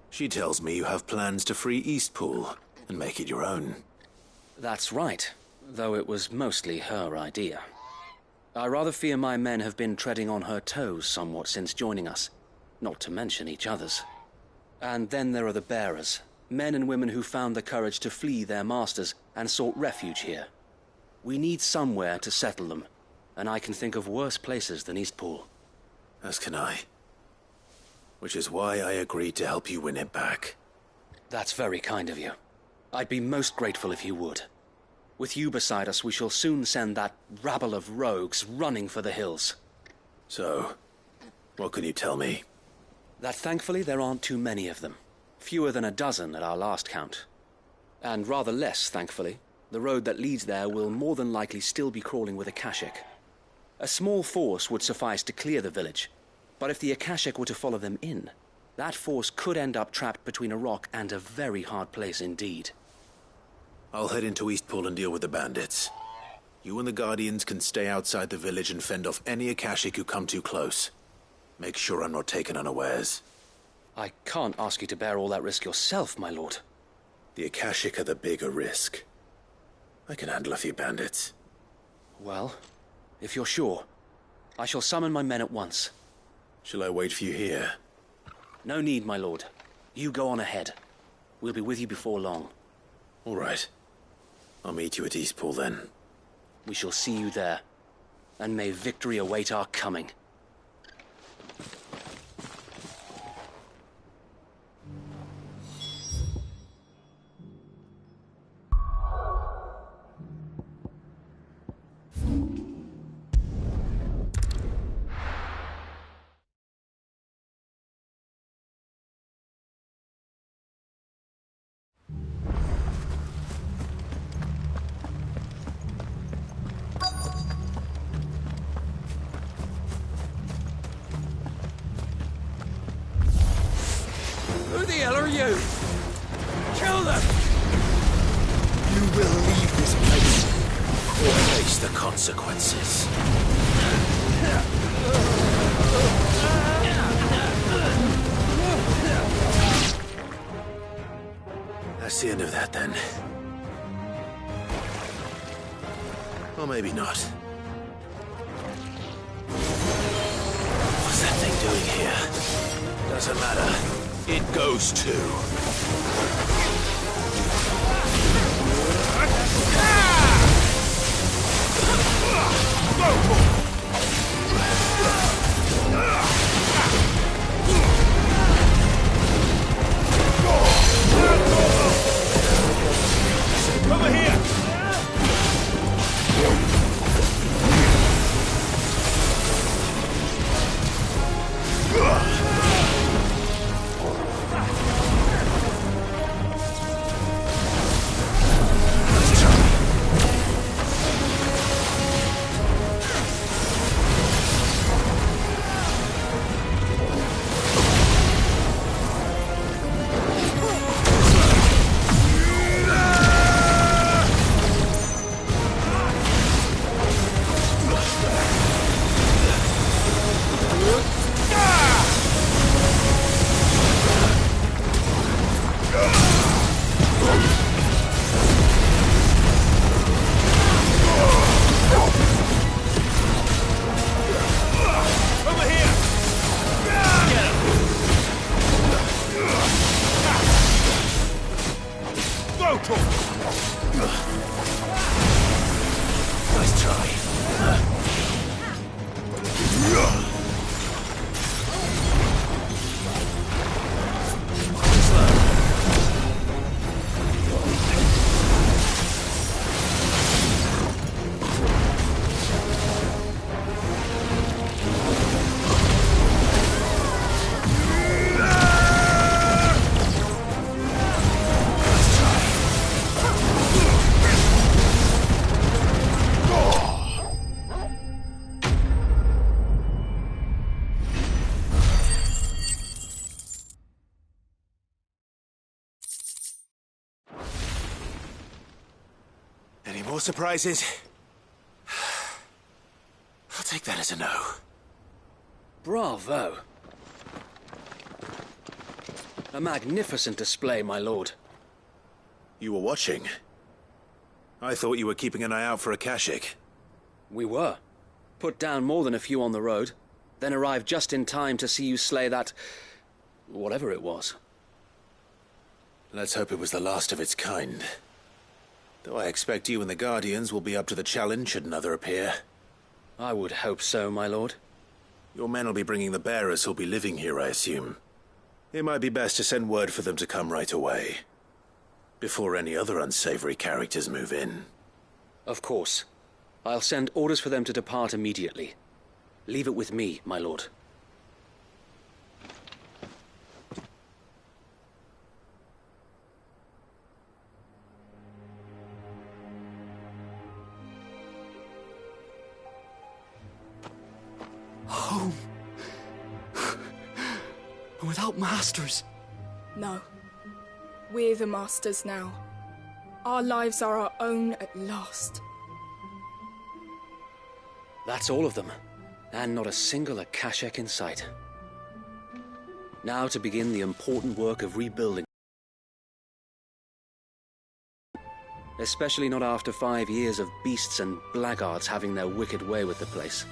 She tells me you have plans to free Eastpool and make it your own. That's right, though it was mostly her idea. I rather fear my men have been treading on her toes somewhat since joining us, not to mention each other's. And then there are the bearers, men and women who found the courage to flee their masters and sought refuge here. We need somewhere to settle them, and I can think of worse places than Eastpool. As can I. Which is why I agreed to help you win it back. That's very kind of you. I'd be most grateful if you would. With you beside us, we shall soon send that rabble of rogues running for the hills. So, what can you tell me? That thankfully there aren't too many of them. Fewer than a dozen at our last count. And rather less, thankfully. The road that leads there will more than likely still be crawling with Akashic. A small force would suffice to clear the village, but if the Akashic were to follow them in, that force could end up trapped between a rock and a very hard place indeed. I'll head into Eastpool and deal with the bandits. You and the Guardians can stay outside the village and fend off any Akashic who come too close. Make sure I'm not taken unawares. I can't ask you to bear all that risk yourself, my lord. The Akashic are the bigger risk. I can handle a few bandits. Well, if you're sure, I shall summon my men at once. Shall I wait for you here? No need, my lord. You go on ahead. We'll be with you before long. All right. I'll meet you at Eastpool then. We shall see you there. And may victory await our coming. Who the hell are you? Kill them! You will leave this place or face the consequences. That's the end of that, then. Or maybe not. What's that thing doing here? Doesn't matter. It goes too. Over here! Nice try. Any more surprises? I'll take that as a no. Bravo. A magnificent display, my lord. You were watching? I thought you were keeping an eye out for a Kashik. We were. Put down more than a few on the road, then arrived just in time to see you slay that... whatever it was. Let's hope it was the last of its kind. Though I expect you and the Guardians will be up to the challenge should another appear. I would hope so, my lord. Your men will be bringing the bearers who'll be living here, I assume. It might be best to send word for them to come right away, before any other unsavory characters move in. Of course. I'll send orders for them to depart immediately. Leave it with me, my lord. Home. Without masters. No. We're the masters now. Our lives are our own at last. That's all of them, and not a single Akashek in sight. Now to begin the important work of rebuilding. Especially not after 5 years of beasts and blackguards having their wicked way with the place.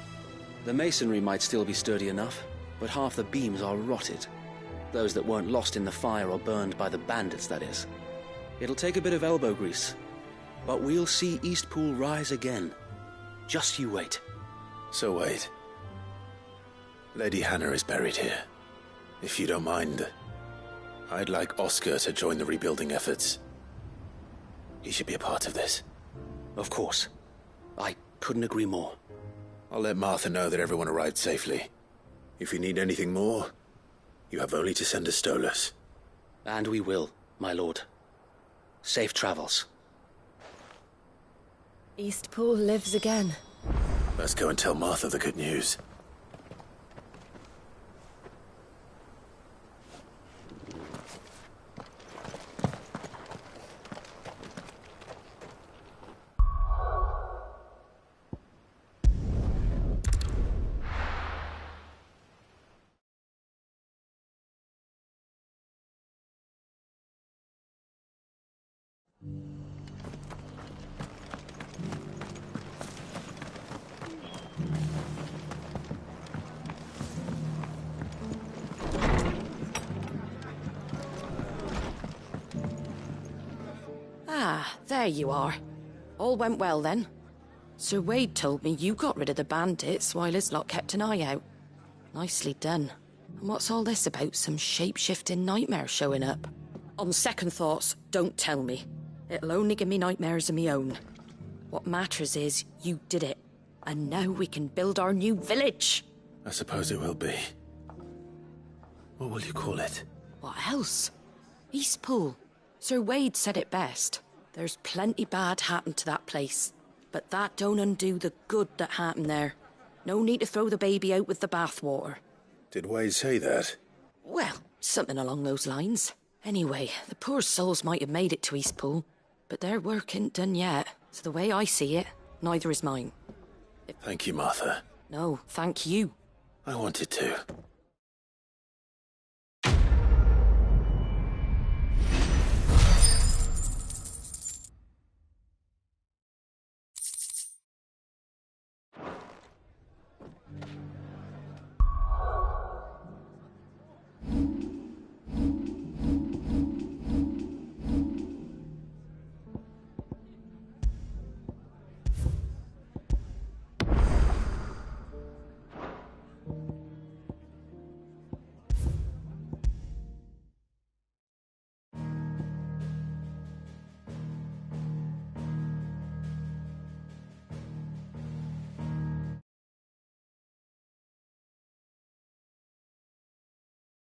The masonry might still be sturdy enough, but half the beams are rotted. Those that weren't lost in the fire or burned by the bandits, that is. It'll take a bit of elbow grease, but we'll see Eastpool rise again. Just you wait. So wait. Lady Hannah is buried here. If you don't mind, I'd like Oscar to join the rebuilding efforts. He should be a part of this. Of course. I couldn't agree more. I'll let Martha know that everyone arrived safely. If you need anything more, you have only to send a Stolas. And we will, my lord. Safe travels. Eastpool lives again. Let's go and tell Martha the good news. Ah, there you are. All went well then. Sir Wade told me you got rid of the bandits while his lot kept an eye out. Nicely done. And what's all this about some shape-shifting nightmare showing up? On second thoughts, don't tell me. It'll only give me nightmares of me own. What matters is you did it. And now we can build our new village. I suppose it will be. What will you call it? What else? Eastpool. Sir Wade said it best. There's plenty bad happened to that place. But that don't undo the good that happened there. No need to throw the baby out with the bathwater. Did Wade say that? Well, something along those lines. Anyway, the poor souls might have made it to Eastpool, but their work ain't done yet. So the way I see it, neither is mine. Thank you, Martha. No, thank you. I wanted to.